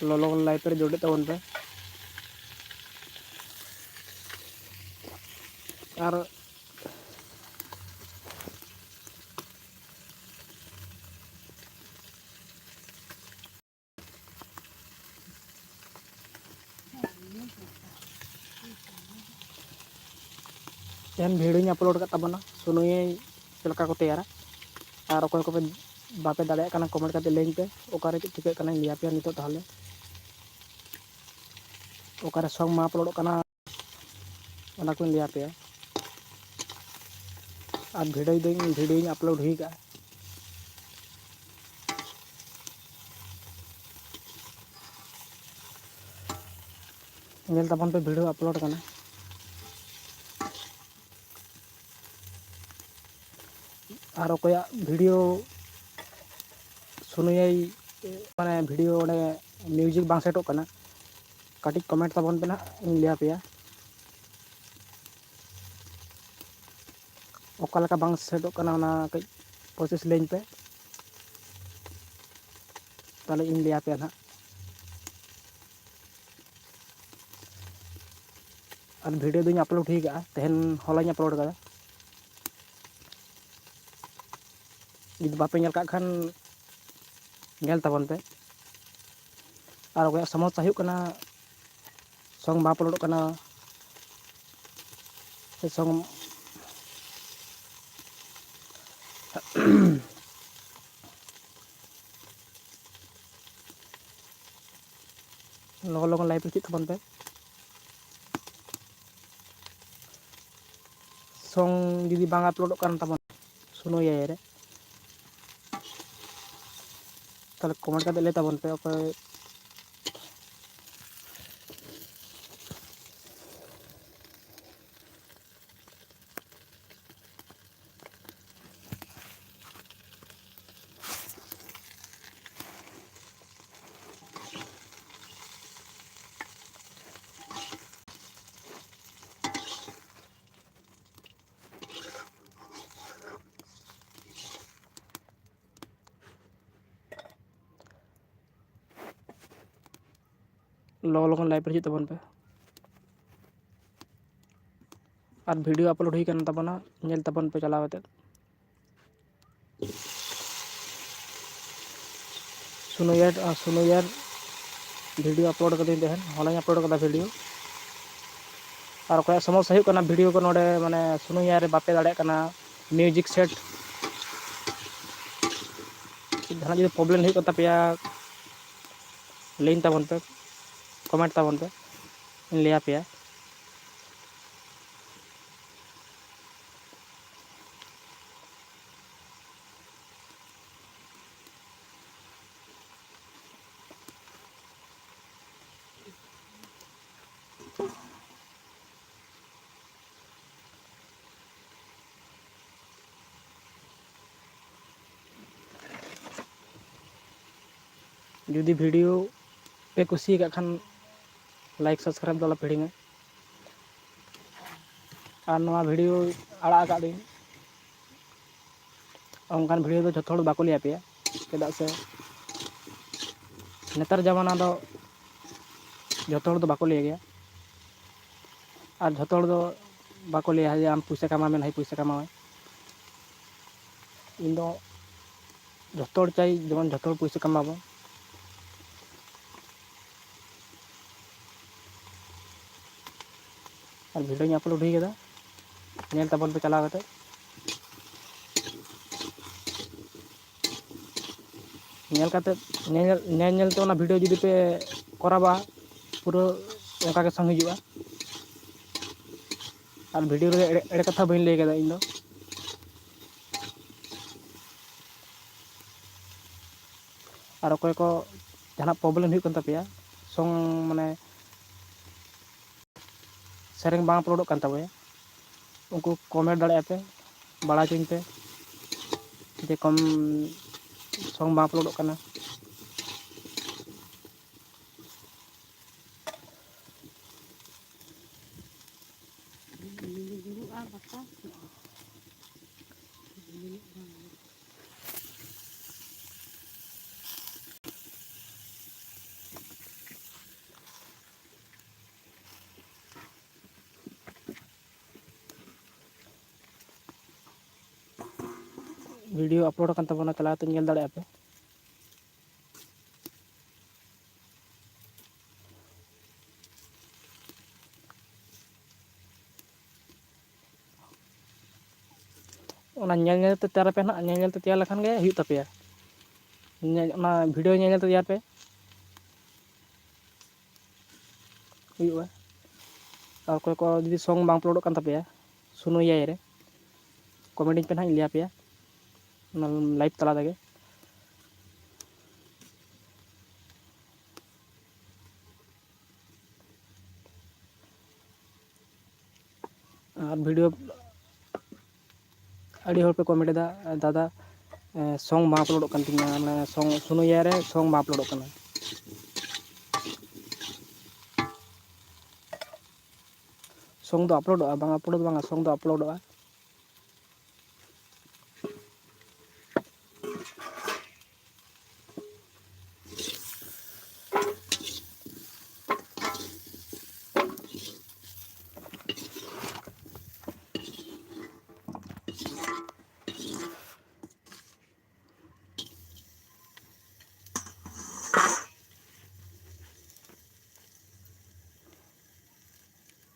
लोगन लाइव पे जोड़े तबन पे और तेहन वीडियो अपलोड कर तबना सुनुए चलका को तैयारा और अकोय को पे बापे दाड़े कना कमेंट करते लें पे ओकारे चिके कना लिया पे नितो ताहले ओकारे सॉन्ग मा अपलोड कना ओना को लिया पे और वीडियो अपलोड हुई का नेल तबन पे वीडियो अपलोड कना और अकोया वीडियो सुनुए माने वीडियो ओडे म्यूजिक बांग सेटो कना काटी कमेंट तबन पे ना लिया पे ओका लका बांग सेटो कना ओना कई प्रोसेस लें पे ताले इन लिया पे ना और वीडियो दुñ अपलोड ही का तेहन हॉलाñ अपलोड का जुदी बापे नेल का खान नेल तबन पे और ओया समस्या हुई कना सॉन्ग बा अपलोड कना से सॉन्ग लोगन लाइव पे तबन पे सॉन्ग जुदी बांग अपलोड कन तबन सुनुए रे ताले कमेंट करते ले तबन पे ओके लोगन लाइव पे तबन पे और वीडियो अपलोड हुई कन तबना नेल तबन पे चलावते सुनुयर वीडियो अपलोड कर देहन हॉलाñ अपलोड कदा वीडियो और अकोया समस्या हुई कना वीडियो को नोडे माने सुनुया रे बापे दाड़े कना म्यूजिक सेट जहां जो प्रॉब्लम हुई कता पे लें तबन पे कमेंट तबन पे लिया पे जुदी वीडियो पे कुसी का खान लाइक सब्सक्राइब दला पेड़िंगे और नवा वीडियो आड़ा का दिन onkan वीडियो दो जथोड़ बाको लिया पे चेदा से नेतार जमाना दो जथोड़ दो बाको लिया गया और जथोड़ दो बाको लिया है आम पैसा कमा में नहीं पैसा कमा इन दो जथोड़ चाय जमन जथोड़ पैसा कमाबो और वीडियो अपलोड हुई कदा नेल तबन पे चला कते नेल कते नेल तो ना वीडियो जुदी पे कराबा पूरा ओका के संग हिजुआ और वीडियो रे एड़े कथा बइन लई कदा इन दो और अकोय को जहां प्रॉब्लम हुई कन तपेया सॉन्ग माने सेरेंग बांग अपलोड कन तबे उनको कमेंट दाड़े पे बड़ा चिन पे जे कम सॉन्ग बांग अपलोड कना वीडियो अपलोड kan tabona चला तो ñel दाड़े पे ñel ñel ते तैयार पे ना ñel ñel ते तैयार लखन गे हुई तपेया वीडियो ñel ñel ते तैयार पे हुआ और कोई को जुदी सॉन्ग बांग अपलोड kan तपेया सुनो याय रे कमेंट पे ना लिया पे लाइव तला दगे और वीडियो अड़ी होर पे कमेंट दा दादा सॉन्ग मा अपलोड kan tinya माने सॉन्ग सुनो याय रे सॉन्ग मा अपलोड kana सॉन्ग दो अपलोड बांग अपलोड बांग सॉन्ग दो अपलोड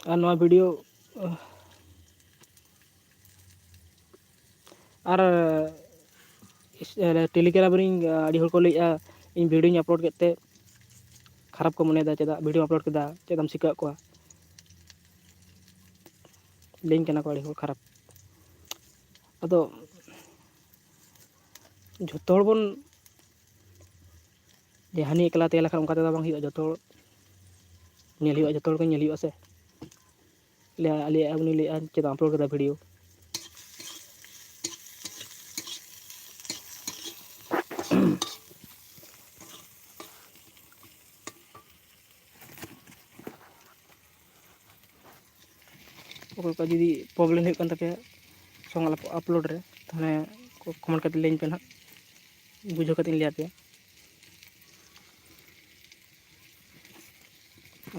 और नवा वीडियो और टेलीग्राम अड़ी होर को लैया इन वीडियो अपलोड करते खराब को मने चेदा वीडियो अपलोड केदा चेदम सिका को लिंक केना को अड़ी होर खराब अदो झोतो हर बन हानि एकला तैयार लखन उनका तेदा बांग हुआ जोतो ñel हुआ जोतो को ñel हुआ से ले आले उनी ले चेदा अपलोड केदा वीडियो को जुदी प्रॉब्लम हुई kan tapya सॉन्ग अपलोड रे थाने कमेंट करते लें पे ना बुझो कते लिया पे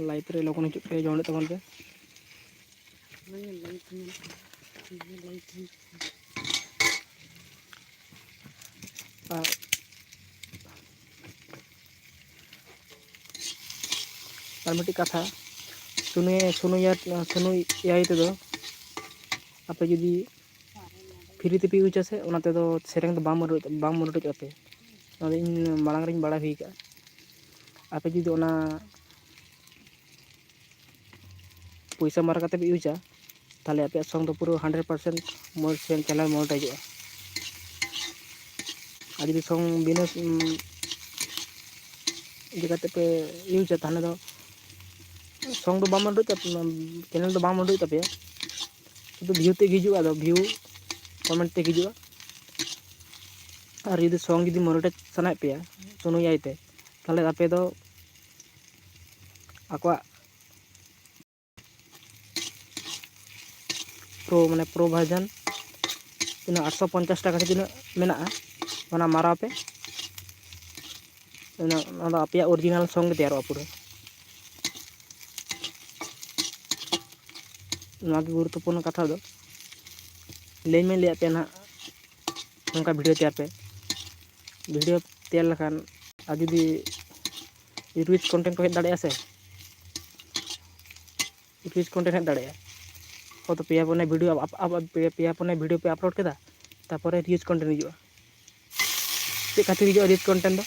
लाइव रे लोगन हिजु पे जोड़े तबन पे और मिट्टी कथा सुनु सुनु याई ते दो आपे जुदी फ्री ते पे यूज से ओनाते दो सेरेंग दो बाम मोनेटाइज आपे ओना इन मालांग रिन बड़ा हुई का आपे जुदी ओना पैसा मार करते यूजा ताले आपे सॉन्ग तो पूरा 100% मोर चैनल मोनेटाइज आ जुदी सॉन्ग बिना जगते पे यूजा ताने दो सॉन्ग तो बाम मोनेटाइज चैनल तो बाम मोनेटाइज तपे तो व्यू ते हिजुआ दो व्यू कमेंट ते हिजुआ और जुदी सॉन्ग जुदी मोनेटाइज सनाय पे सुनु यायते ताले आपे दो आकवा प्रो माने प्रो वर्जन तीना 850 टाका तीना मेना ओना मारा पे ओना आपे ओरिजिनल सॉन्ग तैयार पूरा गुरुत्वपूर्ण कथा दो ले में लिया पे ना उनका वीडियो तैयार लखान आ जुदी रिच कंटेंट को हेड दाड़े से रिच कंटेंट हेड दाड़े को तो पेया पने वीडियो पेया पने वीडियो पे अपलोड केदा तापर रिच कंटेंट हिजुआ चे खातिर हिजुआ रिच कंटेंट दो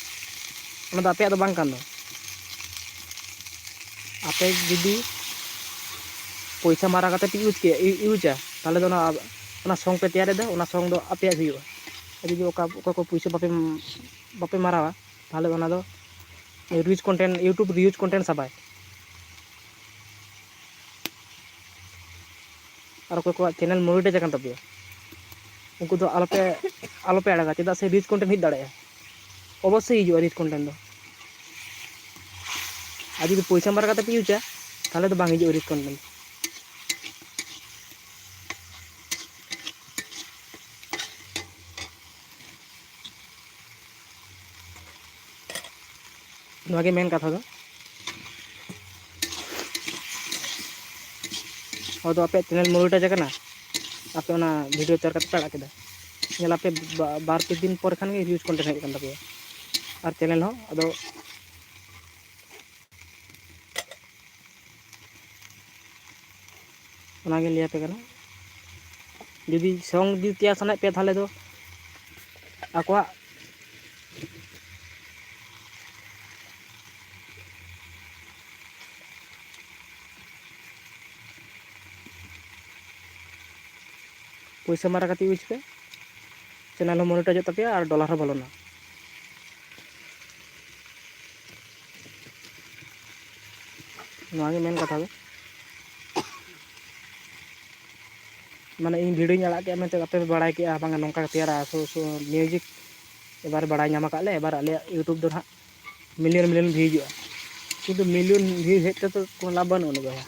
ओना दो आपे दो बांग कान दो आपे जुदी पैसा मारा करते पे यूजा ताले दो ना सॉन्ग पे तैयार दो ओना सॉन्ग दो आपे हुआ जुदी को पैसा बापे मारावा ताले ओना दो rich content YouTube rich content साबाय और को चैनल मोनेटाइज kan tapya उनको तो आलोपे अड़गा चेदा से रिच कंटेंट हिज दाड़े अवश्य हिजुआ रिच कंटेंट दो आ जुदी पैसा मारा करते पे यूजा ताले तो बांग हिजुआ रिच कंटेंट नवागे मेन कथा दो और तो आपे चैनल मोनेटाइज करना आपे ओना वीडियो तैयार करते पड़ा केदा ᱧᱮᱞᱟᱯᱮ ᱵᱟᱨ ᱯᱮ दिन पर खान गे भिउज कंटेंट हेज कान तापेया और चैनल हो अदो ओनागे लिया पे कना जुदी सॉन्ग जुदी तैयार सानाय पे थाले दो आकवा पैसा मारा काती यूज पे चैनल हो मोनेटाइज तापेया और डॉलर हो बोलोना नोआगे मेन कथा दो माने इन वीडियो आड़ा के मेते आपे बड़ाय के बांगा नोंका तैयारा सो म्यूजिक एबार बड़ाय नामा काले एबार आले यूट्यूब दो ना मिलियन मिलियन व्यू हुआ किंतु मिलियन व्यू हेते तो कोनो लाभ बन उन गया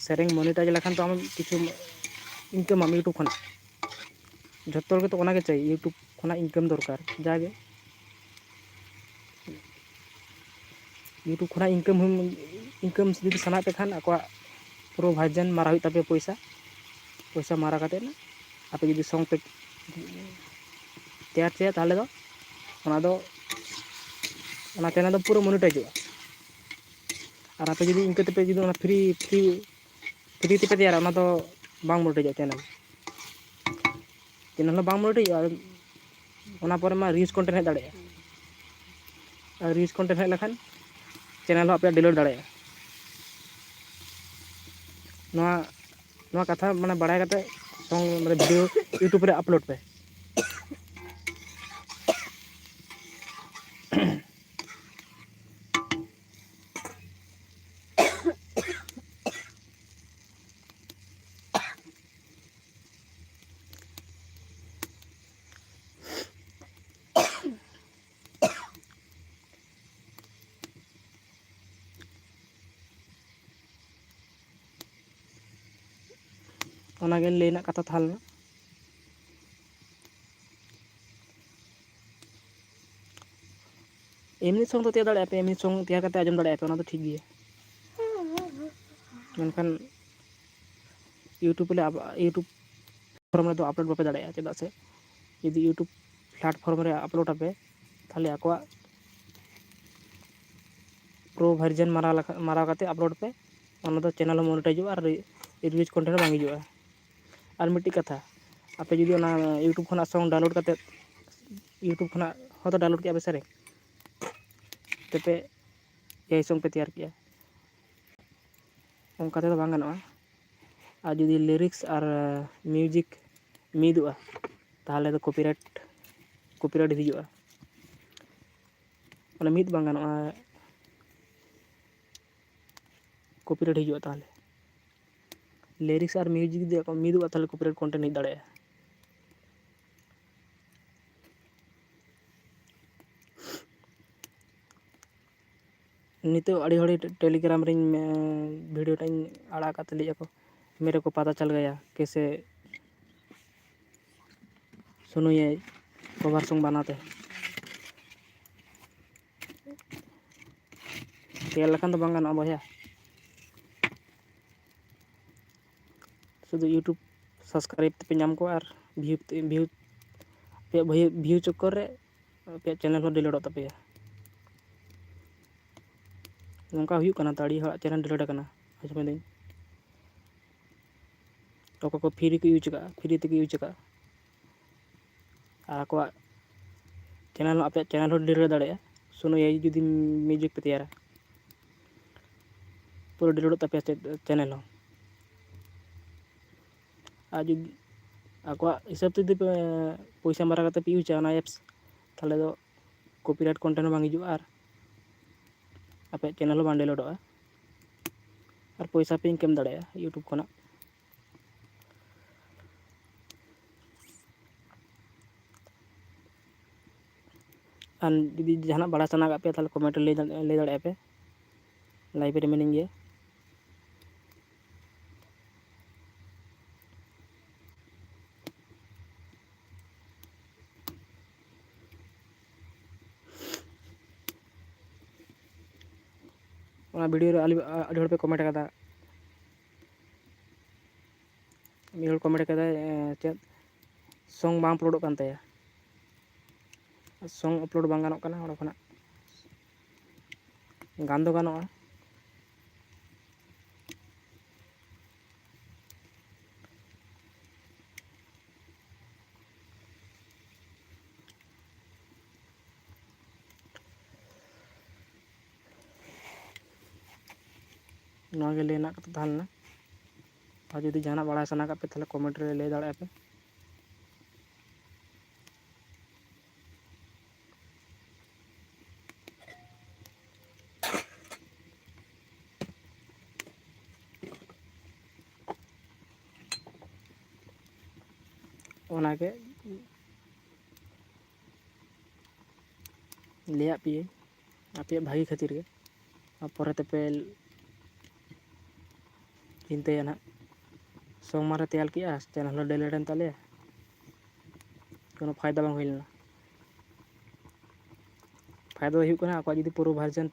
सेरिंग मोनेटाइज लखन तो हम किछु इनकम हम यूट्यूब खना जत्तोर के तो ओना के चाहिए यूट्यूब खना इनकम दरकार जागे यूट्यूब खना इनकम जुदी साना पे खान आको प्रो वर्जन मारा हुई तापे पैसा मारा काते ना आपे जुदी सॉन्ग पे तैयार चाहिए ताले दो ओना चैनल दो पूरा मोनेटाइज हुआ और आपे जुदी इनके पे जुदी फ्री ते पे तैयार ओना दो बांग मोनेटाइज चैनल बांग मोनेटाइज ओना पर मा रीच कंटेंट हेज दाड़े रीच कंटेंट हेज लखन चैनल हो आपे डिलीट दाड़े नोआ कथा माने बड़ाय काते सॉन्ग माने वीडियो यूट्यूब रे अपलोड पे ओनागे लेना कथा थालना एमनी सॉन्ग तो तैयार दाड़े पे एमनी सॉन्ग तैयार करते आजम दाड़े पे ओना तो ठीक गया मेनखान यूट्यूब प्लेटफॉर्म रे तो अपलोड बापे दाड़े चेदा से यदि यूट्यूब प्लेटफॉर्म रे अपलोड आपे थाले आको प्रो वर्जन मारा काते अपलोड पे ओना दो चैनल मोनेटाइज और रिव्यूज कंटेंट बांग हिजुआ और मिट्टी कथा आपे जुदी ओना यूट्यूब खना सॉन्ग डाउनलोड काते यूट्यूब खना हो तो डाउनलोड किया बेसरे तेपे यही सॉन्ग पे तैयार किया ओंका ते बांग गानोआ और जुदी लिरिक्स और म्यूजिक मिदुआ ताहले तो कॉपीराइट हिजुआ ओना मिद बांग गानोआ कॉपीराइट हिजुआ ताहले लिरिक्स और म्यूजिक दे मिदुआ ताहले कॉपीराइट कंटेंट हिज दाड़े नितो अड़ी हड़ी टेलीग्राम रे वीडियो टाइम आड़ा काते लिया को मेरे को पता चल गया कैसे सुनो ये कवर सॉन्ग बनाते तैयार लखन तो बांग गानोआ बया शुद्ध यूट्यूब सब्सक्राइब पे नाम को और व्यू चक्कर रे पे चैनल हो डिलीट तापेया नोंका हुयु कना ताड़ी हड़ा चैनल डिलीट कना आजमे दिन तो को फ्री को यूज का फ्री ते यूज का आको चैनल आपे चैनल हो डिलीट दाड़े सुनो ये जुदी म्यूजिक पे तैयार पूरा डिलीट तापेया चैनल हो आज आको हिसाब ते पैसा मारा काते पे यूज ना एप्स थाले दो कॉपीराइट कंटेंट बांग हिजुआ और आपे चैनल हो बांग डिलीटोआ और पैसा पे इनकम दाड़े यूट्यूब खना और जुदी जहाना बड़ा सना पे ताहले कमेंट ले दाड़े पे लाइव रे मिनिंग गया वीडियो रे अड़ी हड़ पे कमेंट कदा मिल कमेंट कदा चेद song bang upload kan taya song upload bang ganok kana ᱚᱸᱰᱮ ᱠᱷᱚᱱᱟᱜ ᱜᱟᱱ ᱫᱚ ᱜᱟᱱᱚᱜᱼᱟ ᱱᱚᱣᱟ ᱜᱮ ᱞᱟᱹᱭ ᱨᱮᱱᱟᱜ ᱠᱟᱛᱷᱟ ᱛᱟᱦᱮᱸ ᱞᱮᱱᱟ ᱟᱨ ᱡᱩᱫᱤ ᱡᱟᱦᱟᱱᱟᱜ ᱵᱟᱲᱟᱭ ᱥᱟᱱᱟ ᱠᱟᱜ ᱯᱮ ᱛᱟᱦᱞᱮ ᱠᱚᱢᱮᱱᱴ ᱨᱮ ᱞᱟᱹᱭ ᱫᱟᱲᱮᱭᱟᱜᱼᱟ ᱯᱮ ᱚᱱᱟᱜᱮ ᱞᱟᱹᱭᱟᱫ ᱯᱮᱭᱟᱹᱧ ᱟᱯᱮᱭᱟᱜ ᱵᱷᱟᱹᱜᱤ ᱠᱷᱟᱹᱛᱤᱨ ᱜᱮ ᱟᱨ ᱯᱚᱨᱮ ᱛᱮᱯᱮ ᱪᱤᱱᱛᱟᱹᱭᱟ ᱱᱟᱦᱟᱜ ᱥᱚᱝ ᱢᱟᱞᱮ ᱛᱮᱭᱟᱨ ᱠᱮᱜᱼᱟ ᱪᱮᱱᱮᱞ ᱦᱚᱸ ᱰᱤᱞᱤᱴ ᱮᱱ ᱛᱟᱞᱮᱭᱟ কোনো ᱯᱷᱟᱭᱫᱟ ᱵᱟᱝ ᱦᱩᱭ ᱞᱮᱱᱟ ᱯᱷᱟᱭᱫᱟ ᱫᱚ ᱦᱩᱭᱩᱜ ᱠᱟᱱᱟ ᱟᱠᱚᱣᱟᱜ ᱡᱩᱫᱤ ᱯᱩᱨᱟᱹ ᱵᱷᱟᱨᱡᱮᱱ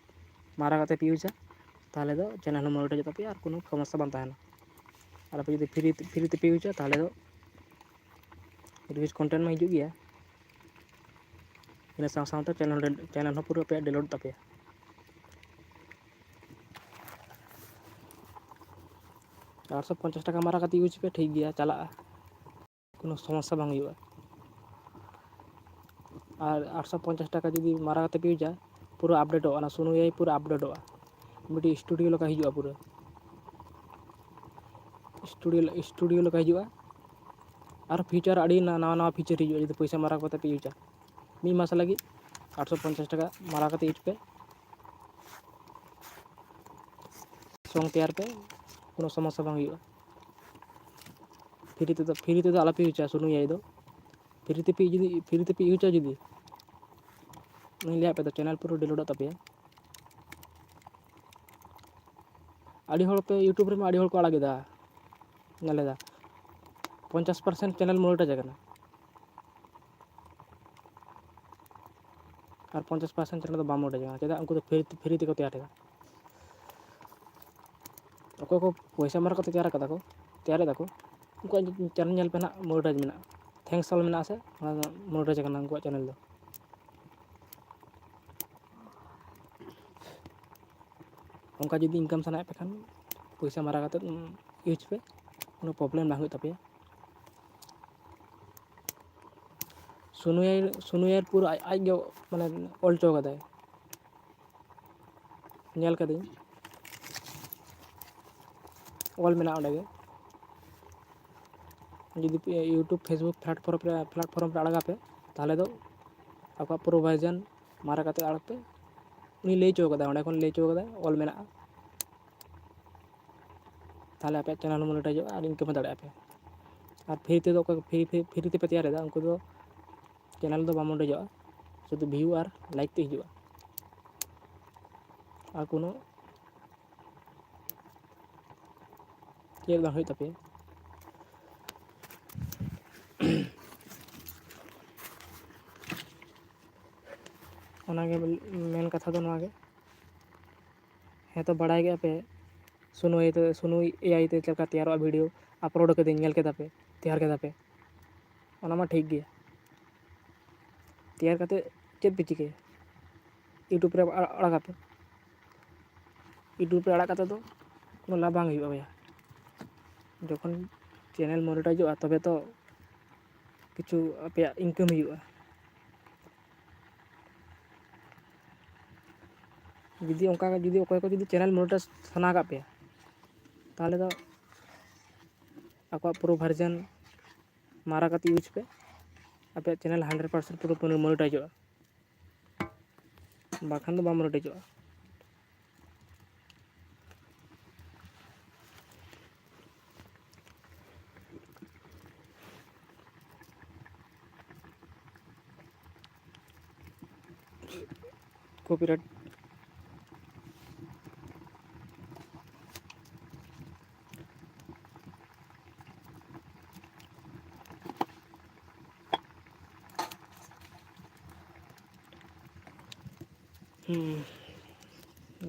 ᱢᱟᱨᱟ ᱠᱟᱛᱮ ᱯᱤᱭᱩᱡᱟ ᱛᱟᱦᱚᱞᱮ ᱫᱚ ᱪᱮᱱᱮᱞ ᱦᱚᱸ ᱢᱚᱱᱤᱴᱟইᱡᱚᱜ ᱛᱟᱯᱮᱭᱟ ᱟᱨ কোনো ᱥᱚᱢᱚᱥᱥᱟ ᱵᱟᱝ ᱛᱟᱦᱮᱱᱟ ᱟᱨ ᱟᱯᱮ ᱡᱩᱫᱤ ᱯᱷᱨᱤ ᱛᱮ ᱯᱤᱭᱩᱡᱟ ᱛᱟᱦᱚᱞᱮ ᱫᱚ ᱨᱤᱞᱥ ᱠᱚᱱᱴᱮᱱᱴ ᱢᱟ ᱦᱤᱡᱩᱜ ᱜᱮᱭᱟ ᱤᱱᱟᱹ ᱥᱟᱶ ᱥᱟᱶᱛᱮ ᱪᱮᱱᱮᱞ ᱦᱚᱸ ᱯᱩᱨᱟᱹ ᱟᱯᱮᱭᱟᱜ ᱰᱤᱞᱤᱴ ᱛᱟᱯᱮᱭᱟ 450 টাকা মারা কাতে ইউজ পে ঠিক গিয়া চালাগᱼᱟ কোনো সমস্যা বাং হুᱭᱩᱜᱼᱟ আর 850 টাকা যদি মারা কাতে পিউজা পুরো আপডেটᱚᱜᱼᱟ ᱚᱱᱟ ᱥᱩᱱᱩᱭᱟᱭ পুরো আপডেটᱚᱜᱼᱟ ᱢᱤᱫᱴᱤᱡ ᱥᱴᱩᱰᱤᱭᱳ ᱞᱮᱠᱟ ᱦᱤᱡᱩᱜᱼᱟ ᱯᱩᱨᱟᱹ ᱥᱴᱩᱰᱤᱭᱳ ᱞᱮᱠᱟ ᱦᱤᱡᱩᱜᱼᱟ ᱟᱨ ᱯᱷᱤᱪᱟᱨ ᱟᱹᱰᱤ ᱱᱟᱣᱟ ᱯᱷᱤᱪᱟᱨ ᱦᱤᱡᱩᱜᱼᱟ ᱡᱩᱫᱤ ᱯᱚᱭᱥᱟ ᱢᱟᱨᱟ ᱠᱟᱛᱮ ᱯᱮ ᱤᱭᱩᱡᱟ ᱢᱤᱫ ᱢᱟᱥ ᱞᱟᱹᱜᱤᱫ 850 টাকা মারা কাতে ইউজ পে সং তেয়ার পে কোনো সমস্যা বাং হুᱭᱩᱜᱼᱟ ফ্রি তেদো আলাপে ইউজা ᱥᱩᱱᱩᱭᱟᱭ ᱫᱚ ফ্রি তে পে ইউজᱟ যদি ᱞᱟᱹᱭᱟᱫ ᱯᱮ ᱫᱚ ᱪᱮᱱᱮᱞ ᱯᱩᱨᱟᱹ ᱰᱤᱞᱤᱴᱚᱜ ᱛᱟᱯᱮᱭᱟ ᱟᱹᱰᱤ ᱦᱚᱲ ᱯᱮ ᱤᱭᱩᱴᱩᱵᱽ ᱨᱮᱢᱟ ᱟᱹᱰᱤ ᱦᱚᱲ ᱠᱚ ᱟᱲᱟᱜᱮᱫᱟ ᱧᱮᱞᱮᱫᱟ 50% ᱪᱮᱱᱮᱞ ᱢᱚনিᱴᱟইᱡ ᱟᱠᱟᱱᱟ ᱟᱨ 50% ᱪᱮᱱᱮᱞ ᱫᱚ ᱵᱟᱝ ᱢᱚনিᱴᱟইᱡ ᱟᱠᱟᱱᱟ ᱪᱮᱫᱟᱜ ᱩᱱᱠᱩ ᱫᱚ ᱯᱷᱨᱤ ᱛᱮᱠᱚ ᱛᱮᱭᱟᱨ ᱮᱫᱟ ᱚᱠᱚᱭ ᱠᱚ ᱯᱚᱭᱥᱟ ᱢᱟᱨᱟ ᱠᱟᱛᱮ ᱛᱮᱭᱟᱨᱮᱫᱟ ᱠᱚ ᱩᱱᱠᱩᱣᱟᱜ ᱪᱮᱱᱮᱞ ᱧᱮᱞ ᱯᱮ ᱱᱟᱦᱟᱜ ᱢᱚনিᱴᱟইᱡ ᱢᱮᱱᱟᱜᱼᱟ ᱛᱷᱮᱝᱠᱥ ᱚᱞ ᱢᱮᱱᱟᱜᱼᱟ ᱥᱮ ᱚᱱᱟ ᱫᱚ ᱢᱚনিᱴᱟইᱡ ᱟᱠᱟᱱᱟ ᱩᱱᱠᱩᱣᱟᱜ ᱪᱮᱱᱮᱞ ᱫᱚ ᱚᱱᱠᱟ ᱡᱩᱫᱤ ᱤᱱᱠᱟᱢ ᱥᱟᱱᱟᱭᱮᱫ ᱯᱮ ᱠᱷᱟᱱ ᱯᱚᱭᱥᱟ ᱢᱟᱨᱟ ᱠᱟᱛᱮ ᱤᱭᱩᱡᱽ ᱯᱮ কোনো ᱯᱨᱚᱵᱞᱮᱢ ᱵᱟᱝ ᱦᱩᱭᱩᱜ ᱛᱟᱯᱮᱭᱟ ᱥᱩᱱᱩᱭᱟᱭ পুরো ᱟᱡ ᱜᱮ ᱢᱟᱱᱮ ᱚᱞ ᱦᱚᱪᱚ ᱠᱟᱫᱟᱭ ᱧᱮᱞ ᱠᱟᱹᱫᱟᱹᱧ ᱚᱞ ᱢᱮᱱᱟᱜᱼᱟ ᱚᱸᱰᱮ ᱜᱮ ᱡᱩᱫᱤ ᱤᱭᱩᱴᱩᱵᱽ ᱯᱷᱮᱥᱵᱩᱠ ᱯᱞᱟᱴᱯᱷᱚᱨᱢ ᱨᱮ ᱟᱲᱟᱜᱟᱯᱮ ᱛᱟᱦᱚᱞᱮ ᱫᱚ ᱟᱠᱚᱣᱟᱜ ᱯᱩᱨᱟᱹ ᱵᱷᱟᱨᱡᱮᱱ ᱢᱟᱨᱟ ᱠᱟᱛᱮ ᱟᱲᱟᱜ ᱯᱮ ᱩᱱᱤ ᱞᱟᱹᱭ ᱦᱚᱪᱚ ᱠᱟᱫᱟ ᱚᱸᱰᱮ ᱠᱷᱚᱱ ᱞᱟᱹᱭ ᱦᱚᱪᱚ ᱠᱟᱫᱟ ᱚᱞ ᱢᱮᱱᱟᱜᱼᱟ তাহলে ᱟᱯᱮᱭᱟᱜ ᱪᱮᱱᱮᱞ ᱦᱚᱸ ᱢᱚনিᱴᱟইᱡᱚᱜᱼᱟ ᱟᱨ ᱤᱱᱠᱟᱢ ᱦᱚᱸ ᱫᱟᱲᱮᱭᱟᱜᱼᱟ ᱯᱮ ᱟᱨ ᱯᱷᱨᱤ ᱛᱮᱫᱚ ᱚᱠᱚᱭ ᱯᱷᱨᱤ ᱛᱮᱯᱮ ᱛᱮᱭᱟᱨᱮᱫᱟ ᱩᱱᱠᱩ ᱫᱚ ᱪᱮᱱᱮᱞ ᱫᱚ ᱵᱟᱝ ᱢᱚনিᱴᱟইᱡᱚᱜᱼᱟ শুধু ভিউ আর লাইক তে হিজুᱜᱼᱟ আর কোনো ᱪᱮᱫ ᱵᱟᱝ ᱦᱩᱭᱩᱜ ᱛᱟᱯᱮᱭᱟ ᱚᱱᱟᱜᱮ ᱢᱮᱱ ᱠᱟᱛᱷᱟ ᱫᱚ ᱱᱚᱣᱟ ᱜᱮ ᱦᱮᱸ ᱛᱚ ᱵᱟᱲᱟᱭ ᱜᱮᱭᱟ ᱯᱮ ᱥᱩᱱᱩᱭ AI তে ᱪᱮᱫ ᱞᱮᱠᱟ ᱛᱮᱭᱟᱨᱚᱜᱼᱟ ᱵᱷᱤᱰᱤᱭᱳ ᱟᱯᱞᱳᱰ ᱠᱟᱹᱫᱟᱹᱧ ᱧᱮᱞ ᱠᱮᱫᱟ ᱯᱮ ᱛᱮᱭᱟᱨ ᱠᱮᱫᱟ ᱯᱮ ᱚᱱᱟ ᱢᱟ ᱴᱷᱤᱠ ᱜᱮᱭᱟ ᱛᱮᱭᱟᱨ ᱠᱟᱛᱮ ᱪᱮᱫ ᱯᱮ ᱪᱤᱠᱟᱹᱭᱟ ᱤᱭᱩᱴᱩᱵᱽ ᱨᱮ ᱟᱲᱟᱜᱟᱯᱮ ᱤᱭᱩᱴᱩᱵᱽ ᱨᱮ ᱟᱲᱟᱜ ᱠᱟᱛᱮ ᱫᱚ কোনো ᱞᱟᱵᱷ ᱵᱟᱝ ᱦᱩᱭᱩᱜᱼᱟ ᱵᱚᱭᱦᱟ যখন চ্যানেল মনিটাইজᱚᱜᱼᱟ ᱛᱚᱵᱮ ᱛᱚ কিছু ᱟᱯᱮᱭᱟᱜ ᱤᱱᱠᱟᱢ ᱦᱩᱭᱩᱜᱼᱟ ᱡᱩᱫᱤ ᱚᱱᱠᱟ ᱡᱩᱫᱤ ᱚᱠᱚᱭ ᱠᱚ ᱡᱩᱫᱤ ᱪᱮᱱᱮᱞ ᱢᱚনিᱴᱟইᱡ ᱥᱟᱱᱟ ᱠᱟᱜ ᱯᱮᱭᱟ ᱛᱟᱦᱚᱞᱮ ᱫᱚ ᱟᱠᱚᱣᱟᱜ ᱯᱩᱨᱟᱹ ᱵᱷᱟᱨᱡᱮᱱ ᱢᱟᱨᱟ ᱠᱟᱛᱮ ᱤᱭᱩᱡᱽ ᱯᱮ ᱟᱯᱮᱭᱟᱜ ᱪᱮᱱᱮᱞ 100% ᱯᱩᱨᱟᱹ ᱢᱚনিᱴᱟইᱡᱚᱜᱼᱟ ᱵᱟᱠᱷᱟᱱ ᱫᱚ ᱵᱟᱝ ᱢᱚনিᱴᱟইᱡᱚᱜᱼᱟ কপিরাইট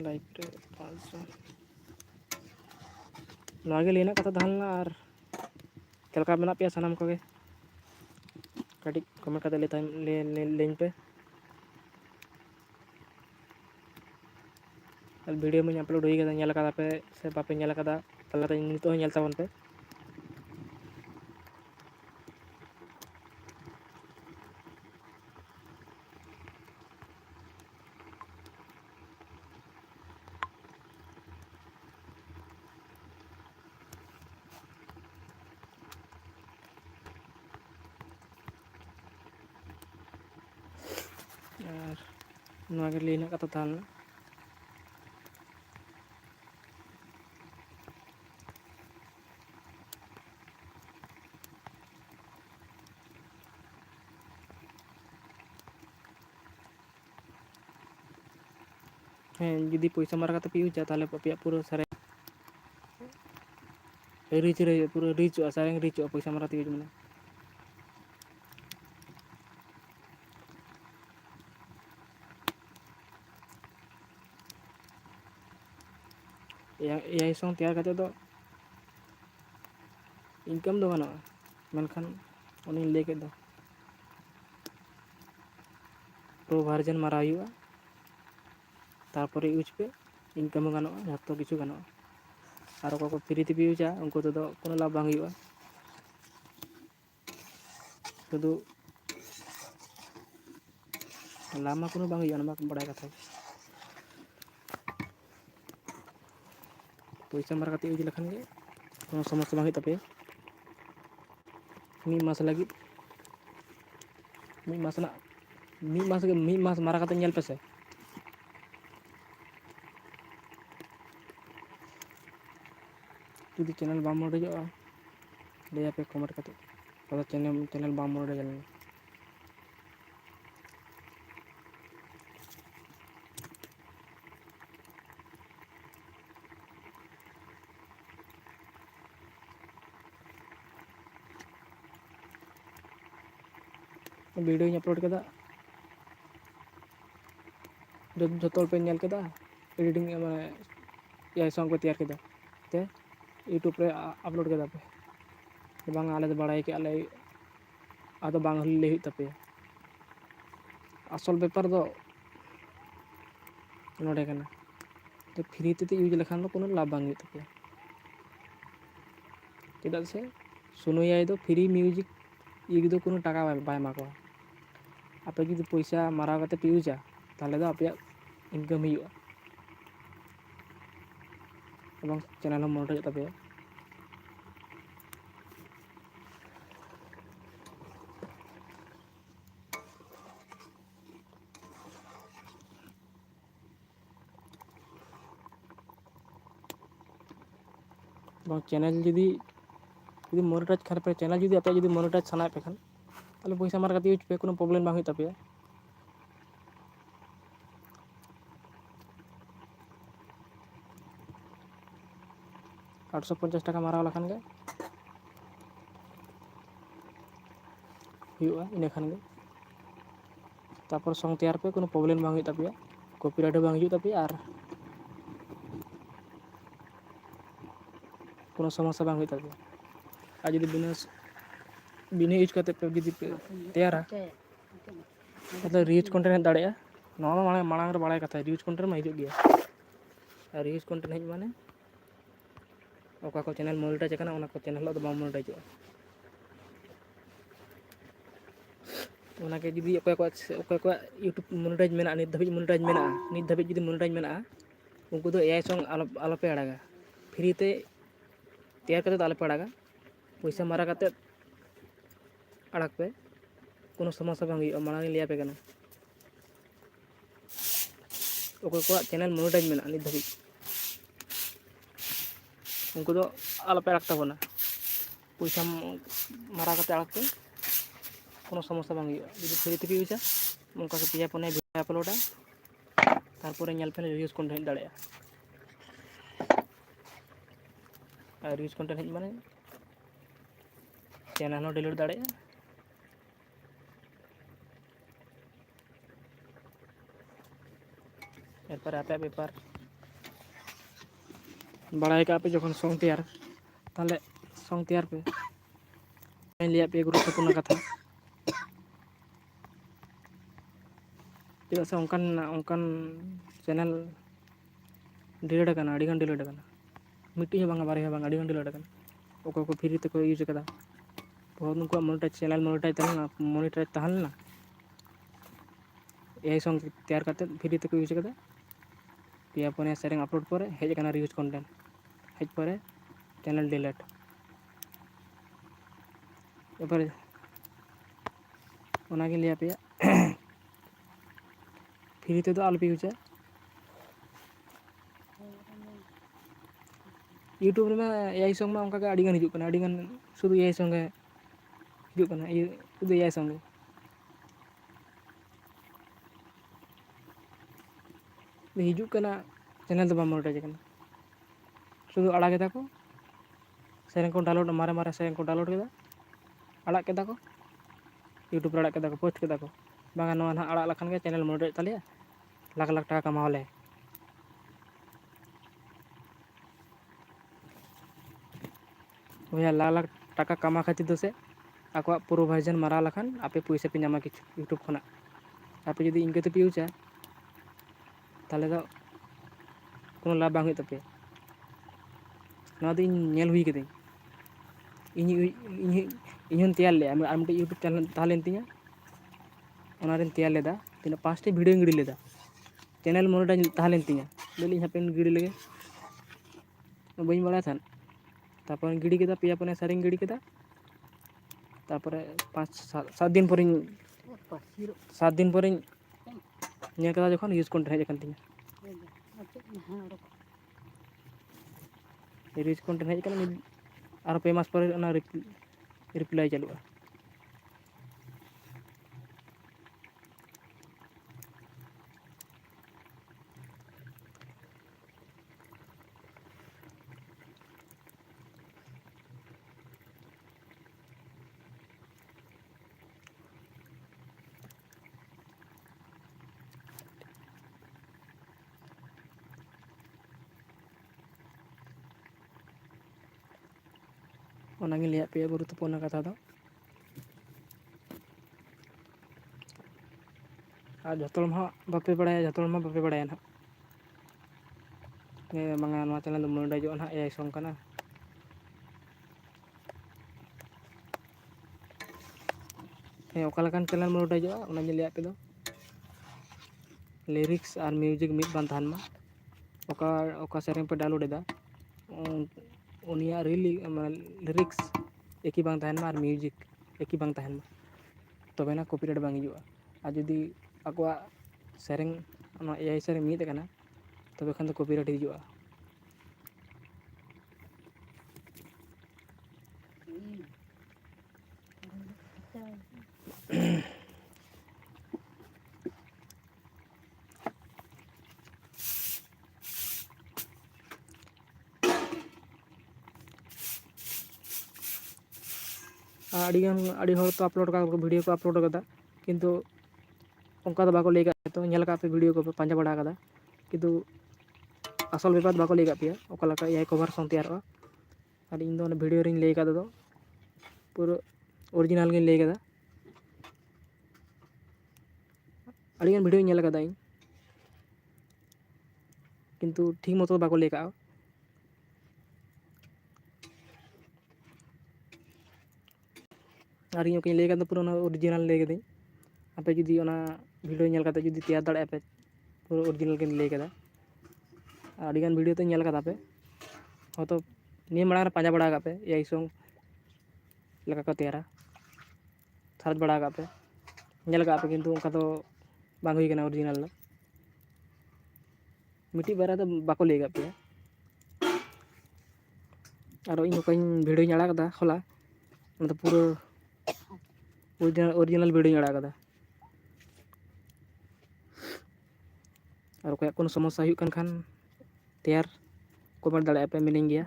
লাইক রে 500 ᱱᱚᱣᱟ ᱜᱮ ᱞᱟᱹᱭ ᱨᱮᱱᱟᱜ ᱠᱟᱛᱷᱟ ᱛᱟᱦᱮᱸ ᱞᱮᱱᱟ ᱟᱨ ᱪᱮᱫ ᱞᱮᱠᱟ ᱢᱮᱱᱟᱜ ᱯᱮᱭᱟ ᱥᱟᱱᱟᱢ ᱠᱚᱜᱮ कटिक कमेंट करते लें पे वीडियो में अपलोड हुई पे से बापे तलाते नितो नेल ताबन पे और लेना कथा था जुदी पैसा मारा पे यूजा ताले पे पूरा सारे रिच रहे पूरा रिच सारे रिच पैसा मारा यूज मैंने AI सॉन्ग तैयार करते तो इनकम दो गाना मेनखान उन्हें लेके दो प्रो वर्जन मारा हुआ तारपरे यूज पे इनकम गाना जो किछु गाना और को फ्री ते यूजा उनको तो कोनो लाभ बांग हुआ शुधु लाभ मा कोनो बांग हुआ बड़ा कथा पैसा मारा यूज लेखान गे कोनो समस्या बांग तपे मिद मास लगी मिद मास मारा पे से जुदी चैनल बाम मोडेजो ले पे कमेंट करते तो चैनल बाम मोडेज वीडियो अपलोड कदा जो पे नेल कदा एडिटिंग माने AI सॉन्ग को तैयार कदा ते यूट्यूब पे अपलोड कदा पे बांग आले बड़ाई के आले आदो बांग ले तपे असल बेपार दो नोडे कना तो फ्री ते यूज लेखान कोनो लाभ बांग तपे चेदा से सुनो AI दो फ्री म्यूजिक यूज दो कोनो टाका बाय माको आपे जुदी पैसा मारा पे यूजा ताले दो आपे इनकम हुआ एवं चैनल मोनेटाइज तपे चैनल जुदी मोनेटाइज खान पे चैनल जुदी आपे जुदी मोनेटाइज साना पे खान ताले पैसा मारा यूज पे कोनो प्रॉब्लम बांग तपे 850 टाका मारा लखान गे हुआ इन खान गे तापर सॉन्ग तैयार पे कोनो प्रॉब्लम बांग तपे कॉपीराइट बांग हिजु तपे और कोनो समस्या बांग तपे आ जुदी बिना यूज करते पे जुदी तैयारा मतलब रिच कंटेंट दाड़े नवा मांग रे बड़ा कथा रिच कंटेंट मा हिजु गया और रिच कंटेंट हेज माने ओका को चैनल मोनेटाइज करना ओना को चैनल दो बाम मोनेटाइज ओना के जुदी ओका को यूट्यूब मोनेटाइज मेना नित धाबी मोनेटाइज मेना नित धाबी जुदी मोनेटाइज मेना उनको दो AI सॉन्ग आलो पे अड़ागा फ्री ते तैयार करते आलो पे अड़ागा पैसा मारा करते अड़ाग पे कोनो समस्या बांग हुआ मांग लिया पे कना ओका को चैनल मोनेटाइज मेना नित धाबी उनको दो आलो पे अड़ाग ताबोना पैसा मारा करते अड़ाग पे कोनो समस्या बांग हुआ जुदी फ्री ते यूजा उनका के पिया पने वीडियो अपलोडा तारपरे नेल पे रिव्यूज कंटेंट दाड़े और रिव्यूज कंटेंट हेज माने चैनल हो डिलीट दाड़े एरपर आपे बेपार बड़ा का पे जखन सॉन्ग तैयार ताले सॉन्ग तैयार पे लिया पे गुरुत्वपूर्ण कथा चेदा से onkan channel delete kana adi gan delete kana मिट्टी है बांगा बारे है बांगा adi gan delete kana oko ko free te ko use kada बहुत उनको मोनेटाइज चैनल मोनेटाइज तहल ना ए सॉन्ग तैयार करते फ्री ते को यूज कदा पिया पने सेरेंग अपलोड पर hedge kana reuse content hedge पर चैनल डिलीट एबार ओनागे लिया पे फ्री ते तो आलपे यूज यूट्यूब में एआई सॉन्ग में उनका के अड़ी गान हिजुक kana अड़ी गान शुद्ध एआई सॉन्ग हिजुक kana शुद्ध एआई सॉन्ग हिजुक kana चैनल तो बा मोनेटाइज kana शुद्ध अड़ा केदा को सेरेंग को डाउनलोड मारे मारे सेरेंग को डाउनलोड केदा अड़ा केदा को यूट्यूब अड़ा केदा को पोस्ट केदा को बांगा नवा ना अड़ा लखन के चैनल मोनेटाइज तालिया लाख लाख टाका कमावले भैया लाख लाख टाका कमा खातिर दो से आको प्रोवाइजन मारा लखन आपे पैसा पे नामा किछु यूट्यूब खना आपे जदि इनके तो पे यूजा ताले तो कोनो लाभ बांग हुई तपे नवा दिन नेल हुई के इन तैयार ले आर मिटे यूट्यूब चैनल तालेन तिया ओनारेन तैयार लेदा तिना 5टी वीडियो गिडी लेदा चैनल मोनेटाइज तालेन तिया लेली हापेन गिडी लेगे बई बड़ा थान तापर गिडी केदा पिया पने सारिंग गिडी केदा तापर 5-7 दिन पर 7 दिन पर ᱧᱮᱞ ᱠᱮᱫᱟ ᱡᱚᱠᱷᱚᱱ ᱤᱭᱩᱡᱽ ᱠᱚᱱᱴᱮᱱᱴ ᱦᱮᱡ ᱟᱠᱟᱱ ᱛᱤᱧᱟ ᱤᱭᱩᱡᱽ ᱠᱚᱱᱴᱮᱱᱴ ᱦᱮᱡ ᱟᱠᱟᱱᱟ ᱟᱨ 2 मास पर ᱚᱱᱟ রিপ্লাই চালুᱜᱼᱟ ओनागे लिया पे गुरुत्वपूर्ण कथा दो और जो बापे बड़ा जो बापे बड़ा ना बांगा चैनल मोनेटाइज ना एआई सॉन्ग कना ओकालकान चैनल मोनेटाइज ओनागे लिया पे दो लिरिक्स और म्यूजिक मिड बान थान मा ओका सेरेंग पे डाउनलोड एदा उनिया लिरिक्स एक ही बांग तहन मा और म्यूजिक एक ही बांग तहन मा तबे ना कॉपीराइट बांग हिजुआ आ जदि आकोआ सेरेंग ओना एआई सेरेंग मिद कना तबे खान तो कॉपीराइट हिजुआ अड़ी हर तो अपलोड का वीडियो को अपलोड कदा किंतु उनका तो बाको ले का तो नेल का पे वीडियो को पांजा बड़ा कदा किंतु असल बेपार बाको ले का पे ओका लका एआई कवर सॉन्ग तैयार और इन दो वीडियो रिंग ले का दो पूरा ओरिजिनल गिन ले कदा अड़ी वीडियो नेल कदा किंतु ठीक मतो बाको ले का और इन ले का पूरा ओरिजिनल ले कदी आपे जुदी ओना वीडियो नेल कदा जुदी तैयार दाड़े पे पूरा ओरिजिनल गिन ले कदा अड़ी गान वीडियो तो नेल कदा पे हतो नियम बड़ा पांजा बड़ा का पे एआई सॉन्ग लगा को तैयारा सर्च बड़ा का पे नेल का पे किंतु उनका तो बांग हुई कना ओरिजिनल ला मिट्टी बारा तो बाको ले का पे और इन को वीडियो अड़ा कदा होला मतलब पूरा ओरिजिनल वीडियो अड़ा कदा और कोई कोनो समस्या हुई खान तैयार कमेंट दाड़े पे मिनिंग गया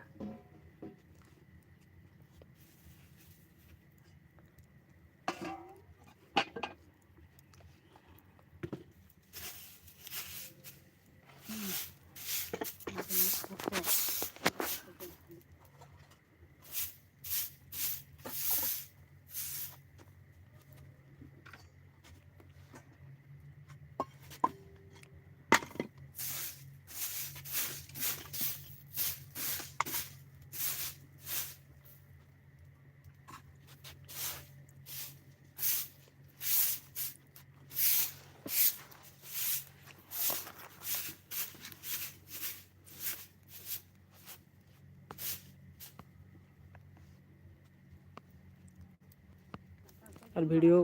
और वीडियो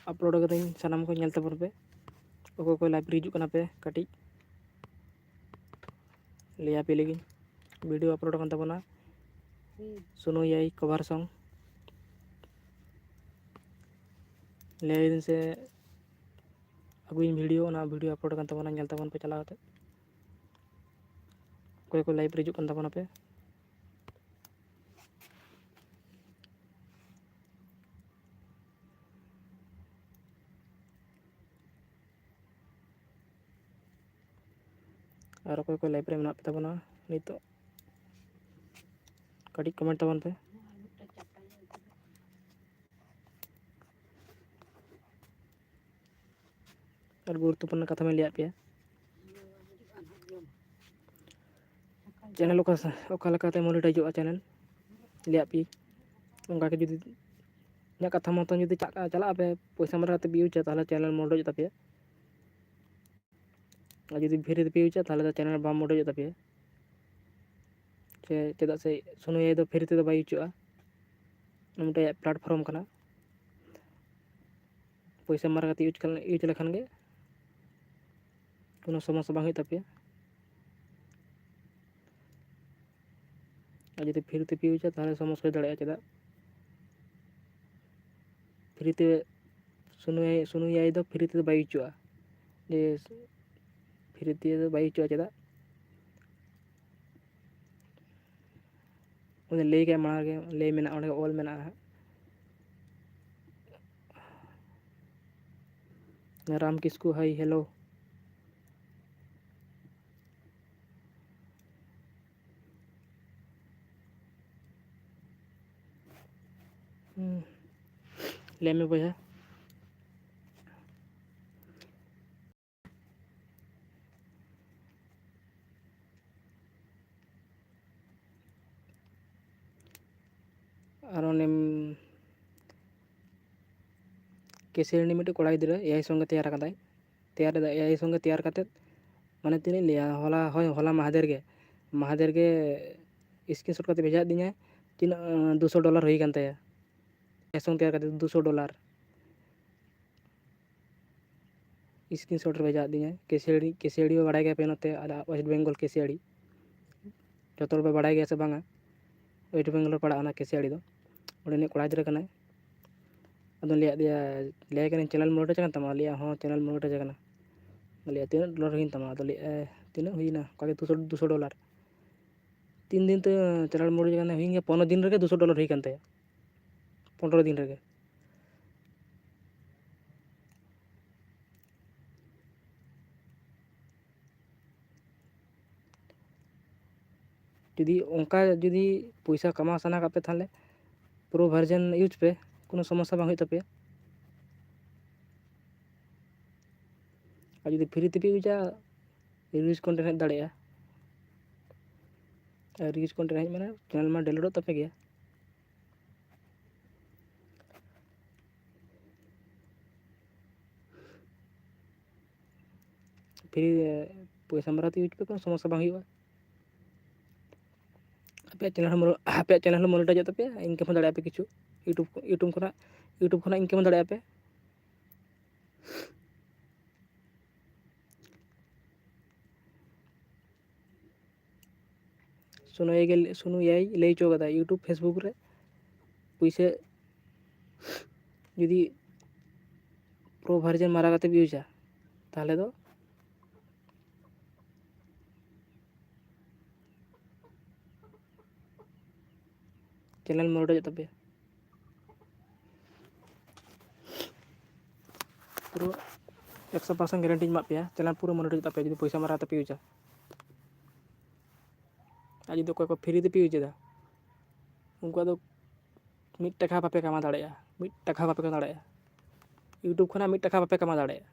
अपलोड कदाᱹᱧ सानाम को ñᱮᱞ ᱛᱟᱵᱚᱱ ᱯᱮ ᱚᱠᱚᱭ ᱠᱚ ᱞᱟइভ ᱨᱮ ᱦᱤᱡᱩᱜ ᱠᱟᱱᱟ ᱯᱮ ᱠᱟᱹᱴᱤᱡ ᱞᱟᱹᱭ ᱟᱯᱮ ᱞᱟᱹᱜᱤᱫ वीडियो अपलोड ᱠᱟᱱ ᱛᱟᱵᱚᱱᱟ सुनो याई कवर सॉन्ग लैदिन से अगुइन वीडियो अपलोड कर तबना ñᱮᱞ तबन पे चला कते कोई को लाइव रिजुक कर तबना पे और कोई को लाइव रे मेना पे तबना नितो कड़ी कमेंट तबन पे और गुरुत्वपूर्ण कथा में लिया पे चैनल ओका लकाते मोनेटाइजोगा चैनल लिया पे उनका के जुदी ᱤᱧᱟᱹᱜ ᱠᱟᱛᱷᱟ ᱢᱚᱛᱚ ᱡᱩᱫᱤ ᱪᱟᱞᱟᱜ ᱟᱯᱮ ᱯᱚᱭᱥᱟ ᱢᱟᱨᱟ ᱠᱟᱛᱮ ᱵᱤᱭᱩᱡᱟ ᱛᱟᱦᱞᱮ ᱪᱮᱱᱮᱞ ᱢᱚᱰᱚᱡᱚᱜ ᱛᱟᱯᱮᱭᱟ ᱟᱨ ᱡᱩᱫᱤ ᱯᱷᱨᱤ ᱛᱮ ᱵᱤᱭᱩᱡᱟ ᱛᱟᱦᱞᱮ ᱫᱚ ᱪᱮᱱᱮᱞ ᱵᱟᱝ ᱢᱚᱰᱚᱡᱚᱜ ᱛᱟᱯᱮᱭᱟ ᱥᱮ ᱪᱮᱫᱟᱜ ᱥᱮ ᱥᱩᱱᱩ ᱭᱟᱭ ᱫᱚ ᱯᱷᱨᱤ ᱛᱮᱫᱚ ᱵᱟᱭ ᱤᱭᱩᱡᱚᱜᱼᱟ ᱢᱤᱫᱴᱮᱡ ᱯᱞᱟᱴᱯᱷᱨᱚᱢ ᱠᱟᱱᱟ ᱯᱚᱭᱥᱟ ᱢᱟᱨᱟ ᱠᱟᱛᱮ ᱤᱭᱩᱡ ᱞᱮᱠᱷᱟᱱ ᱜᱮ কোনো সমস্যা বাং ᱦᱩᱭᱩᱜ ᱛᱟᱯᱮᱭᱟ আর যদি ফ্রি তে ইউজা তাহলে সমস্যা হয়ে দাঁড়ায় चेदा फ्री ते सुनु याई दो फ्री ते बाई चुआ जे फ्री ते बाई चुआ चेदा उन ले के मार के ले मेना ओने ऑल मेना राम किस्कू हाई हेलो ले में बोया और केसरी मिट्टे कोड़ा गिद्रा एआई संगे तैयार कदाय एआई संगे तैयार कते माने तीन लिया होला महादेर के स्क्रीनशॉट कते भेजा दिया तीन $200 हुई कान ताया एआई संगे तैयार कते $200 स्क्रीनशॉट भेजा दिया केसरी बड़ा गया पे नते वेस्ट बेंगल केसरी जो पे बड़ा गया से बांगा वेस्ट बेंगल पड़ा केसरी दो उन्हें कोड़ा गिद्रा कनाय अदो लिया दिया लिया के चैनल मोनेटाइज करन तमा लिया हां चैनल मोनेटाइज करना लिया $3 हुई तमा अदो लिया तीन हुईना का $200 3 दिन तो चैनल मोनेटाइज करना हुई 15 दिन रे $200 हुई कानते 15 दिन रे जुदी उनका जुदी पैसा कमा साना का पे थाले प्रो वर्जन यूज पे कोनो समस्या बांग हुई तपे और जुदी फ्री ते यूजा रिलीज कंटेंट हेज दाड़ेया रिलीज कंटेंट हेज माने चैनल मा डाउनलोड तपे गया फ्री पैसा मारा ते यूज पे कोनो समस्या बांग हुआ पे चैनल मोनेटाइज तपे इनकम दाड़े पे किछु यूट्यूब खना इनकम दाड़े पे सुनु याई लई चो कदा यूट्यूब फेसबुक रे पैसे जुदी प्रो वर्जन मारा कते यूजा ताहले दो चैनल मोनेटाइज तपे पूरा 100% गारंटी मा पे चैनल पूरा मोनेटाइज तपे जुदी पैसा मारा तपे यूजा आज जुदी कोई को फ्री ते यूजा उनको दो 1 टाका बापे कमा दाड़ेया 1 टाका बापे कमा दाड़ेया यूट्यूब खना 1 टाका बापे कमा दाड़ेया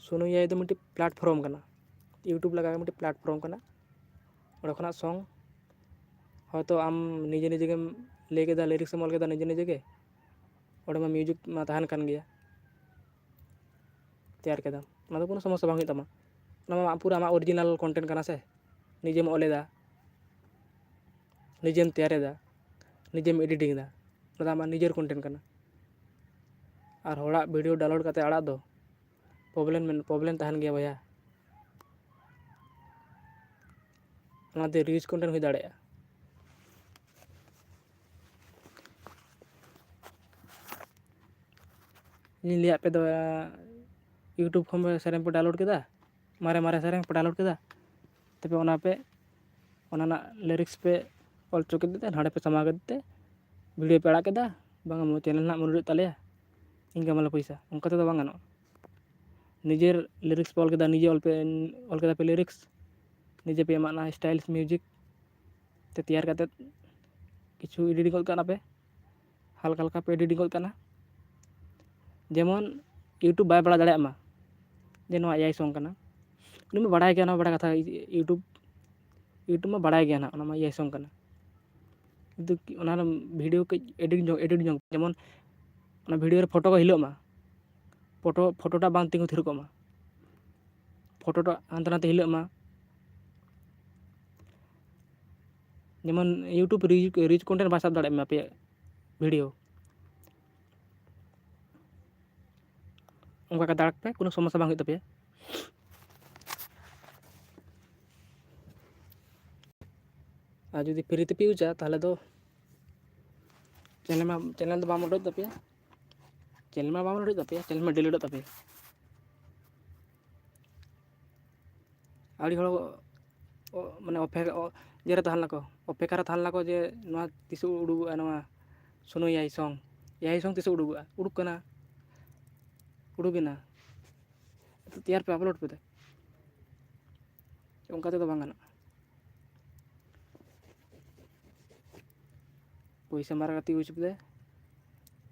सुनु याई दो मिट्टी प्लेटफॉर्म कना यूट्यूब लगा मिट्टी प्लेटफॉर्म कना और खना सॉन्ग हयतो आम निजे निजे गेम ले केदा लिरिक्स मॉल केदा निजे निजे के और मा म्यूजिक मा तहन कान गया तैयार केदा ना तो कोनो समस्या बांग तमा ना पूरा आमा ओरिजिनल कंटेंट कना से निजे मा ओलेदा निजेम तैयारेदा निजेम एडिटिंग दा ᱚᱱᱟ ᱟᱢᱟᱜ ᱱᱤᱡᱮᱨ ᱠᱚᱱᱴᱮᱱᱴ ᱠᱟᱱᱟ ᱟᱨ ᱦᱚᱲᱟᱜ ᱵᱷᱤᱰᱤᱭᱳ ᱰᱟᱣᱩᱱᱞᱳᱰ ᱠᱟᱛᱮ ᱟᱲᱟᱜ ᱫᱚ ᱯᱨᱚᱵᱞᱮᱢ ᱛᱟᱦᱮᱱ ᱜᱮᱭᱟ ᱵᱚᱭᱦᱟ ᱚᱱᱟᱛᱮ ᱨᱤᱞᱥ ᱠᱚᱱᱴᱮᱱᱴ ᱦᱩᱭ ᱫᱟᱲᱮᱭᱟᱜᱼᱟ ᱤᱧ ᱞᱟᱹᱭᱟᱫ ᱯᱮ ᱫᱚ ᱤᱭᱩᱴᱩᱵᱽ ᱠᱷᱚᱱ ᱥᱮᱨᱮᱧ ᱯᱮ ᱰᱟᱣᱩᱱᱞᱳᱰ ᱠᱮᱫᱟ ᱢᱟᱨᱮ ᱥᱮᱨᱮᱧ ᱯᱮ ᱰᱟᱣᱩᱱᱞᱳᱰ ᱠᱮᱫᱟ ᱛᱚᱵᱮ ᱚᱱᱟ ᱨᱮᱱᱟᱜ ᱞᱤᱨᱤᱠᱥ ᱯᱮ ᱚᱞ ᱦᱚᱪᱚ ᱠᱮᱫ ᱛᱮ ᱱᱟᱸᱰᱮ ᱯᱮ ᱥᱟᱢᱵᱟᱣ ᱠᱮᱫ ᱛᱮ ᱵᱷᱤᱰᱤᱭᱳ ᱯᱮ ᱟᱲᱟᱜ ᱠᱮᱫᱟ ᱵᱟᱝ ᱪᱮᱱᱮᱞ ᱨᱮᱱᱟᱜ ᱢᱩᱞ ᱦᱩᱭᱩᱜ ᱛᱟᱞᱮᱭᱟ ᱤᱱᱠᱟᱢ ᱟᱞᱮ ᱯᱚᱭᱥᱟ ᱚᱱᱠᱟ ᱛᱮᱫᱚ ᱵᱟᱝ ᱜᱟᱱᱚᱜᱼᱟ निजेर लिरिक्स पे ऑल केदा निजे ऑल केदा पे लिरिक्स निजे पे एमाना स्टाइल्स म्यूजिक ते तैयार करते किछु एडिटिंग गोल करना पे हल्का हल्का पे एडिटिंग गोल करना जेमन यूट्यूब बाय बड़ा दाड़े मा जे नोआ एआई सॉन्ग करना उनी में बड़ा गया ना बड़ा कथा यूट्यूब में बड़ा गया ना ओना मा एआई सॉन्ग करना किंतु ओना वीडियो के एडिट जो जेमन ओना वीडियो रे फोटो को हिलो मा फोटोटा बांग तिंगु थिर को मा फोटोटा हानते नाते हिलो मा जेमन यूट्यूब रिच कंटेंट बाय साब दाड़े मा पे वीडियो उनका का दाड़क पे कोनो समस्या बांग हुई तपे आ जुदी फ्री ते पे यूजा ताहले दो चैनल दो बाम उडोज तपे चैनल में बाम उडोज तपे चैनल में डिलीट तपे आड़ी हड़ो माने जेरे तहन लको अपेक्षा तहन लको जे नोआ तिस उडुगुआ नोआ सुनो एआई सॉन्ग तिस उडुगुआ उडुक कना उडुगिना तो तैयार पे अपलोड पे दे उनका तो बांग गानोआ पैसा मारा कते यूज पे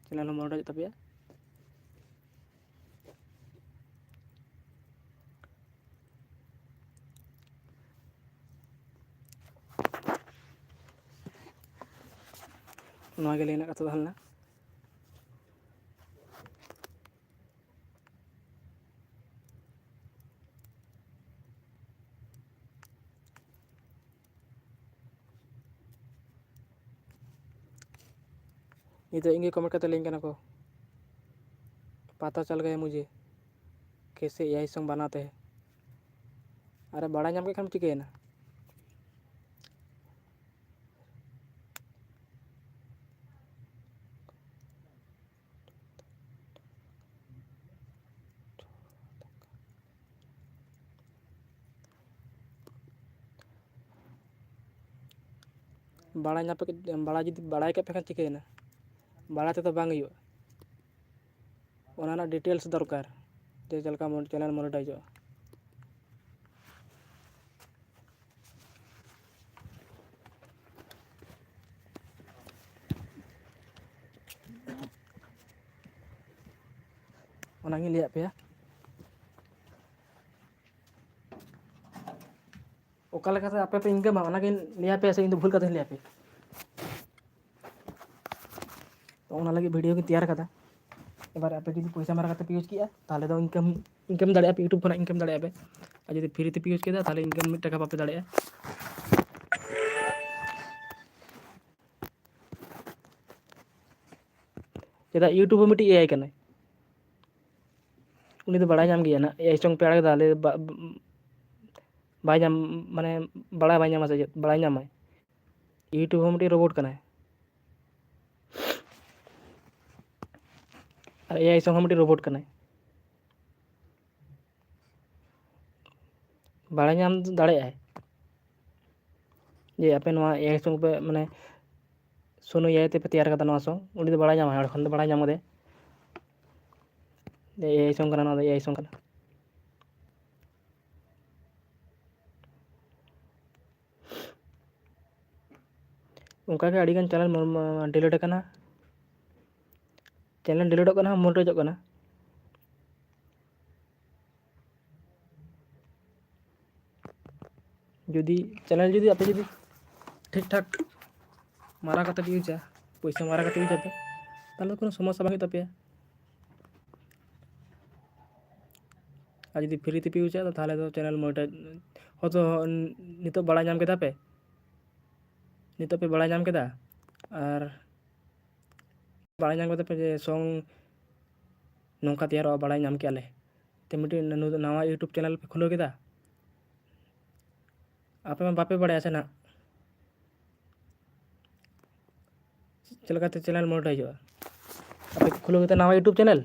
चैनल मोनेटाइज तपे नोआ के लेना कथा तहलना ये तो इंगे कमेंट करते लिंक को पता चल गया मुझे कैसे एआई सॉन्ग बनाते हैं अरे बड़ा नाम के खाम चिके ना बड़ा नाम पे बड़ा जुदी बड़ा के पे चिके ना बड़ा ते तो बांग हुआ ओना डिटेल्स दरकार जे चलका चैनल मोनेटाइज ओनागी लिया पे ओका लेका से आपे पे इनकम ओनागी लिया पे से इन भूल कथे लिया पे तो ओना लगी वीडियो की तैयार कदा एबार आपे जुदी पैसा मारा कते यूज किया ताले दो इनकम दाड़े पे यूट्यूब खना इनकम दाड़े पे आ जुदी फ्री ते यूज केदा ताले इनकम 1 टाका बापे दाड़े चेदा यूट्यूब में मिटी एआई कना उनी तो बड़ा नाम गया ना एआई सॉन्ग पे आड़े दाले बाय नाम माने बड़ा बाय नाम से बड़ा नाम यूट्यूब में मिटी रोबोट कना और एआई सॉन्ग मिटी रोबोट कना बड़ा नाम दाड़े जे आपे नोआ एआई सॉन्ग पे माने सुनो एआई ते पे तैयार कदा नोआ सॉन्ग उनी तो बड़ा नाम है खन तो बड़ा नाम दे एआई सॉन्ग कना नोआ एआई सॉन्ग कना उनका के अड़ीगन चैनल डिलीट कना चैनल डिलीट कना मोनेटाइज कना जुदी चैनल जुदी आपे जुदी ठीक ठाक मारा कते यूजा पैसा मारा कते यूजा पे ताले कोनो समस्या बांग तपे आ जुदी फ्री ते यूजा तो ताले तो चैनल मोनेटाइज होतो नितो बड़ा नाम केदा पे नितो पे बड़ा नाम केदा और बड़ा नाम केदा पे जे सॉन्ग नौका तैयार बड़ा नाम के आले ते मिट्टी नवा यूट्यूब चैनल पे खुलो केदा आप में बापे बड़ा से ना चलते चैनल मोनेटाइज आप खुलो के नवा यूट्यूब चैनल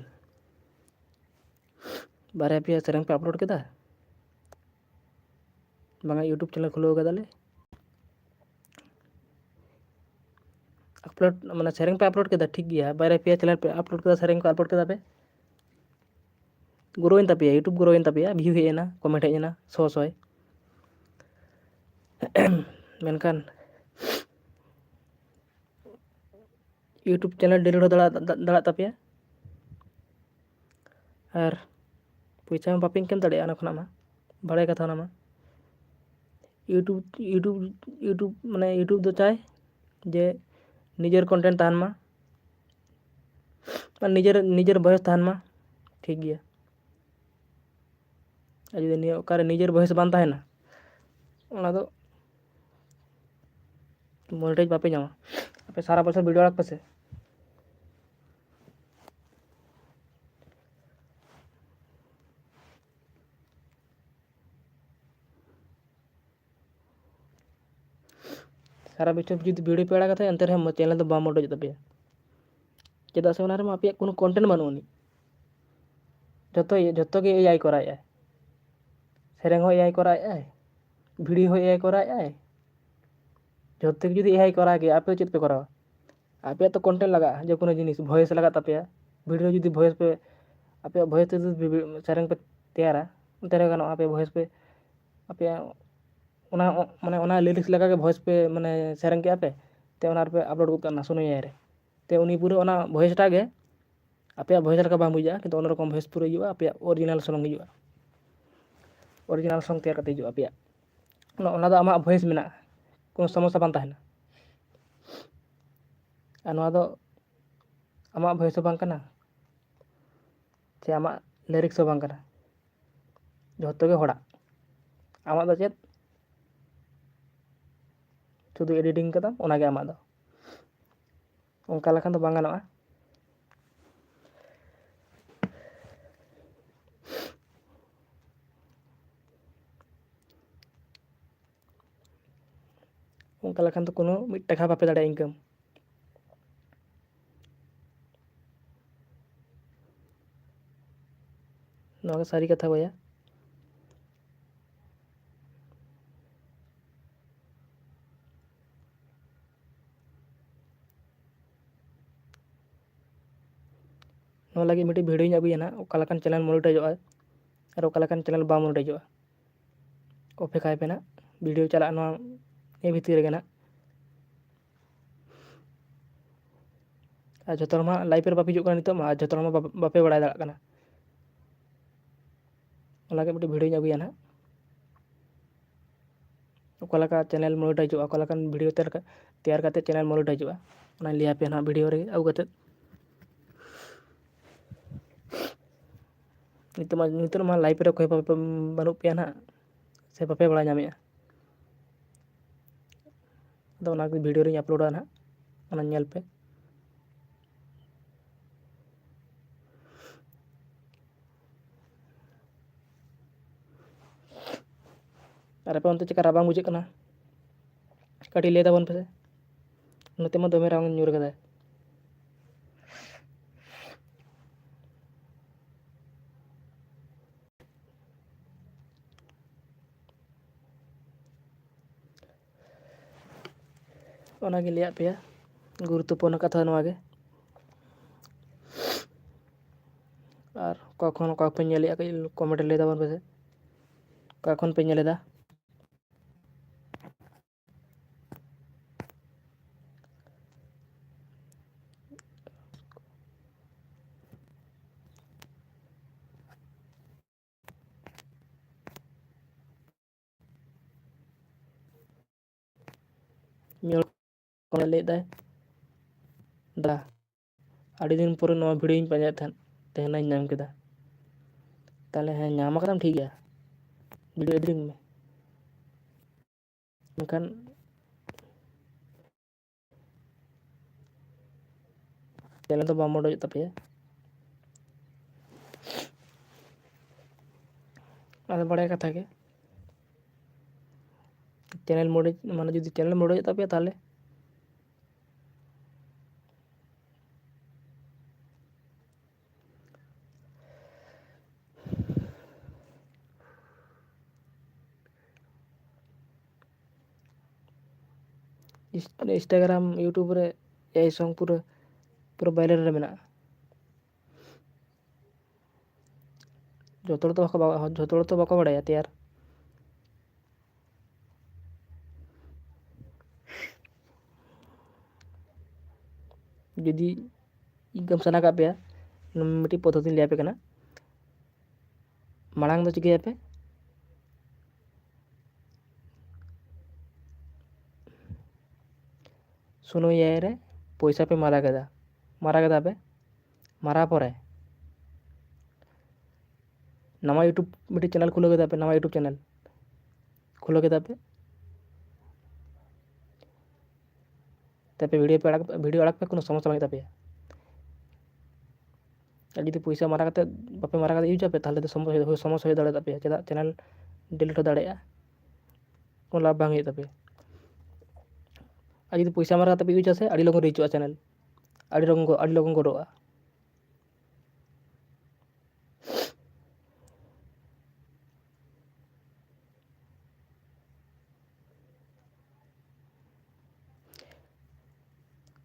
बारे पे सेरेंग पे अपलोड केदा बांगा यूट्यूब चैनल खुलो कदाले अपलोड माने सेरेंग पे अपलोड केदा ठीक गया बारे पे चैनल पे अपलोड केदा सेरेंग पे अपलोड केदा पे ग्रोइन तपिया यूट्यूब ग्रोइन तपिया व्यू हेना कमेंट हेना सो मेनकान यूट्यूब चैनल डिलीट दड़ा तपिया और पैसा में बापे इनकम दाड़ा ना खना बड़े कथा ना यूट्यूब यूट्यूब यूट्यूब माने यूट्यूब दो चाहे जे निजर कंटेंट तहन मा निजर निजर बयस तहन मा ठीक गया जुदी ओकारे निजर बयस बान तहना ओना दो मोनेटाइज बापे नामा आपे सारा बছর वीडियो आड़क पे सारा बছর जुदी वीडियो पे आड़ा अंतर है चैनल तो बाम मोनेटाइज तपे चेदा से ओना रे मा आपे कोनो कंटेंट बानुनी जतो के एआई कराए सेरेंग हो एआई कराए वीडियो हो एआई कराए जतो के जुदी एआई करा के आपे चेत पे करावा आपे तो कंटेंट लगा जो कोनो जिनिस वॉइस लगा तपे वीडियो जुदी वॉइस पे आपे वॉइस ते सेरेंग पे तैयारा तेरे गानो आपे वॉइस पे आपे ओना माने ओना लिरिक्स लगा के वॉइस पे माने सेरेंग के आपे ते ओना पे अपलोड को करना सुनो यार ते उनी पूरे ओना वॉइस टागे आपे वॉइस लगा बा बुझा किंतु ओना रकम वॉइस पूरा हिजुआ आपे ओरिजिनल सॉन्ग हिजुआ ओरिजिनल सॉन्ग तैयार करते हिजुआ आपे ओना दो आमा वॉइस मेना कोनो समस्या बान तहना और दो आमा वॉइस बांग कना चे आमा लिरिक्स बांग कना जतो के होड़ा आमा दो चेत शुद्ध एडिटिंग कदा ओना के आमा दो उनका लखन तो बांग गानोआ उनका लखन तो कोनो मिट टाका बापे दाड़ा इनकम नवा सारी कथा बया नो लगे मिट्टी वीडियो अगुना ओकालकान चैनल मोनेटाइजोगा और ओकालकान चैनल बा मोनेटाइजोगा ओफे खाए पे ना वीडियो चला ये भीतर गे ना जो लाइफ रे बापे हिजुगा नितो मा जो बापे बड़ा दाड़ा मिट्टी वीडियो अगुना ओकालका चैनल मोनेटाइजोगा ओकालकान वीडियो तैयार करते चैनल मोनेटाइजोगा लिया पे ना वीडियो रे अगु कते नितो मा लाइफ रे कोई बानु पे ना से बापे बड़ा नामे तो वीडियो रे अपलोडा ना नेल पे अरे पे उनते चेका राबांग बुझे कना कटी ले दाबन पे नते मा दमे रांग न्यूर कदा ओना गे लिया पे गुरुत्वपूर्ण कथा नवा गे और कखन पे नेलिया कमेंट ले दाबन पे कखन पे नेलेदा ले दा आड़ी दिन पर नवा वीडियो पांजा तेहना नाम केदा ताले हाँ नाम कदम ठीक है वीडियो एडिटिंग में चैनल तो बाम मोडो तपे अरे बड़े कथा के चैनल मोडे माने जुदी चैनल मोडो तपे ताले इंस्टाग्राम यूट्यूब रे ए सॉन्ग पूरा पूरा वायरल रे मेना जोतोड़ तो बाको बड़ाया तैयार जुदी इनकम सना का पे मिट्टी पद्धति लिया पे कना मांग दो चिके पे सुनो ये रे पैसा पे मारा कदा पे मारा परे नवा यूट्यूब मिट्टी चैनल खुलो कदा पे नवा यूट्यूब चैनल खुलो कदा पे तपे वीडियो अड़क पे कोनो समस्या बांग तपे जुदी पैसा मारा कते बापे मारा कते यूज पे ताहले तो समस्या हो दाड़े तपे चेदा चैनल डिलीट हो दाड़ेया कोनो लाभ बांग तपे जुदी पैसा मारा कते यूज से अड़ी लगन रीचोआ चैनल अड़ी लगन गड़ोआ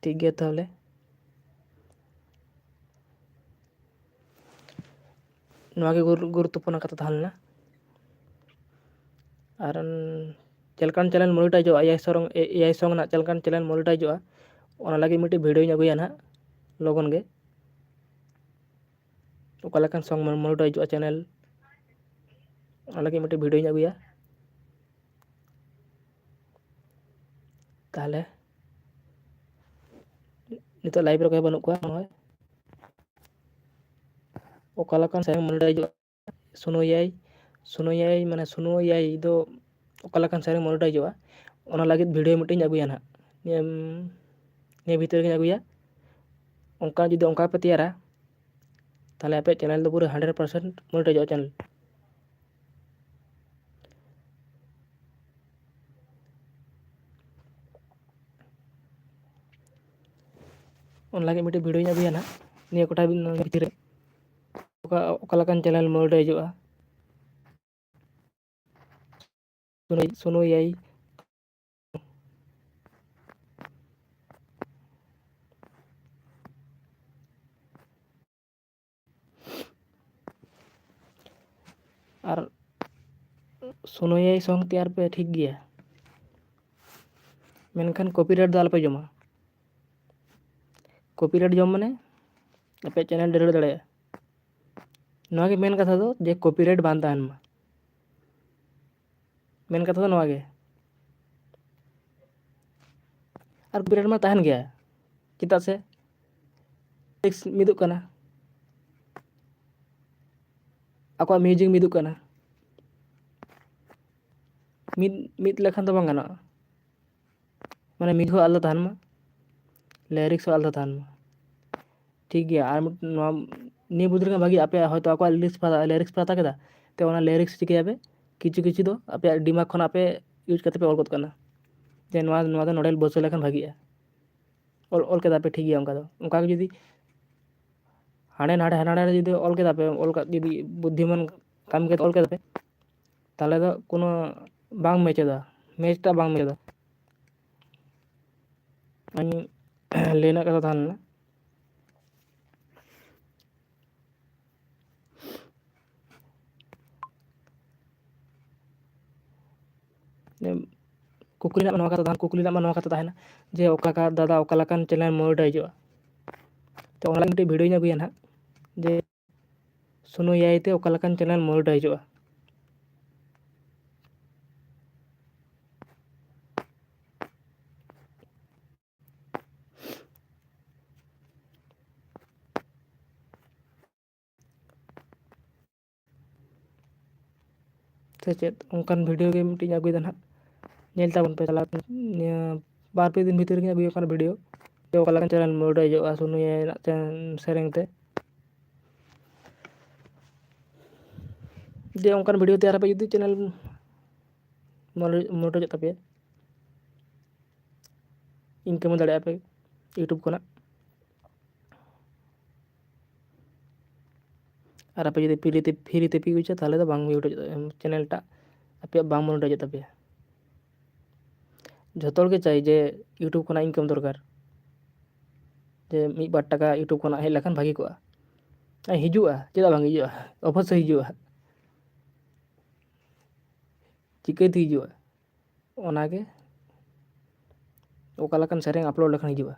ठीक गया ताहले नवागे गुरुत्वपूर्ण कथा थालना और चलकान चैनल मोनेटाइजोआ एआई सॉन्ग ना चलकान चैनल मोनेटाइजोआ ओना लगे मिट्टी वीडियो अगुया ना लगन गे ओका लेकान सॉन्ग मोनेटाइजोआ चैनल ओना लगे मिट्टी वीडियो अगुया ताहले नितो लाइव रे बनुक को ओका लेकान सॉन्ग मोनेटाइजोआ सुनो एआई माने सुनो एआई दो ओका लेकान सॉन्ग मोनेटाइजोआ ओना लगे वीडियो मिट्टी अगुया ना ने भीतर के अगुया उनका जुदी उनका पे तैयारा ताहले आपे चैनल दो पूरा 100% मोनेटाइजोआ चैनल उन लगे मिट्टी वीडियो अगुया ना निया कोटा भीतर ओका लेकान चैनल मोनेटाइजोआ सुनो एआई और सुनो एआई सॉन्ग तैयार पे ठीक गया मेनखान कॉपीराइट दो आलपे जमा कॉपीराइट जम माने आपे चैनल डिलीट दाड़े नवागे मेन कथा दो जे कॉपीराइट बान ताहन मा मेन कथा दो नवागे और कॉपीराइट मा ताहन गया चिता से मिदुक कना आको म्यूजिक मिदुक कना मिद लेखान तो बांग गाना माने मिद हो आलदा ताहन मा लिरिक्स हो आलदा ताहन मा ठीक गया और नि बुद्र भागी आपे हयतो आको लिरिक्स पता केदा ते ओना लिरिक्स चिके आपे किछु दो आपे दिमाग खन आपे यूज करते पे ऑल गोद करना जे नवा दो नोडेल बसो लेखान भागीया ऑल केदा पे ठीक गया उनका जुदी हाने नाड़े जुदी ऑल केदा पे ऑल जुदी बुद्धिमान काम के ऑल केदा पे ताहले दो कोनो बांग मैचटा बांग मैचदा लेना कथा थालना कुकली ना नवा कथा थाना जे ओका का दादा ओका लेकान चैनल मोनेटाइजोआ तो ओना मिट्टी वीडियो अगुया ना जे सुनो एआई ते ओका लेकान चैनल मोनेटाइजोआ से चेत उनकान वीडियो के मिट्टी अगुदा ना नेल ताबन पे चला बार पे दिन भीतर के अगुया वीडियो ᱡᱮ ᱚᱠᱟ ᱞᱮᱠᱟᱱ ᱪᱮᱱᱮᱞ ᱢᱚᱱᱮᱴᱟᱭᱤᱡᱚᱜᱼᱟ ᱥᱩᱱᱩ ᱤᱭᱟᱹ ᱨᱮᱱᱟᱜ ᱥᱮᱨᱮᱧ ᱛᱮ, ᱡᱮ ᱚᱱᱠᱟᱱ ᱵᱷᱤᱰᱭᱳ ᱛᱮᱭᱟᱨ ᱟᱯᱮ ᱡᱩᱫᱤ ᱪᱮᱱᱮᱞ ᱢᱚᱱᱮᱴᱟᱭᱤᱡᱚᱜ ᱛᱟᱯᱮᱭᱟ, ᱤᱱᱠᱟᱢ ᱦᱚᱸ ᱫᱟᱲᱮᱭᱟᱜᱼᱟ ᱯᱮ ᱤᱭᱩᱴᱩᱵᱽ ᱠᱷᱚᱱᱟᱜ᱾ ᱟᱨ ᱟᱯᱮ ᱡᱩᱫᱤ ᱯᱷᱨᱤ ᱛᱮᱯᱮ ᱤᱭᱩᱡᱟ ᱛᱟᱦᱚᱞᱮ ᱫᱚ ᱵᱟᱝ ᱢᱚᱱᱮᱴᱟᱭᱤᱡᱚᱜ ᱪᱮᱱᱮᱞ ᱴᱟᱜ ᱟᱯᱮᱭᱟᱜ ᱵᱟᱝ ᱢᱚᱱᱮᱴᱟᱭᱤᱡᱚᱜ ᱛᱟᱯᱮᱭᱟ᱾ ᱡᱷᱚᱛᱚ ᱦᱚᱲ ᱜᱮ ᱪᱟᱭ ᱡᱮ ᱤᱭᱩᱴᱩᱵᱽ ᱠᱷᱚᱱᱟᱜ ᱤᱱᱠᱟᱢ ᱫᱚᱨᱠᱟᱨ, ᱡᱮ 1-2 ᱴᱟᱠᱟ ᱤᱭᱩᱴᱩᱵᱽ ᱠᱷᱚᱱᱟᱜ ᱦᱮᱡ ᱞᱮᱠᱷᱟᱱ ᱵᱷᱟᱹᱜᱤ ᱠᱚᱜᱼᱟ᱾ ᱦᱤᱡᱩᱜᱼᱟ, ᱪᱮᱫᱟᱜ ᱵᱟᱝ ᱦᱤᱡᱩᱜᱼᱟ, ᱚᱵᱚᱥᱥᱳᱭ ᱦᱤᱡᱩᱜᱼᱟ᱾ ᱪᱤᱠᱟᱹᱛᱮ ᱦᱤᱡᱩᱜᱼᱟ, ᱚᱱᱟᱜᱮ ᱚᱠᱟ ᱞᱮᱠᱟᱱ ᱥᱮᱨᱮᱧ ᱟᱯᱞᱳᱰ ᱞᱮᱠᱷᱟᱱ ᱦᱤᱡᱩᱜᱼᱟ᱾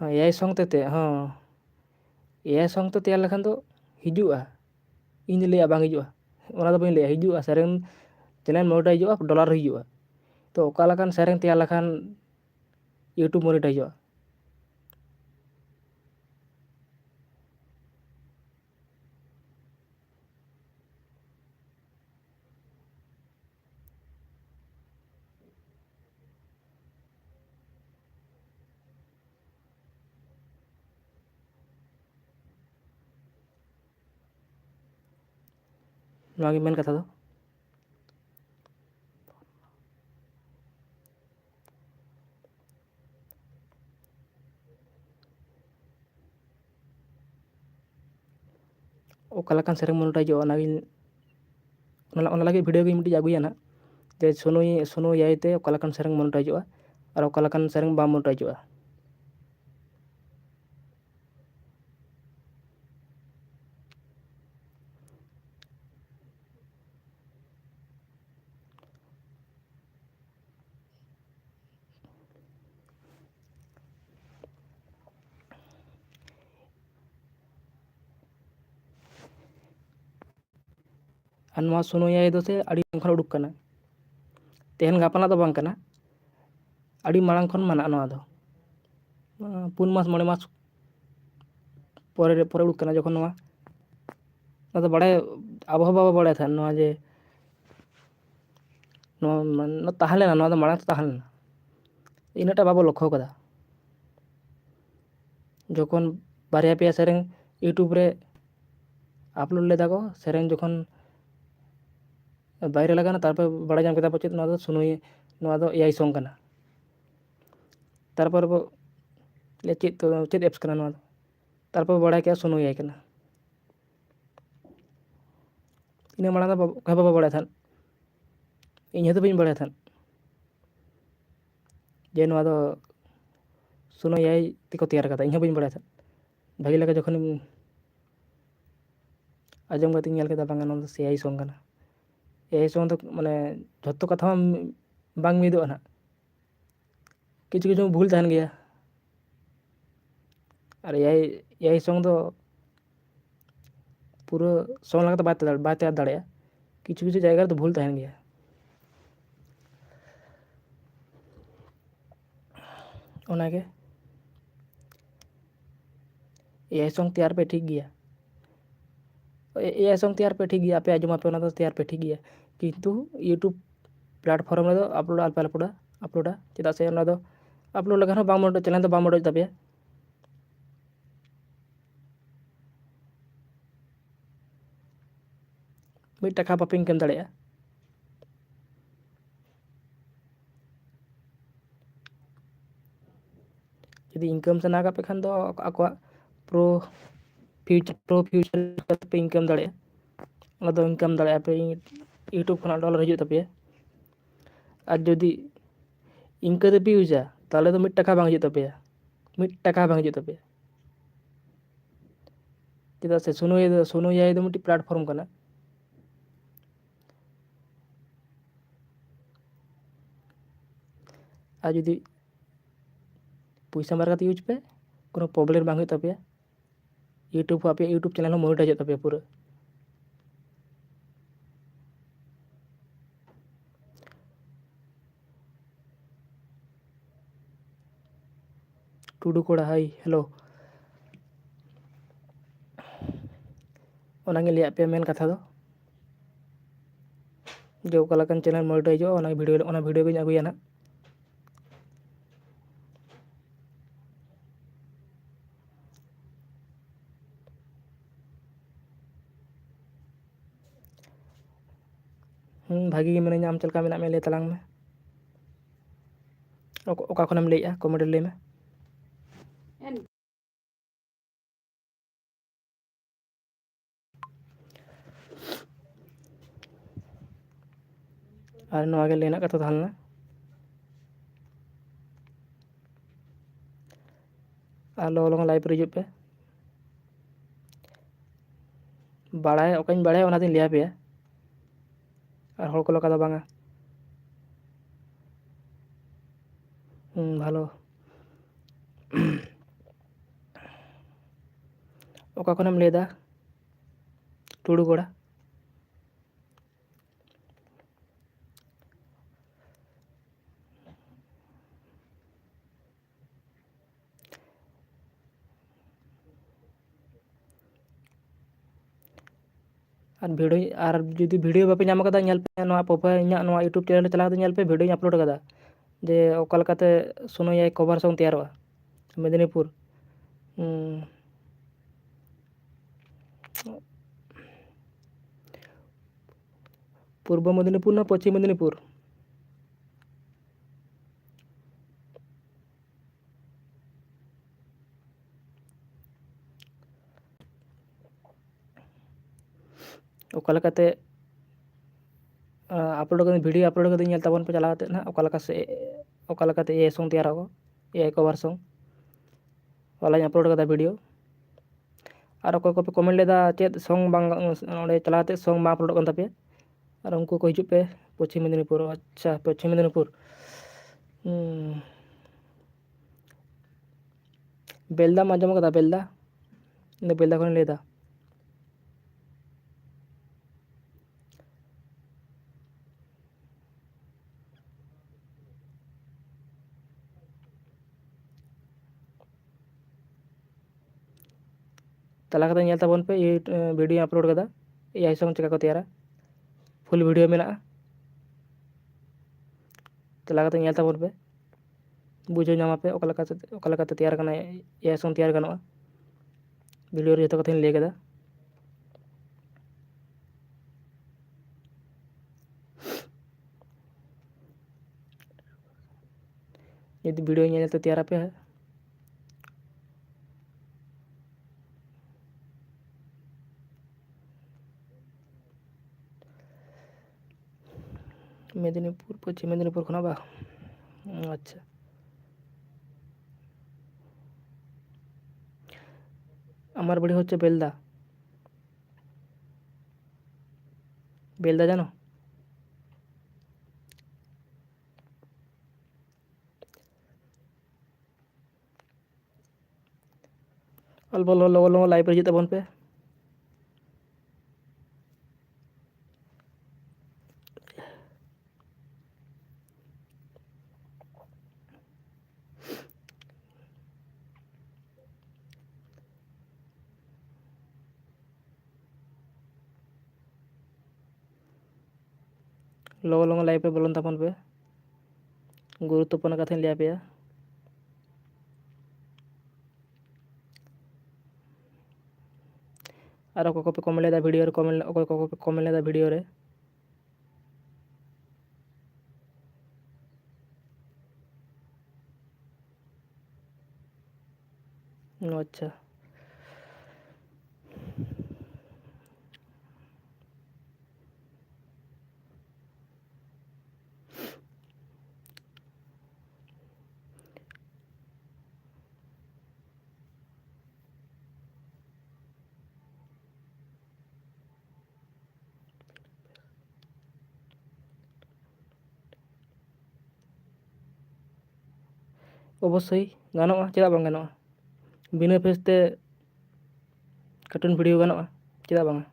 ᱮᱟᱭ ᱥᱚᱝ ᱛᱮ ᱦᱚᱸ ᱮᱟᱭ ᱥᱚᱝ ᱛᱮ ᱛᱮᱭᱟᱨ ᱞᱮᱠᱷᱟᱱ ᱫᱚ ᱦᱤᱡᱩᱜᱼᱟ, ᱤᱧ ᱫᱚᱧ ᱞᱟᱹᱭᱟ ᱵᱟᱝ ᱦᱤᱡᱩᱜᱼᱟ ᱚᱱᱟ ᱫᱚ ᱵᱟᱹᱧ ᱞᱟᱹᱭᱟ, ᱦᱤᱡᱩᱜᱼᱟ ᱥᱮᱨᱮᱧ ᱪᱮᱱᱮᱞ ᱢᱚᱱᱮᱴᱟᱭᱤᱡᱚᱜᱼᱟ, ᱰᱚᱞᱟᱨ ᱦᱚᱸ ᱦᱤᱡᱩᱜᱼᱟ᱾ ᱛᱚ ᱚᱠᱟ ᱞᱮᱠᱟᱱ ᱥᱮᱨᱮᱧ ᱛᱮᱭᱟᱨ ᱞᱮᱠᱷᱟᱱ ᱤᱭᱩᱴᱩᱵᱽ ᱢᱚᱱᱮᱴᱟᱭᱤᱡᱚᱜᱼᱟ? ᱱᱚᱣᱟ ᱜᱮ ᱢᱮᱱ ᱠᱟᱛᱷᱟ ᱫᱚ᱾ ᱚᱠᱟ ᱞᱮᱠᱟᱱ ᱥᱮᱨᱮᱧ ᱢᱚᱱᱮᱴᱟᱭᱤᱡᱚᱜᱼᱟ ᱚᱱᱟ ᱞᱟᱹᱜᱤᱫ ᱵᱷᱤᱰᱭᱳ ᱜᱮ ᱢᱤᱫᱴᱤᱡ ᱟᱹᱜᱩᱭᱟ ᱱᱟᱦᱟᱜ, ᱡᱮ ᱥᱩᱱᱩ ᱮᱟᱭ ᱛᱮ ᱚᱠᱟ ᱞᱮᱠᱟᱱ ᱥᱮᱨᱮᱧ ᱢᱚᱱᱮᱴᱟᱭᱤᱡᱚᱜᱼᱟ ᱟᱨ ᱚᱠᱟ ᱞᱮᱠᱟᱱ ᱥᱮᱨᱮᱧ ᱵᱟᱝ ᱢᱚᱱᱮᱴᱟᱭᱤᱡᱚᱜᱼᱟ᱾ ᱟᱨ ᱱᱚᱣᱟ ᱥᱩᱱᱩ ᱮᱟᱭ ᱫᱚ ᱥᱮ ᱟᱹᱰᱤ ᱫᱤᱱ ᱠᱷᱚᱱ ᱩᱰᱩᱠ ᱠᱟᱱᱟ, ᱛᱮᱦᱮᱧ ᱜᱟᱯᱟᱱᱟᱜ ᱫᱚ ᱵᱟᱝ ᱠᱟᱱᱟ, ᱟᱹᱰᱤ ᱢᱟᱲᱟᱝ ᱠᱷᱚᱱ ᱢᱮᱱᱟᱜᱼᱟ ᱱᱚᱣᱟ ᱫᱚ᱾ 4 ᱢᱟᱥ 5 ᱢᱟᱥ ᱯᱚᱨᱮ ᱩᱰᱩᱠ ᱠᱟᱱᱟ, ᱡᱚᱠᱷᱚᱱ ᱱᱚᱣᱟ ᱫᱚ ᱵᱟᱲᱟᱭ ᱟᱵᱚ ᱦᱚᱸ ᱵᱟᱵᱚ ᱵᱟᱲᱟᱭ ᱛᱟᱦᱮᱸᱫ ᱱᱚᱣᱟ ᱡᱮ ᱱᱚᱣᱟ ᱛᱟᱦᱮᱸ ᱞᱮᱱᱟ, ᱱᱚᱣᱟ ᱫᱚ ᱢᱟᱲᱟᱝ ᱛᱮ ᱛᱟᱦᱮᱸ ᱞᱮᱱᱟ, ᱤᱱᱟᱹᱜᱴᱟᱜ ᱵᱟᱵᱚ ᱞᱚᱠᱠᱷᱚ ᱠᱟᱫᱟ᱾ ᱡᱚᱠᱷᱚᱱ ᱵᱟᱨᱭᱟ ᱯᱮᱭᱟ ᱥᱮᱨᱮᱧ ᱤᱭᱩᱴᱩᱵᱽ ᱨᱮ ᱟᱯᱞᱳᱰ ᱞᱮᱫᱟ ᱠᱚ, ᱥᱮᱨᱮᱧ ᱡᱚᱠᱷᱚᱱ ᱵᱷᱟᱭᱨᱟᱞ ᱟᱠᱟᱱᱟ, ᱛᱟᱨᱯᱚᱨ ᱵᱟᱲᱟᱭ ᱧᱟᱢ ᱠᱮᱫᱟ ᱯᱟᱪᱮᱫ ᱱᱚᱣᱟ ᱫᱚ ᱮᱟᱭ ᱥᱚᱝ ᱠᱟᱱᱟ᱾ ᱛᱟᱨᱯᱚᱨᱮ ᱵᱚ ᱪᱮᱫ ᱮᱯᱥ ᱠᱟᱱᱟ ᱱᱚᱣᱟ ᱫᱚ, ᱛᱟᱨᱯᱚᱨ ᱵᱟᱲᱟᱭ ᱠᱮᱜᱼᱟ ᱥᱩᱱᱩ ᱮᱟᱭ ᱠᱟᱱᱟ᱾ ᱤᱱᱟᱹ ᱢᱟᱲᱟᱝ ᱫᱚ ᱚᱠᱚᱭ ᱦᱚᱸ ᱵᱟᱵᱚ ᱵᱟᱲᱟᱭ ᱛᱟᱦᱮᱸᱫ, ᱤᱧ ᱦᱚᱸᱛᱚ ᱵᱟᱹᱧ ᱵᱟᱲᱟᱭ ᱛᱟᱦᱮᱸᱫ ᱡᱮ ᱱᱚᱣᱟ ᱫᱚ ᱥᱩᱱᱩ ᱮᱟᱭ ᱛᱮᱠᱚ ᱛᱮᱭᱟᱨ ᱠᱟᱫᱟ, ᱤᱧ ᱦᱚᱸ ᱵᱟᱹᱧ ᱵᱟᱲᱟᱭ ᱛᱟᱦᱮᱸᱫ᱾ ᱵᱷᱟᱹᱜᱤ ᱞᱮᱠᱟ ᱡᱚᱠᱷᱚᱱᱤᱧ ᱟᱸᱡᱚᱢ ᱠᱟᱛᱮᱧ ᱧᱮᱞ ᱠᱮᱫᱟ, ᱵᱟᱝᱟ ᱱᱚᱣᱟ ᱫᱚ ᱮᱟᱭ ᱥᱚᱝ ᱠᱟᱱᱟ᱾ ᱮᱟᱭ ᱥᱚᱝ ᱫᱚ ᱢᱟᱱᱮ ᱡᱷᱚᱛᱚ ᱠᱟᱛᱷᱟ ᱢᱟ ᱵᱟᱝ ᱢᱤᱫᱚᱜᱼᱟ ᱱᱟᱦᱟᱜ, ᱠᱤᱪᱷᱩ ᱠᱤᱪᱷᱩ ᱵᱷᱩᱞ ᱛᱟᱦᱮᱱ ᱜᱮᱭᱟ᱾ ᱟᱨ ᱮᱟᱭ ᱥᱚᱝ ᱫᱚ ᱯᱩᱨᱟᱹ ᱥᱚᱝ ᱞᱮᱠᱟ ᱫᱚ ᱵᱟᱭ ᱛᱮᱭᱟᱨ ᱫᱟᱲᱮᱭᱟᱜᱼᱟ, ᱠᱤᱪᱷᱩ ᱠᱤᱪᱷᱩ ᱡᱟᱭᱜᱟ ᱨᱮᱫᱚ ᱵᱷᱩᱞ ᱛᱟᱦᱮᱱ ᱜᱮᱭᱟ᱾ ᱚᱱᱟᱜᱮ ᱮᱟᱭ ᱥᱚᱝ ᱛᱮᱭᱟᱨ ᱯᱮ ᱴᱷᱤᱠ ᱜᱮᱭᱟ, ᱮᱟᱭ ᱥᱚᱝ ᱛᱮᱭᱟᱨ ᱯᱮ ᱴᱷᱤᱠ ᱜᱮᱭᱟ, ᱟᱯᱮ ᱟᱸᱡᱚᱢᱟᱯᱮ ᱚᱱᱟ ᱫᱚ ᱛᱮᱭᱟᱨ ᱯᱮ ᱴᱷᱤᱠ ᱜᱮᱭᱟ, ᱠᱤᱱᱛᱩ ᱤᱭᱩᱴᱩᱵᱽ ᱯᱞᱟᱴᱯᱷᱨᱚᱢ ᱨᱮᱫᱚ ᱟᱞᱚᱯᱮ ᱟᱯᱞᱳᱰᱟ, ᱪᱮᱫᱟᱜ ᱥᱮ ᱚᱱᱟ ᱫᱚ ᱟᱯᱞᱳᱰ ᱞᱮᱠᱷᱟᱱ ᱦᱚᱸ ᱪᱮᱱᱮᱞ ᱫᱚ ᱵᱟᱝ ᱢᱚᱴᱚᱡᱚᱜ ᱛᱟᱯᱮᱭᱟ᱾ ᱢᱤᱫ ᱴᱟᱠᱟ ᱵᱟᱯᱮ ᱤᱱᱠᱟᱢ ᱫᱟᱲᱮᱭᱟᱜᱼᱟ᱾ ᱡᱩᱫᱤ ᱤᱱᱠᱟᱢ ᱥᱟᱱᱟ ᱠᱟᱜ ᱯᱮ ᱠᱷᱟᱱ ᱫᱚ ᱟᱠᱚᱣᱟᱜ ᱯᱷᱤᱭᱩᱪᱟᱨ ᱯᱮ ᱤᱱᱠᱟᱢ ᱫᱟᱲᱮᱭᱟᱜᱼᱟ, ᱚᱱᱟ ᱫᱚ ᱤᱱᱠᱟᱢ ᱫᱟᱲᱮᱭᱟᱜᱼᱟ ᱯᱮ ᱤᱭᱩᱴᱩᱵᱽ ᱠᱷᱚᱱᱟᱜ ᱰᱚᱞᱟᱨ ᱦᱤᱡᱩᱜ ᱛᱟᱯᱮᱭᱟ᱾ ᱟᱨ ᱡᱩᱫᱤ ᱤᱱᱠᱟᱹ ᱛᱮᱯᱮ ᱤᱭᱩᱡᱟ, ᱛᱟᱦᱚᱞᱮ ᱫᱚ 1 ᱴᱟᱠᱟ ᱵᱟᱝ ᱦᱤᱡᱩᱜ ᱛᱟᱯᱮᱭᱟ, 1 ᱴᱟᱠᱟ ᱵᱟᱝ ᱦᱤᱡᱩᱜ ᱛᱟᱯᱮᱭᱟ᱾ ᱪᱮᱫᱟᱜ ᱥᱮ ᱥᱩᱱᱩ ᱮᱟᱭ ᱫᱚ ᱢᱤᱫᱴᱤᱡ ᱯᱞᱟᱴᱯᱷᱨᱚᱢ ᱠᱟᱱᱟ᱾ ᱟᱨ ᱡᱩᱫᱤ ᱯᱚᱭᱥᱟ ᱮᱢ ᱠᱟᱛᱮ ᱤᱭᱩᱡᱽ ᱯᱮ, ᱠᱳᱱᱳ ᱯᱨᱚᱵᱞᱮᱢ ᱵᱟᱝ ᱦᱩᱭᱩᱜ ᱛᱟᱯᱮᱭᱟ, ᱟᱯᱮᱭᱟᱜ ᱤᱭᱩᱴᱩᱵᱽ ᱪᱮᱱᱮᱞ ᱦᱚᱸ ᱢᱚᱱᱮᱴᱟᱭᱤᱡᱚᱜ ᱛᱟᱯᱮᱭᱟ ᱯᱩᱨᱟᱹ᱾ ᱴᱩᱰᱩ ᱠᱚᱲᱟ ᱦᱟᱭ ᱦᱮᱞᱳ, ᱚᱱᱟᱜᱤᱧ ᱞᱟᱹᱭᱟᱫ ᱯᱮᱭᱟ ᱢᱮᱱ ᱠᱟᱛᱷᱟ ᱫᱚ, ᱡᱮ ᱚᱠᱟ ᱞᱮᱠᱟᱱ ᱪᱮᱱᱮᱞ ᱢᱚᱱᱮᱴᱟᱭᱤᱡᱚᱜᱼᱟ, ᱚᱱᱟ ᱵᱷᱤᱰᱭᱳ ᱜᱤᱧ ᱟᱹᱜᱩᱭᱟ ᱱᱟᱦᱟᱜ᱾ ᱵᱷᱟᱜᱤ ᱜᱮ ᱢᱤᱱᱟᱹᱧᱟ, ᱟᱢ ᱪᱮᱫ ᱞᱮᱠᱟ ᱢᱮᱱᱟᱜ ᱢᱮᱭᱟ ᱞᱟᱹᱭ ᱛᱟᱞᱟᱝ ᱢᱮ? ᱚᱠᱟ ᱠᱷᱚᱱᱮᱢ ᱞᱟᱹᱭᱮᱜᱼᱟ ᱠᱚᱢᱮᱱᱴ ᱨᱮ ᱞᱟᱹᱭ ᱢᱮ? ᱟᱨ ᱱᱚᱣᱟ ᱜᱮ ᱞᱟᱹᱭ ᱨᱮᱱᱟᱜ ᱠᱟᱛᱷᱟ ᱛᱟᱦᱮᱸ ᱞᱮᱱᱟ᱾ ᱟᱨ ᱞᱚᱜᱚᱱ ᱞᱟᱭᱤᱵᱷ ᱨᱮ ᱦᱤᱡᱩᱜ ᱯᱮ᱾ ᱚᱠᱟᱧ ᱵᱟᱲᱟᱭᱟ ᱚᱱᱟ ᱫᱚᱧ ᱞᱟᱹᱭ ᱟᱯᱮᱭᱟ, আর হল কলকাতা বাঙা। ভালো। ᱚᱠᱟ ᱠᱷᱚᱱᱮᱢ ᱞᱟᱹᱭᱫᱟ? ᱴᱩᱲᱩᱜᱚᱲᱟ। আর যদি ভিডিও বাপে ᱧᱟᱢ ᱟᱠᱟᱫᱟ ᱧᱮᱞ ᱯᱮ ᱱᱚᱣᱟ ᱯᱨᱳᱯᱷᱟইᱞ ᱤᱧᱟᱹᱜ ᱱᱚᱣᱟ ᱤউᱴᱩᱵᱽ ᱪᱮᱱᱮᱞ ᱨᱮ ᱪᱟᱞᱟᱣ ᱠᱟᱛᱮ ᱧᱮᱞ ᱯᱮ, ᱵᱷᱤᱰᱤᱭᱳᱧ ᱟᱯᱞᱳᱰ ᱟᱠᱟᱫᱟ ᱡᱮ ᱚᱠᱟ ᱞᱮᱠᱟᱛᱮ ᱥᱩᱱᱩᱭᱟᱭ ᱠᱚᱵᱷᱟᱨ ᱥᱚᱝ ᱛᱮᱭᱟᱨᱚᱜᱼᱟ ᱢᱮদিᱱᱤᱯᱩᱨ। পূর্ব মেদিনীপুর না পশ্চিম মেদিনীপুর? ᱚᱠᱟ ᱞᱮᱠᱟᱛᱮ আপলোড ᱠᱟᱹᱫᱟᱹᱧ, ᱵᱷᱤᱰᱤᱭᱳ ᱟᱯᱞᱳᱰ ᱠᱟᱹᱫᱟᱹᱧ, ᱧᱮᱞ ᱛᱟᱵᱚᱱ ᱯᱮ ᱪᱟᱞᱟᱣ ᱠᱟᱛᱮ ᱱᱟᱦᱟᱜ ᱚᱠᱟ ᱞᱮᱠᱟᱛᱮ ᱮ ᱥᱚᱝ ᱛᱮᱭᱟᱨᱚᱜᱼᱟ, ᱮ ᱠᱚᱵᱷᱟᱨ ᱥᱚᱝ ᱚᱱᱟᱧ ᱟᱯᱞᱳᱰ ᱠᱟᱫᱟ ᱵᱷᱤᱰᱤᱭᱳ। ᱟᱨ ᱚᱠᱚᱭ ᱠᱚᱯᱮ ᱠᱚᱢᱮᱱᱴ ᱞᱮᱫᱟ ᱪᱮᱫ ᱥᱚᱝ ᱵᱟᱝ ᱚᱸᱰᱮ ᱪᱟᱞᱟᱣ ᱠᱟᱛᱮ ᱥᱚᱝ ᱵᱟᱝ ᱟᱯᱞᱳᱰᱚᱜ ᱠᱟᱱ ᱛᱟᱯᱮᱭᱟ, আর ᱩᱱᱠᱩ ᱠᱚ ᱦᱤᱡᱩᱜ ᱯᱮ পশ্চিম মেদিনীপুর। আচ্ছা পশ্চিম মেদিনীপুর, বেলদাম আঁᱡᱚᱢ ᱠᱟᱫᱟ? বেলদা, ᱤᱧ ᱫᱚ বেলদা ᱠᱷᱚᱱᱤᱧ ᱞᱟᱹᱭᱫᱟ। ᱪᱟᱞᱟᱣ ᱠᱟᱛᱮ ᱧᱮᱞ ᱛᱟᱵᱚᱱ ᱯᱮ, ᱵᱷᱤᱰᱤᱭᱳ ᱟᱯᱞᱳᱰ ᱠᱟᱫᱟ ᱮᱟᱭ ᱥᱚᱝ ᱪᱮᱠᱟ ᱠᱚ ᱛᱮᱭᱟᱨᱟ, ᱯᱷᱩᱞ ᱵᱷᱤᱰᱤᱭᱳ ᱢᱮᱱᱟᱜᱼᱟ। ᱪᱟᱞᱟᱣ ᱠᱟᱛᱮ ᱧᱮᱞ ᱛᱟᱵᱚᱱ ᱯᱮ, ᱵᱩᱡᱷᱟᱹᱣ ᱧᱟᱢᱟᱯᱮ ᱚᱠᱟ ᱞᱮᱠᱟᱛᱮ ᱛᱮᱭᱟᱨ ᱠᱟᱱᱟ এআই ᱥᱚᱝ ᱛᱮᱭᱟর ᱜᱟᱱᱚᱜᱼᱟ। ᱵᱷᱤᱰᱤᱭᱳ ᱨᱮ ᱡᱚᱛᱚ ᱠᱟᱛᱷᱟᱧ ᱞᱟᱹᱭ ᱠᱮᱫᱟ। ᱡᱩᱫᱤ ᱵᱷᱤᱰᱤᱭᱳ ᱧᱮᱞ ᱧᱮᱞ ᱛᱮ ᱛᱮᱭᱟᱨ ᱟᱯᱮ, মেদিনীপুর পশ্চিম মেদিনীপুর খᱚᱱᱟᱜ ᱵᱟ? আচ্ছা। আমার বাড়ি হচ্ছে বেলদা। বেলদা জানো? অল্প লগে লাইভ রে হিজুᱜ ᱛᱟᱵᱚᱱ ᱯᱮ। লগে লাইভ রে বলুন ᱛᱟᱵᱚᱱ ᱯᱮ, গুরুত্বপূর্ণ কথাᱧ ᱞᱟᱹᱭ ᱟᱯᱮᱭᱟ। আর অকᱚᱭ ᱠᱚᱯᱮ ᱠᱚᱢᱮᱱᱴ ᱞᱮᱫᱟ ᱵᱷᱤᱰᱤᱭᱳ ᱨᱮ, অᱠᱚᱭ ᱠᱚᱯᱮ ᱠᱚᱢᱮন্ট ᱞᱮᱫᱟ ᱵᱷᱤᱰᱤᱭᱳ ᱨᱮ, আচ্ছা। অবশ্যই গানোᱜᱼᱟ, ᱪᱮᱫᱟᱜ ᱵᱟᱝ ᱜᱟᱱᱚᱜᱼᱟ? বিনা ফেস তে কার্টুন ভিডিও গানোᱜᱼᱟ, ᱪᱮᱫᱟᱜ ᱵᱟᱝᱟ?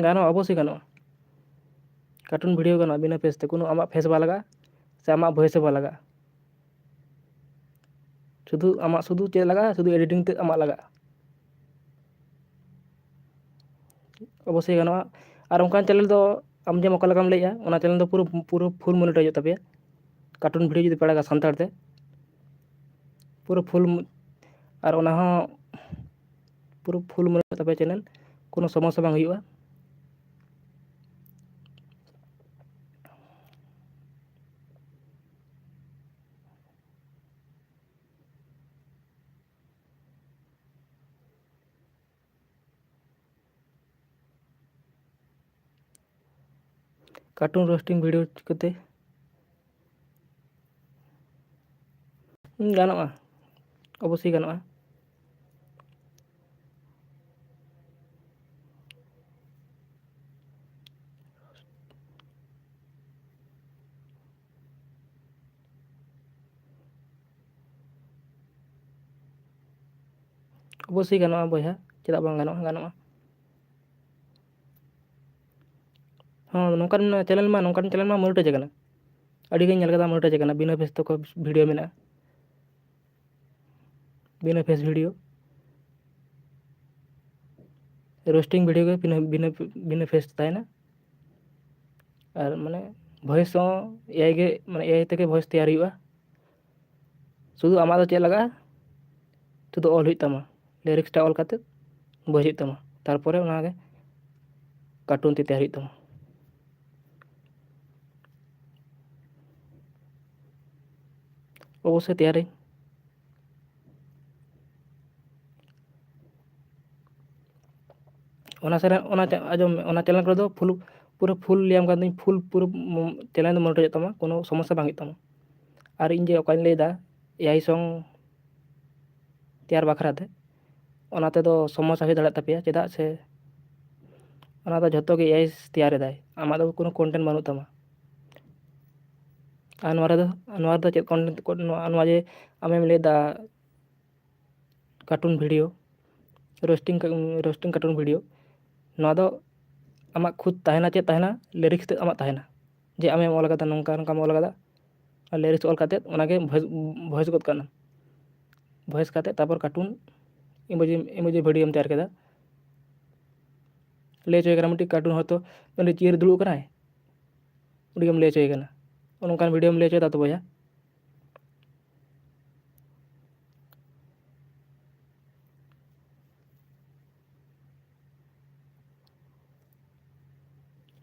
গানোᱜᱼᱟ, অবশ্যই গানোᱜᱼᱟ। কার্টুন ভিডিও গানোᱜᱼᱟ বিনা ফেস তে, কোনো ᱟᱢᱟᱜ ᱯᱷᱮᱥ ᱵᱟᱝ ᱞᱟᱜᱟᱜᱼᱟ ᱥᱮ ᱟᱢᱟᱜ ᱵᱷᱚᱭᱮᱥ ᱦᱚᱸ ᱵᱟᱝ ᱞᱟᱜᱟᱜᱼᱟ। শুধু ᱪᱮᱫ ᱞᱟᱜᱟᱜᱼᱟ? শুধু ᱮᱰᱤᱴᱤᱝ ᱛᱮᱫ ᱟᱢᱟᱜ ᱞᱟᱜᱟᱜᱼᱟ। অবশ্যই গানোᱜᱼᱟ। আর ᱚᱱᱠᱟᱱ ᱪᱮᱱᱮᱞ ᱫᱚ ᱟᱢ ᱡᱮ ᱚᱠᱟ ᱞᱮᱠᱟᱢ ᱞᱟᱹᱭᱮᱜᱼᱟ, ᱚᱱᱟ ᱪᱮᱱᱮᱞ ᱫᱚ ᱯᱩᱨᱟᱹ ᱯᱷᱩᱞ ᱢᱚনিᱴᱟᱭᱡᱚᱜ ᱛᱟᱯᱮᱭᱟ। ᱠᱟর্টুন ভিডিও ᱡᱩᱫᱤ ᱯᱮ ᱟᱲᱟᱜᱟ ᱥᱟᱱᱛᱟᱲ ᱛᱮ, পুরো ফুল, আর ᱚᱱᱟ ᱦᱚᱸ पूरा फुल मॉनिटर तापे चैनल कोनो समस्या बांग हुआ। कार्टून रोस्टिंग वीडियो चिकाते गानोगा अवश्य गानोगा। अवश्य गानोगा बया चेदा बांग गानोगा गानोगा। हाँ नौकान चैनल मा मोनेटाइज करना अड़ी गई नेल मोनेटाइज करना बिना फेस तो वीडियो में बिना फेस वीडियो रोस्टिंग वीडियो के बिना बिना फेस तहना और माने वॉइस एआई के माने एआई तक वॉइस तैयार हुआ शुद्ध आमा चे लगा शुद्ध ऑल हुई तमा लिरिक्स ऑल करते वॉइस हुई तमा तारपरे उनागे कार्टून ते तैयार हुई तमा अवश्य तैयार आजम चैनल को फुल पूरा फुल लियाम कर फुल पूरा चैनल मोनेटाइज तमा कोनो समस्या बांग तमा और इन जे ओकान लेदा एआई सॉन्ग तैयार बाखराते ओनाते दो समस्या हुई दाड़ा तपेया चेदा से ओना दो जतो के एआई तैयार दाय आमा दो कोनो कंटेंट बानु तमा अनुवार दो चेक कंटेंट अनुवार जे आमेम लेदा cartoon video roasting cartoon video ना दो आमा खुद तहना चे तहना लिरिक्स ते आमा तहना जे आमे ऑल कदा नोंका नोंका ऑल कदा लिरिक्स ऑल करते ओनागे वॉइस गद करना वॉइस करते तापर कार्टून इमोजी वीडियो तैयार केदा ले चोय करा मिट्टी कार्टून होतो मैंने चेयर दुड़ू करा है उड़ीगम ले चोय कना नोंकान वीडियो ले चोय तो बया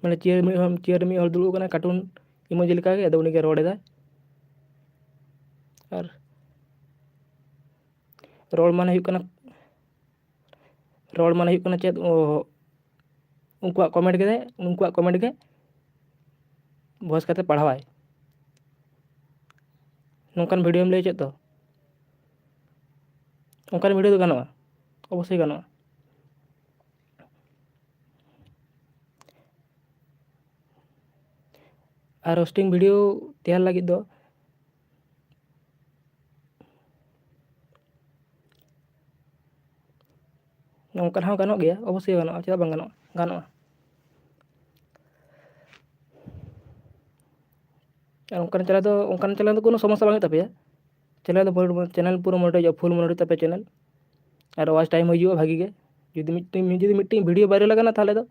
मैंने चेयर में हर दुड़ू कना कार्टून इमोजी लेका के उनी के रोड दा और रोड माने हुई कना चेद उनकुआ कमेंट के वॉइस करते पढ़ावाय नोंकान वीडियो ले चेद तो ओंकान वीडियो तो गानोगा अवश्य गानोगा और रोस्टिंग वीडियो तैयार लगी दो नोंकान हाँ गानोग गया अवश्य गानोगा चेदा बांग गानोगा गानोगा और ओंकान चैनल दो कोनो समस्या बांग तपेया चैनल पूरा मोनेटाइज फुल मोनेटाइज तपे चैनल और वाच टाइम हो भागी के जुदी मिट्टी वीडियो वायरल लगना ताले दो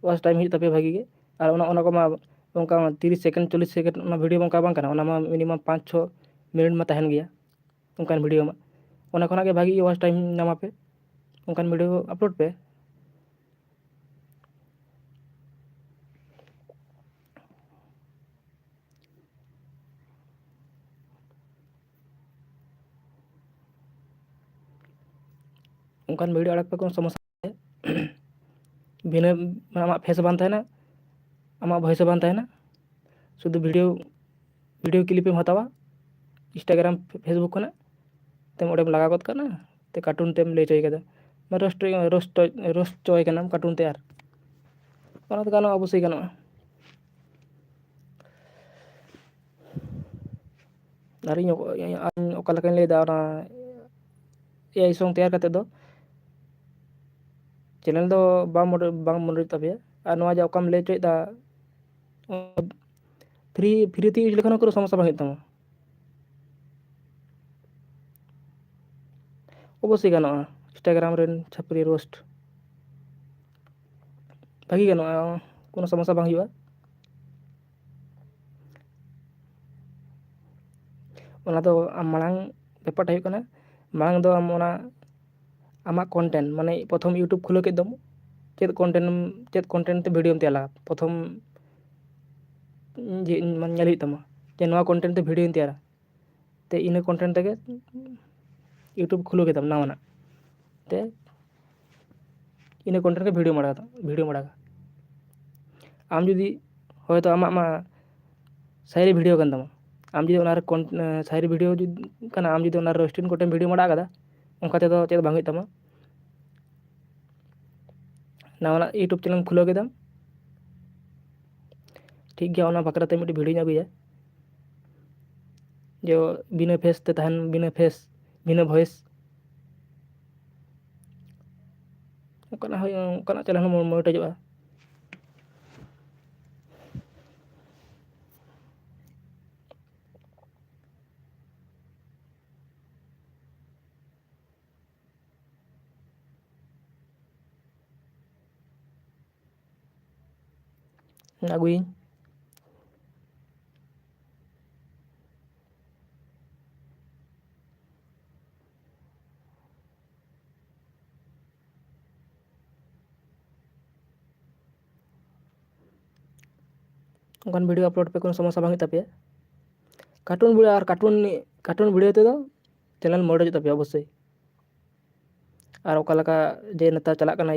वाच टाइम हो तपे भागी के और ओना को मा उनका 30 सेकंड 40 सेकंड ओना वीडियो उनका बांग करना ओना मा मिनिमम 5-6 मिनट में तहन गया उनकान वीडियो में ओना खोना के भागी वाच टाइम नामा पे उनकान वीडियो अपलोड पे उनकान वीडियो अड़क पे कोनो समस्या बिना आमा फेस बांग तहना आमा वॉइस बांग तहना शुद्ध वीडियो क्लिप में हतावा इंस्टाग्राम फेसबुक कना तेम ओडेम लगा गद करना ते कार्टून तेम ले चोय कदा मैं रोस्ट चोय कना कार्टून तैयार ओना तो गानो अवश्य गानो और इन ओका लेकान लेदा ओना एआई सॉन्ग तैयार करते दो चैनल दो बांग मोनेटाइज तपेया और नवा जे ओकाम ले चोयदा फ्री ते यूज लेखान कोनो समस्या बांग तमा अवश्य गानोगा इंस्टाग्राम रेन छापरी रोस्ट भागी गानोगा कोनो समस्या बांग हुआ ओना तो मांग पेपर हुई कना मांग दो ओना आमाग कंटेंट माने प्रथम यूट्यूब खुलो के दम चेत कंटेंट ते वीडियो तैयार प्रथम मन नेल तमा जे नवा कंटेंट ते वीडियो तैयार ते इन कंटेंट ते यूट्यूब खुलो के दम नावाना ते इन कंटेंट के वीडियो मड़ा आम जुदी होयतो आमाग मा शायरी वीडियो कन तमा आम जुदी ओनारे शायरी वीडियो कना आम जुदी ओनारे रोस्टिंग कंटेंट वीडियो मड़ा कदा उनका तेदो चेद बांग हुई तमा नावाना यूट्यूब चैनल खुलो के दम ठीक गया ओना बकराते मिट्टी वीडियो अगुया जो बिना फेस ते तहन बिना वॉइस उनका चैनल मोनेटाइजोगा अगुई उनकान वीडियो अपलोड पे कोनो समस्या बांग तपे कार्टून वीडियो और कार्टून वीडियो ते चैनल मोनेटाइज तपे अवश्य और ओकालका जे नेता चला कना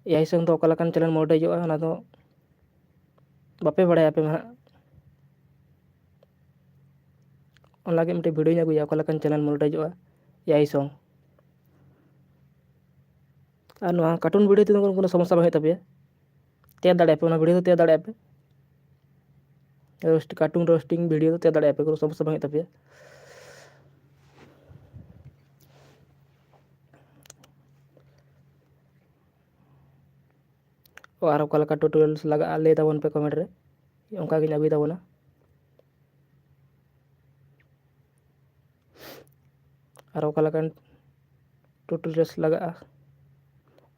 एआई सॉन्ग तो ओकालकान चैनल मोनेटाइजोगा ओना दो बापे बड़ाया पे मा ओना के मिट्टी वीडियो अगुया ओकालकान चैनल मोनेटाइजोगा एआई सॉन्ग और नवा कार्टून वीडियो ते कोनो समस्या बांग तपे तैयार दाड़े पे ओना वीडियो तैयार दाड़े पे कार्टून रोस्टिंग वीडियो तैयार दाड़े पे कोनो समस्या बांग तपे और ओकालका ट्यूटोरियल्स लगा ले ताबन पे कमेंट रे उनका गिन अगुई ताबना और ओकालकान ट्यूटोरियल्स लगा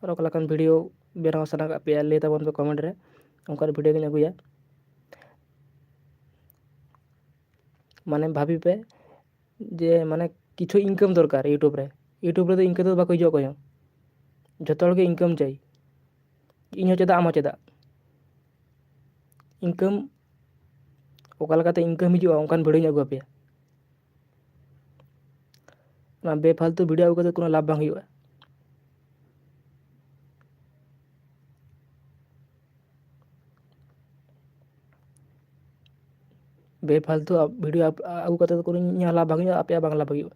और ओकालकान वीडियो बेनाव सना पे ले ताबन पे कमेंट रे उनका वीडियो गिन अगुया माने भाभी पे जे माने किछु इनकम दरकार यूट्यूब रे तो इनकम तो बाको हिजो कोयो जतो के इनकम चाहिए इन चेदा आम चेदा इनकम ओकालकाते इनकम हिजुआ उनकान वीडियो अगु पे बेफालतू वीडियो अगु कोनो लाभ बांग हुआ बेफालतू वीडियो अगु कते कोनो लाभ बांग हुआ आपे बांग लाभ हुआ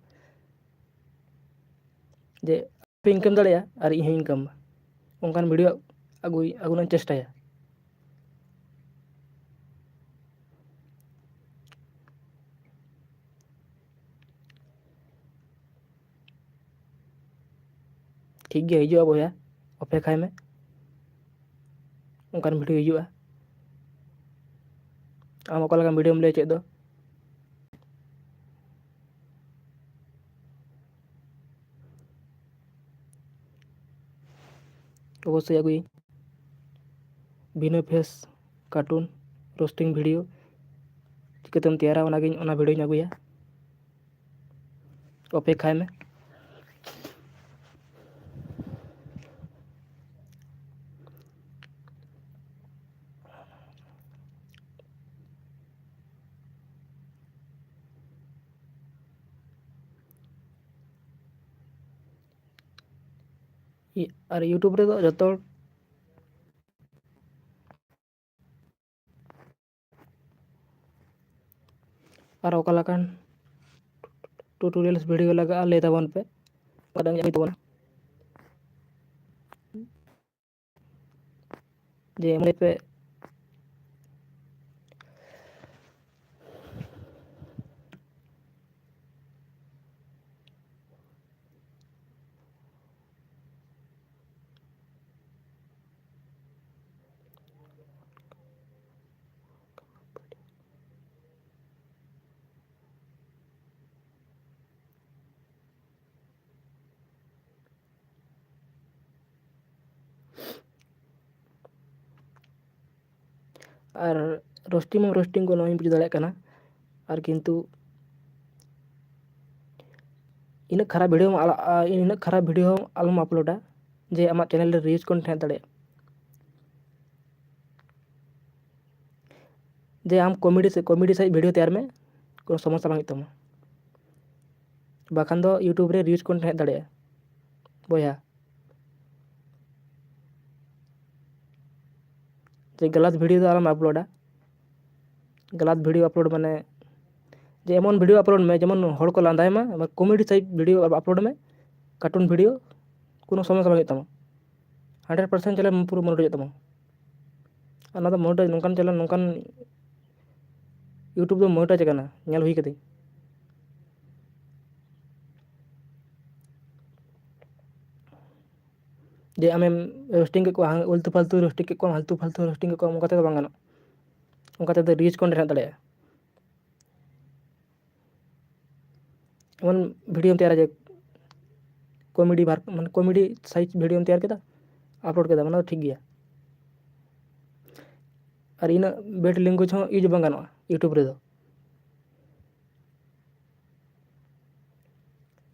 जे पे इनकम दाड़िया और इन इनकम उनकान वीडियो अगुना चेष्टाया ठीक गया हिजुआ बोया अपेक्षाय में उनकान वीडियो हिजुआ आम ओकालकान वीडियो ले चेद दो अवश्य अगुई बिना फेस कार्टून रोस्टिंग वीडियो चिकतम तैयारा ओना वीडियो अगुया अपेक्षाय में और यूट्यूब रे जो और ओकालकान ट्यूटोरियल्स वीडियो लगा ले ताबन पे कदम जाई तबना जे मले पे और रोस्टिंग को नहीं बुझ दाड़े और किंतु इन्ना खराब वीडियो आलम अपलोडा जे आमाग चैनल रे रिच कंटेंट दाड़े जे आम कॉमेडी सहित वीडियो तैयार में कोनो समस्या बांग तमा बाखान दो यूट्यूब रे रिच कंटेंट दाड़े बोया जे गलत वीडियो आलम अपलोडा गलत वीडियो अपलोड माने जे एमन वीडियो अपलोड में जेमन हड़ को लांदाय मा कॉमेडी टाइप वीडियो अपलोड में कार्टून वीडियो कोनो समस्या बांग तमा 100% चैनल पूरा मोनेटाइज तमा अना दो मोनेटाइज नोंकान चैनल नोंकान यूट्यूब दो मोनेटाइज करना नेल हुई कदे जे आमेम रोस्टिंग के को उल्टू फालतू रोस्टिंग के को फालतू फालतू रोस्टिंग के को उनका ते बांग गानो उनका ते रिच कंटेंट दाड़े एमन वीडियो तैयार जे कॉमेडी मान कॉमेडी साइज वीडियो तैयार केदा अपलोड केदा माने ठीक गया और इन बेड लैंग्वेज हो यूज बांग गानो यूट्यूब रे दो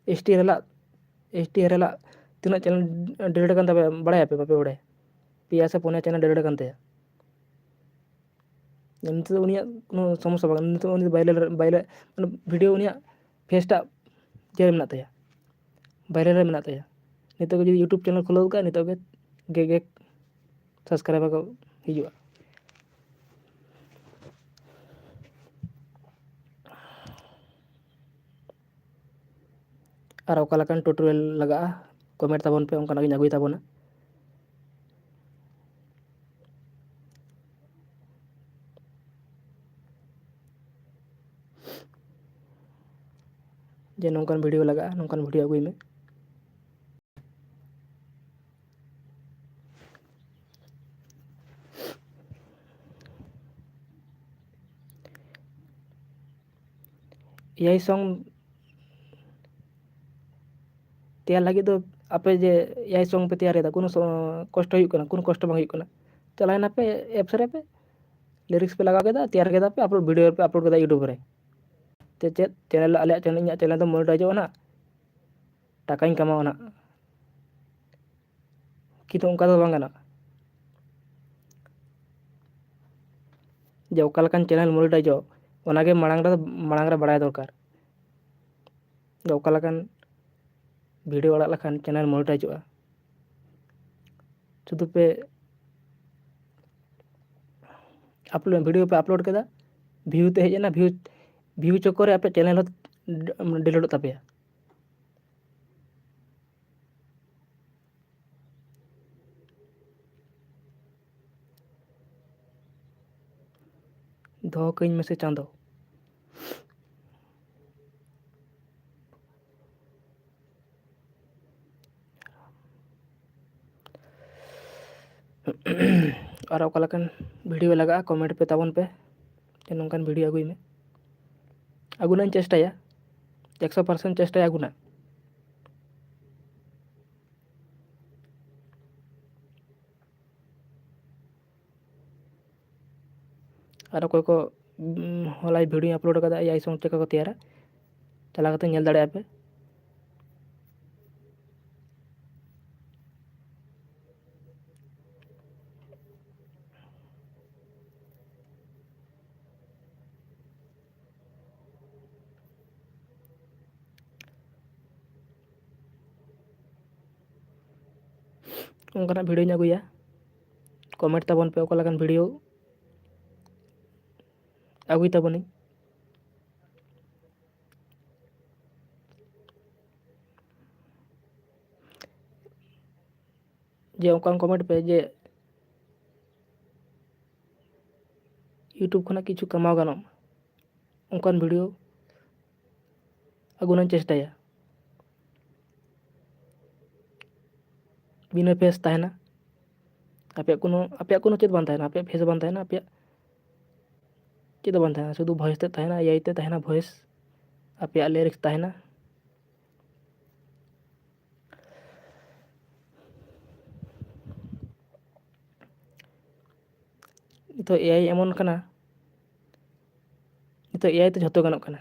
एसटी रेला तीना चैनल डिलीट करन तबे बड़ाय पे बापे बड़ाय पिया से पुनिया चैनल डिलीट करन ते नित उनिया कोनो समस्या बांग नित उनी बाइले माने वीडियो उनिया फेसटा जे मेना तया बाइरे रे मेना तया नित को जदि यूट्यूब चैनल खुलाव का नित गे सब्सक्राइबर को हिजुआ और ओका लकान ट्यूटोरियल लगा कमेंट ताबन पे उनका नगिन अगुई ताबना जे नौकान वीडियो लगा नौकान वीडियो अगुई में यही सॉन्ग तैयार लगे तो आपे जे यही सॉन्ग पे तैयार कोनो कष्ट हुई कना कोनो कष्ट बांग हुई कना चलायना पे एप्स रे पे लिरिक्स पे लगा केदा तैयार केदा पे अपलोड वीडियो पे अपलोड केदा यूट्यूब रे ते चैनल आले चैनल तो मोनेटाइज ना टाकाई कमाओ ना कि तो उनका तो बांग गाना जे ओका लकान चैनल मोनेटाइज ओनागे मांग रे बड़ाय दरकार जे ओका लकान वीडियो अड़ा लखान चैनल मोनेटाइज शुधु पे अपलोड वीडियो पे अपलोड केदा व्यू ते हेजना व्यू चक्कर पे चैनल डिलीट तापे दो कहीं में से चांदो और ओका लकान वीडियो लगा कमेंट पे ताबन पे नौकान वीडियो अगुई में अगुना चेष्टाया 100% चेष्टाया अगुना और अकोय को हॉलाय वीडियो अपलोड कदा आई सॉन्ग चेका को तैयारा चला कते नेल दाड़े पे उनका वीडियो अगुया कमेंट ताबन पे ओका लकान वीडियो अगुई ताबनी जे ओका कमेंट पे जे यूट्यूब खना किछु कमाओ गानो उनकान वीडियो अगुना चेष्टाया बिना फेस तहना आपे कोनो चेत बान तहना आपे फेस बान तहना आपे चेत बान तहना शुधु वॉइस ते तहना एआई ते तहना वॉइस आपे लिरिक्स तहना तो एआई एमन कना तो एआई ते झतो गानोक कना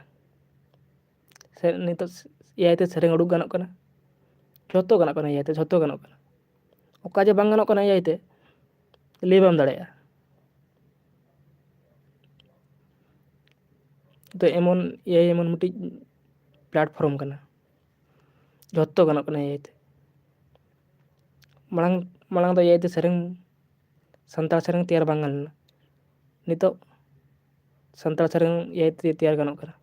नितोग AI ते सेरेंग उडुक गानोग कना झोतो गानोग कना AI ते झोतो गानोग कना ओका जे बांग गानोग कना AI ते लई बाम दाड़ेया तो एमन AI एमन मिट्टी प्लेटफॉर्म कना झोतो गानोग कना AI ते मांग मांग दो AI ते सेरेंग संताल सेरेंग तैयार बांग गानना नितोग संताल सेरेंग AI ते तैयार गानोग कना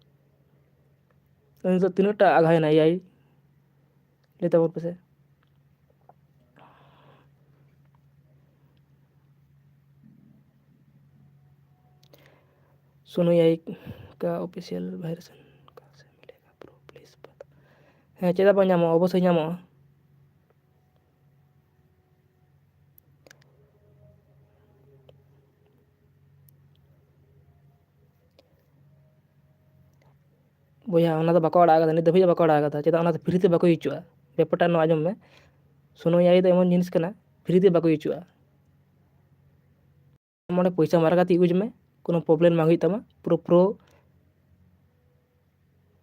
नितोग तिनागटा आगायना AI लई ताबोन पेसे सुनो AI का ऑफिशियल वर्जन कहाँ से मिलेगा ब्रो प्लीज बता हाँ चेदा बांग ᱧᱟᱢᱚᱜᱼᱟ অবশ্যই ᱧᱟᱢᱚᱜᱼᱟ बोया ओना दो बाको आड़ा आगदा नित दबिज बाको आड़ा आगदा चेदा ओना फ्री ते बाको यूचुआ बेपटा नो आजम में सुनो AI दो एमन जिनिस कना फ्री ते बाको यूचुआ मोडे पैसा मारा काते यूज में कोनो प्रॉब्लम बांग हुई तमा प्रो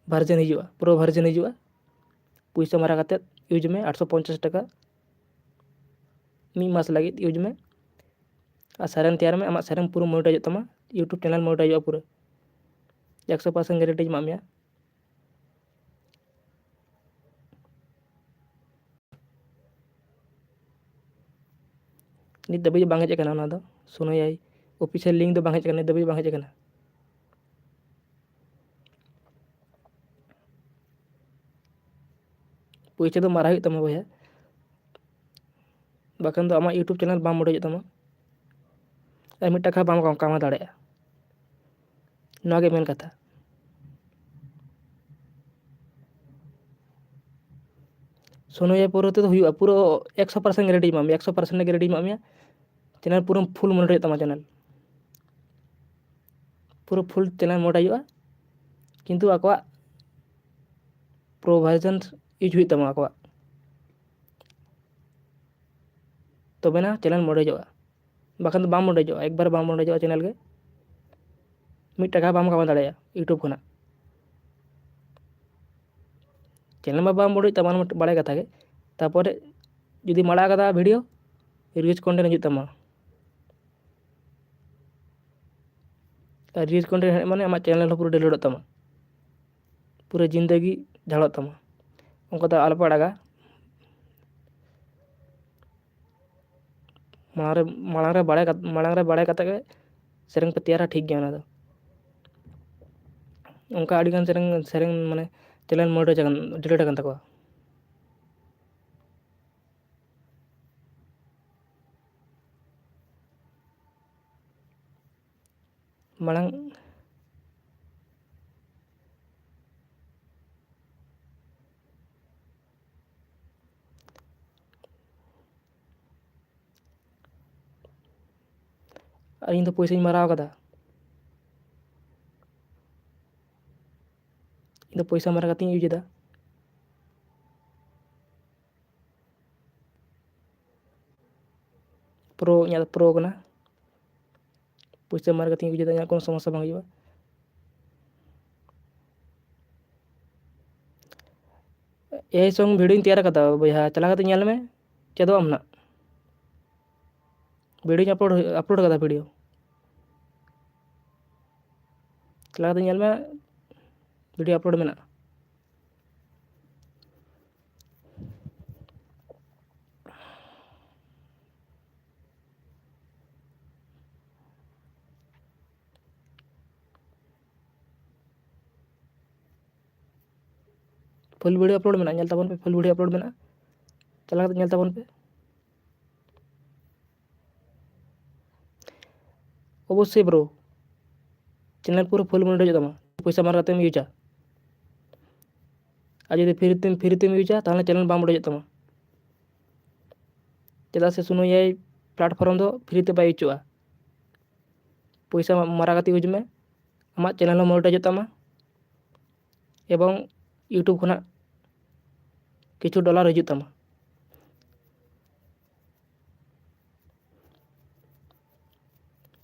वर्जन हिजुआ प्रो वर्जन हिजुआ पैसा मारा काते यूज में 850 टाका मी मास लगी यूज में आ सेरेंग तैयार में आमा सेरेंग पूरा मोनेटाइज तमा यूट्यूब चैनल मोनेटाइज पूरा 100% गारंटी मा मिया नित दबिज बांग हेज कना ओना दो सुनो AI ऑफिशियल लिंक दो बांग हेज कना दबिज बांग हेज कना पैसा दो मारा हुई तमा बोया बाकन दो आमा यूट्यूब चैनल बाम मोनेटाइज तमा और मिट टाका बाम कामा दाड़ेया नोगे मेन कथा सुनो AI पूरा तो हुआ पूरा 100% गारंटी मा मिया 100% गारंटी मा मिया चैनल पूरा फुल मोनेटाइज तमा चैनल पूरा फुल चैनल मोनेटाइज किंतु आको प्रो वर्जन यूज हुई तमा आको तबे ना चैनल मोनेटाइज बाकन दो बाम मोनेटाइज एक बार बाम मोनेटाइज चैनल के मिट टाका बाम कामा दाड़ेया यूट्यूब खना चैनल मा बाम मोनेटाइज तमा बड़े कथा के तारपरे जुदी माड़ा कदा वीडियो रिच कंटेंट हिजुग तमा रिच कंटेंट माने आमा चैनल पूरा डिलीट तमा पूरा जिंदगी झाड़ो तमा उनका तो आलपा अड़ागा माड़ांग रे बाड़े कते के सेरेंग पे तैयारा ठीक गया ओना दो उनका अड़ीगान सेरेंग माने चैनल मोनेटाइज डिलीट अकन तकवा माड़ांग इन तो पैसा मारा कदा इन पैसा मारा कते यूज दा प्रो इन प्रो कना पैसा मारा कते यूज दा कोनो समस्या बांग हुआ AI संग वीडियो तैयार कदा बोया चला कते नेल में चेदो आम ना वीडियो अपलोड कदा वीडियो चला कते नेल में वीडियो अपलोड मेना फुल वीडियो अपलोड मेना नेल ताबन पे फुल वीडियो अपलोड मेना चला कते नेल ताबन पे अवश्य ब्रो चैनल पूरा फुल मोनेटाइज तमा पैसा मारा कते यूजा आ जुदी फ्री तेम यूजा ताहले चैनल बाम मोनेटाइज तमा चेदा से सुनो AI प्लेटफॉर्म दो फ्री ते बाय यूचुआ पैसा मारा कते यूज में आमा चैनल मोनेटाइज तमा एवं यूट्यूब खना किछु डॉलर हिजुग तमा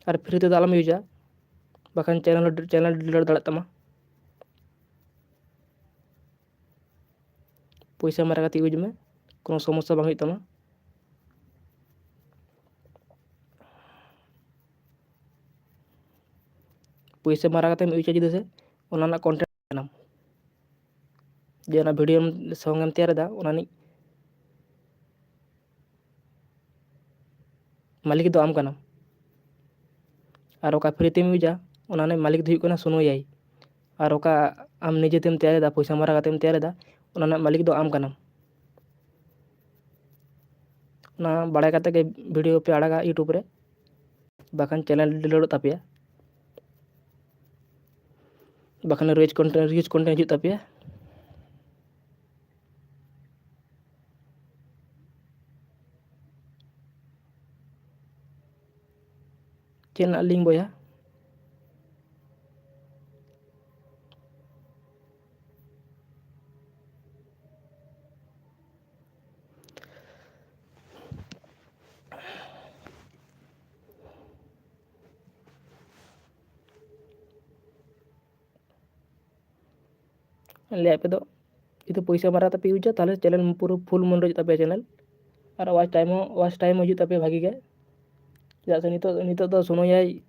और फ्री ते आलम यूजा बाखान चैनल डिलीट दाड़े तमा पैसा मारा कते यूज में, कोनो समस्या बांग हुई तमा। पैसा मारा कते यूज जुदे से ओना कंटेंट बनाम जे ना वीडियो सॉन्ग एम तैयार दा ओना नि मालिक दो आम कना और ओका फ्री तेम यूजा ओना ने मालिक दो हुई कना सुनो याई और ओका आम निजे तेम तैयार दा पैसा मारा कतेम तैयार दा ओना ने मालिक दो आम कना। ना बड़ा कते के वीडियो पे आड़ागा यूट्यूब रे बाखान चैनल डिलीट तापिया बाखान रोज कंटेंट हिजुग तापिया। चैनल लिंक बोया ले पे दो itu पैसा मारा तापे यूजा ताले चैनल पूरा फुल मन रोज तापे चैनल और वाच टाइम हिजुग तापे भागी गे चेदा से नितो दो सुनो याई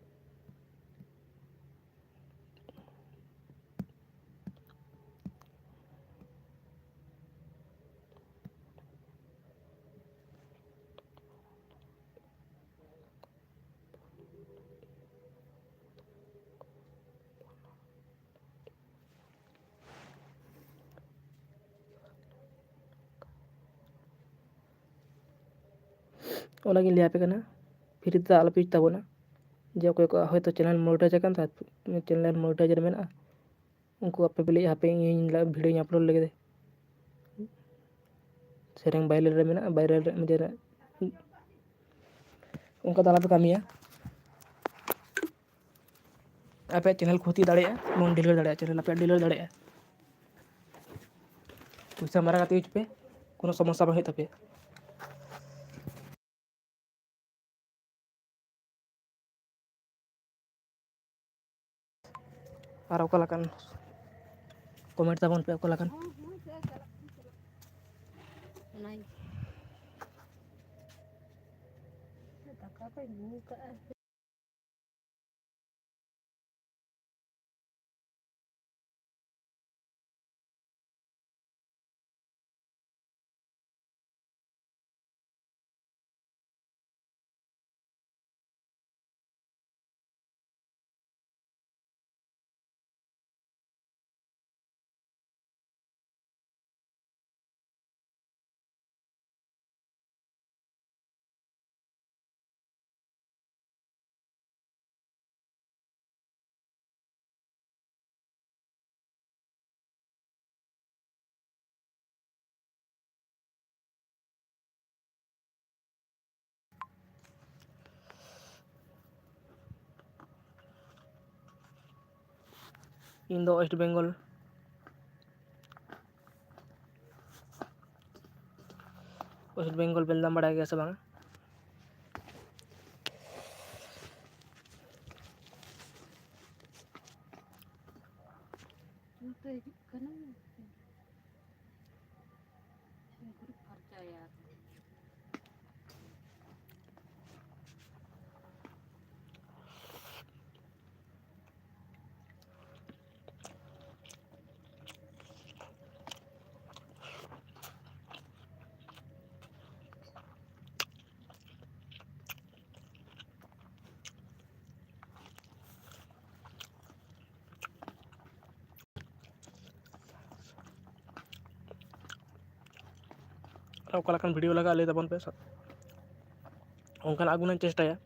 ओनागिन ले पे कना फ्री ते आलो पिज ताबोना जे कोई को होय तो चैनल मोनेटाइज अकन ता चैनल मोनेटाइजर मेना उनको आपे बिले हापे इन वीडियो अपलोड लगे दे सेरेंग वायरल रे मेना वायरल रे मुझे उनका ताला पे कामिया आपे चैनल खुती दाड़े मोन डिलीट दाड़े चैनल आपे डिलीट दाड़े पैसा मारा कते यूज पे कोनो समस्या बांग हुई तापे। और ओकालाकान कमेंट ताबन पे ओकालाकान इन दो वेस्ट बेंगल बेलदाम बड़ा गया से बांग ओकालाकान वीडियो लगा ले ताबन पे ओनकान आगुना चेष्टाया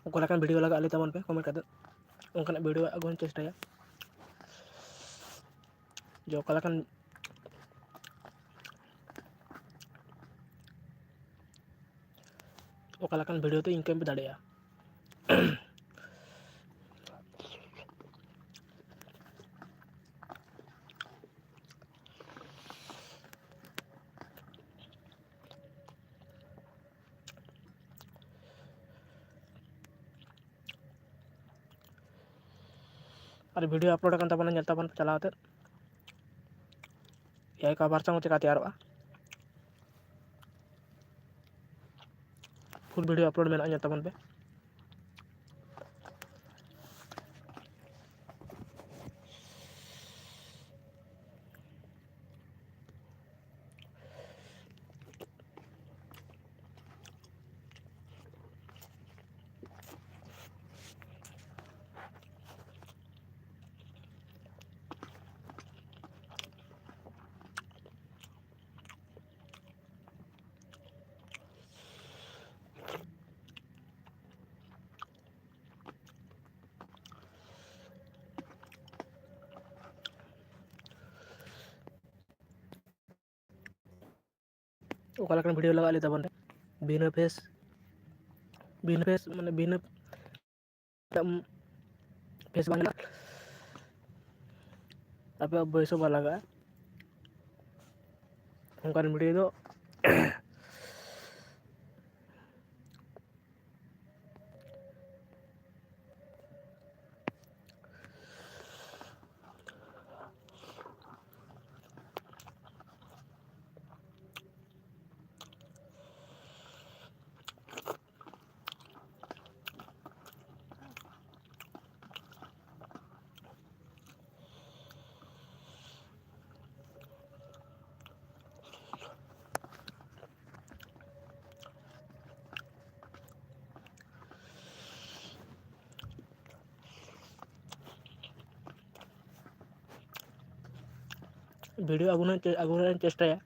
ᱚᱠᱟ ᱞᱮᱠᱟᱱ ᱵᱷᱤᱰᱤᱭᱳ ᱞᱟᱜᱟᱜ ᱞᱟᱹᱭ ᱛᱟᱵᱚᱱ ᱯᱮ ᱠᱚᱢᱮᱱᱴ ᱠᱟᱛᱮ ᱚᱱᱠᱟᱱᱟᱜ ᱵᱷᱤᱰᱤᱭᱳ ᱟᱹᱜᱩ ᱵᱚᱱ ᱪᱮᱥᱴᱟᱭᱟ ᱡᱮ ᱚᱠᱟ ᱞᱮᱠᱟᱱ ᱵᱷᱤᱰᱤᱭᱳ ᱛᱮ ᱤᱱᱠᱟᱢ ᱯᱮ ᱫᱟᱲᱮᱭᱟᱜᱼᱟ। ᱟᱨ ᱵᱷᱤᱰᱤᱭᱳ ᱟᱯᱞᱳᱰ ᱟᱠᱟᱱ ᱛᱟᱵᱚᱱᱟ ᱧᱮᱞ ᱛᱟᱵᱚᱱ ᱪᱟᱞᱟᱣ ᱠᱟᱛᱮ ᱮᱟᱭ ᱠᱚ ᱵᱷᱟᱨᱥᱟᱝ ᱪᱮᱠᱟ ᱛᱮᱭᱟᱨᱚᱜᱼᱟ ᱯᱷᱩᱞ ᱵᱷᱤᱰᱤᱭᱳ ᱟᱯᱞᱳᱰ ᱢᱮᱱᱟᱜᱼᱟ ᱧᱮᱞ ᱛᱟᱵᱚᱱ ᱯᱮ। ᱚᱠᱟ ᱞᱮᱠᱟᱱ ᱵᱷᱤᱰᱤᱭᱳ ᱞᱟᱜᱟᱜᱼᱟ ᱞᱟᱹᱭ ᱛᱟᱵᱚᱱ ᱯᱮ ᱵᱤᱱᱟᱹ ᱯᱷᱮᱥ ᱢᱟᱱᱮ ᱵᱤᱱᱟᱹ ᱯᱷᱮᱥ ᱵᱟᱝ ᱟᱯᱮᱭᱟᱜ ᱵᱚᱭᱚᱥ ᱦᱚᱸ ᱵᱟᱝ ᱞᱟᱜᱟᱜᱼᱟ ᱚᱱᱠᱟᱱ ᱵᱷᱤᱰᱤᱭᱳ ᱫᱚ ᱵᱷᱤᱰᱤᱭᱳ ᱟᱹᱜᱩ ᱨᱮᱱᱟᱜ ᱤᱧ ᱪᱮᱥᱴᱟᱭᱟ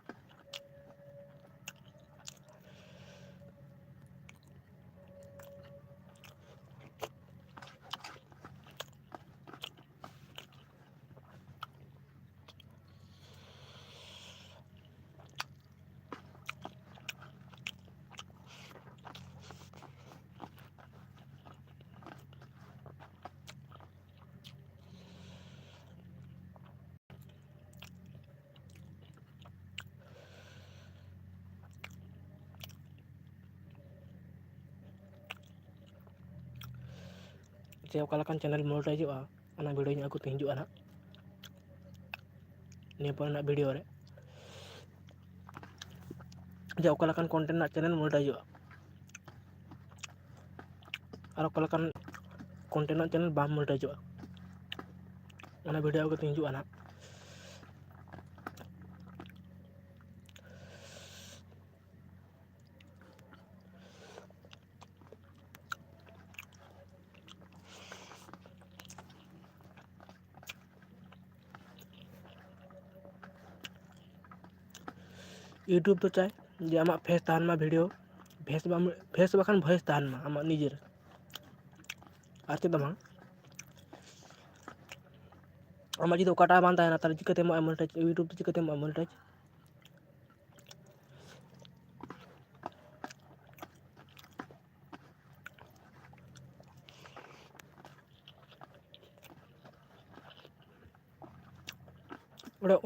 ᱡᱮ ᱚᱠᱟ ᱞᱮᱠᱟᱱ ᱪᱮᱱᱮᱞ ᱢᱚᱱᱮᱴᱟᱭᱤᱡᱚᱜᱼᱟ ᱚᱱᱟ ᱵᱷᱤᱰᱤᱭᱳ ᱤᱧ ᱟᱹᱜᱩ ᱛᱮ ᱦᱤᱡᱩᱜᱼᱟ ᱱᱟᱦᱟᱜ ᱱᱤᱭᱟᱹ ᱯᱚᱨᱮᱱᱟᱜ ᱵᱷᱤᱰᱤᱭᱳ ᱨᱮ ᱡᱮ ᱚᱠᱟ ᱞᱮᱠᱟᱱ ᱠᱚᱱᱴᱮᱱᱴ ᱨᱮᱱᱟᱜ ᱪᱮᱱᱮᱞ ᱢᱚᱱᱮᱴᱟᱭᱤᱡᱚᱜᱼᱟ ᱟᱨ ᱚᱠᱟ ᱞᱮᱠᱟᱱ ᱠᱚᱱᱴᱮᱱᱴ ᱨᱮᱱᱟᱜ ᱪᱮᱱᱮᱞ ᱵᱟᱝ ᱢᱚᱱᱮᱴᱟᱭᱤᱡᱚᱜᱼᱟ ᱚᱱᱟ ᱵᱷᱤᱰᱤᱭᱳ ᱟᱹᱜᱩ ᱠᱟᱛᱮ ᱦᱤᱡᱩᱜᱼᱟ ᱱᱟᱦᱟᱜ ᱤᱭᱩᱴᱩᱵᱽ ᱫᱚ ᱪᱟᱭ ᱡᱮ ᱟᱢᱟᱜ ᱯᱷᱮᱥ ᱛᱟᱦᱮᱱ ᱢᱟ ᱵᱷᱤᱰᱤᱭᱳ ᱯᱷᱮᱥ ᱵᱟᱠᱷᱟᱱ ᱵᱷᱚᱭᱮᱥ ᱛᱟᱦᱮᱱ ᱢᱟ ᱟᱢᱟᱜ ᱱᱤᱡᱮᱨ ᱟᱨ ᱪᱮᱫ ᱫᱚ ᱵᱟᱝ ᱟᱢᱟᱜ ᱡᱩᱫᱤ ᱚᱠᱟᱴᱟᱜ ᱵᱟᱝ ᱛᱟᱦᱮᱱᱟ ᱛᱟᱦᱚᱞᱮ ᱪᱤᱠᱟᱹᱛᱮ ᱮᱢᱚᱜᱼᱟ ᱢᱚᱱᱮᱴᱟᱭᱤᱡ ᱤᱭᱩᱴᱩᱵᱽ ᱫᱚ ᱪᱤᱠᱟᱹᱛᱮ ᱮᱢᱚᱜᱼᱟ ᱢᱚᱱᱮᱴᱟᱭᱤᱡ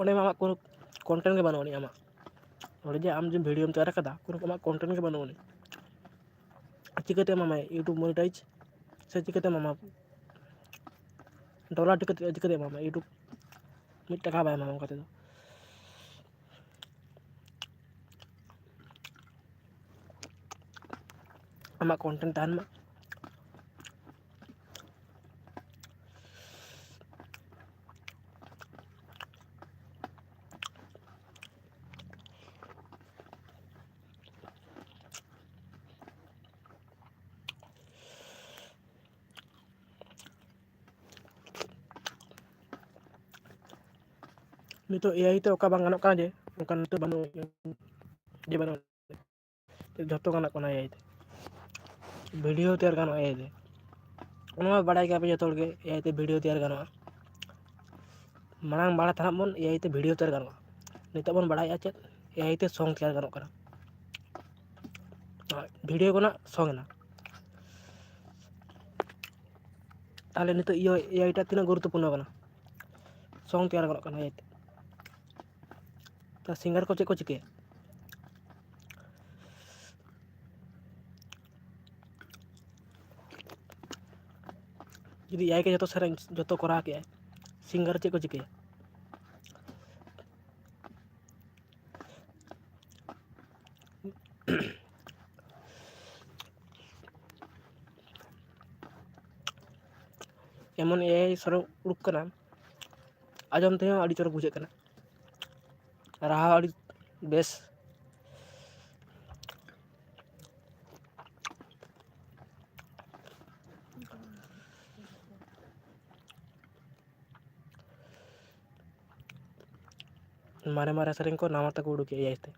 ᱚᱸᱰᱮ ᱢᱟ ᱟᱢᱟᱜ ᱠᱳᱱᱳ ᱠᱚᱱᱴᱮᱱᱴ ᱜᱮ ᱵᱟᱹᱱᱩᱜ ᱟᱹᱱᱤᱡ ᱟᱢᱟᱜ ᱚᱸᱰᱮ ᱡᱮ ᱟᱢ ᱡᱮ ᱵᱷᱤᱰᱤᱭᱳᱢ ᱛᱮᱭᱟᱨ ᱠᱟᱫᱟ ᱠᱳᱱᱳ ᱟᱢᱟᱜ ᱠᱚᱱᱴᱮᱱᱴ ᱜᱮ ᱵᱟᱹᱱᱩᱜ ᱟᱹᱱᱤᱡ ᱪᱤᱠᱟᱹᱛᱮ ᱮᱢᱟᱢᱟᱭ ᱤᱭᱩᱴᱩᱵᱽ ᱢᱚᱱᱤᱴᱟᱭᱤᱡᱽ ᱥᱮ ᱪᱤᱠᱟᱹᱛᱮ ᱮᱢᱟᱢᱟ ᱰᱚᱞᱟᱨ ᱪᱤᱠᱟᱹᱛᱮ ᱮᱢᱟᱢᱟ ᱤᱭᱩᱴᱩᱵᱽ 1 ᱴᱟᱠᱟ ᱵᱟᱭ ᱮᱢᱟᱢᱟ ᱚᱱᱠᱟ ᱛᱮᱫᱚ ᱟᱢᱟᱜ ᱠᱚᱱᱴᱮᱱᱴ ᱛᱟᱦᱮᱱ ᱢᱟ ᱱᱤᱛᱚᱜ ᱮᱟᱭ ᱛᱮ ᱚᱠᱟ ᱵᱟᱝ ᱜᱟᱱᱚᱜ ᱠᱟᱱᱟ ᱡᱮ ᱚᱱᱠᱟ ᱱᱤᱛᱚᱜ ᱵᱟᱹᱱᱩᱜ ᱡᱮ ᱵᱟᱹᱱᱩᱜ ᱡᱷᱚᱛᱚ ᱜᱟᱱᱚᱜ ᱠᱟᱱᱟ ᱮᱟᱭ ᱛᱮ ᱵᱷᱤᱰᱤᱭᱳ ᱛᱮᱭᱟᱨ ᱜᱟᱱᱚᱜᱼᱟ ᱮᱟᱭ ᱛᱮ ᱚᱱᱟ ᱵᱟᱲᱟᱭ ᱜᱮᱭᱟ ᱯᱮ ᱡᱚᱛᱚ ᱦᱚᱲ ᱜᱮ AI ᱛᱮ ᱵᱷᱤᱰᱤᱭᱳ ᱛᱮᱭᱟᱨ ᱜᱟᱱᱚᱜᱼᱟ ᱢᱟᱲᱟᱝ ᱵᱟᱲᱟᱭ ᱛᱟᱦᱮᱸ ᱵᱚᱱ AI ᱛᱮ ᱵᱷᱤᱰᱤᱭᱳ ᱛᱮᱭᱟᱨ ᱜᱟᱱᱚᱜᱼᱟ ᱱᱤᱛᱚᱜ ᱵᱚᱱ ᱵᱟᱲᱟᱭᱟ ᱪᱮᱫ AI ᱛᱮ ᱥᱚᱝ ᱛᱮᱭᱟᱨ ᱜᱟᱱᱚᱜ ᱠᱟᱱᱟ ᱵᱷᱤᱰᱤᱭᱳ ᱠᱷᱚᱱᱟᱜ ᱥᱚᱝ ᱮᱱᱟ ताहले नितो AI टा तीना गुरुत्वपूर्ण कना सॉन्ग तैयार गनोग कना AI ता सिंगर को चेक को चिके यदि AI के जतो सेरेंज जतो करा के सिंगर चेक को चिके एमन AI सर उड़ुक कना आजम ते आड़ी चोर बुझे कना राहा आड़ी बेस मारे मारे सेरेंज को नामा तक उड़ुक AI ते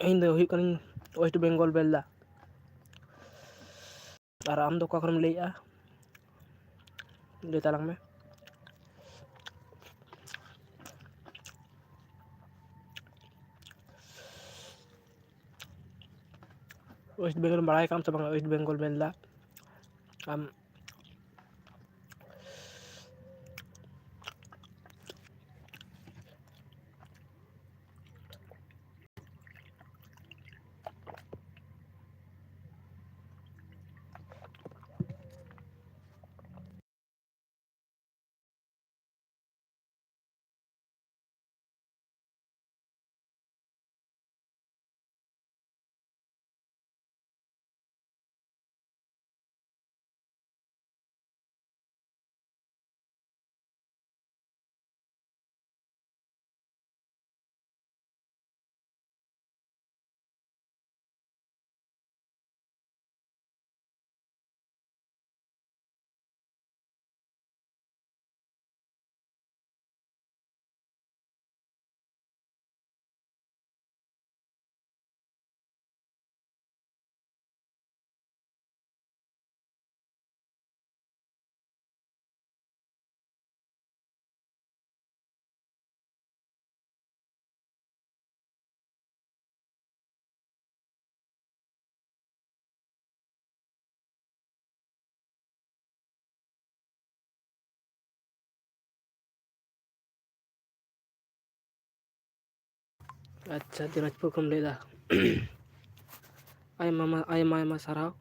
इन दो हुई कनी वेस्ट बंगाल बेलदा और आम दो का खरम लेया ले तालंग में वेस्ट बंगाल बड़ाई काम से वेस्ट बंगाल बेलदा आम अच्छा दिनाजपुर कम लेदा आयमा साराव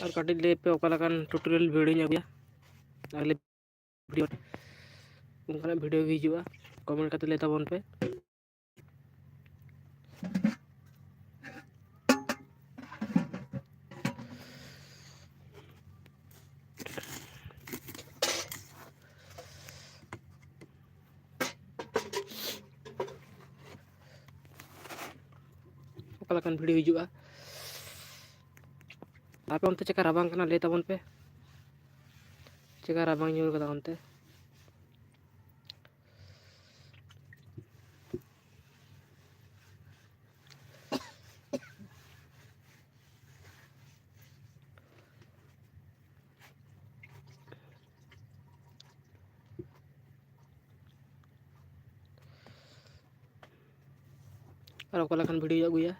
और काटी ले पे ओकालाकान ट्यूटोरियल वीडियो ᱧ अगले वीडियो उनका वीडियो भी हिजुआ कमेंट करते लेता बोन पे ओकालाकान वीडियो हिजुआ आपे उनते चेका राबांग कना लेता बोन पे चेका राबांग ᱧᱩᱨ कदा उनते और ओकालाकान वीडियो अगुया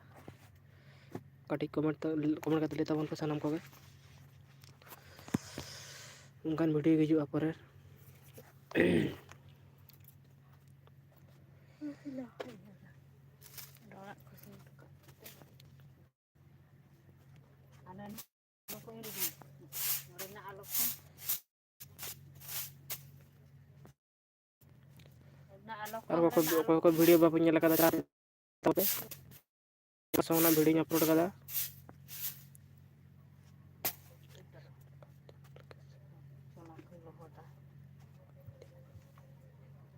काटी कमेंट करते लेता बोन पे सानाम को उनकान वीडियो हिजुआ परे और को वीडियो बापे नेल कदा तबे सोना वीडियो अपलोड कदा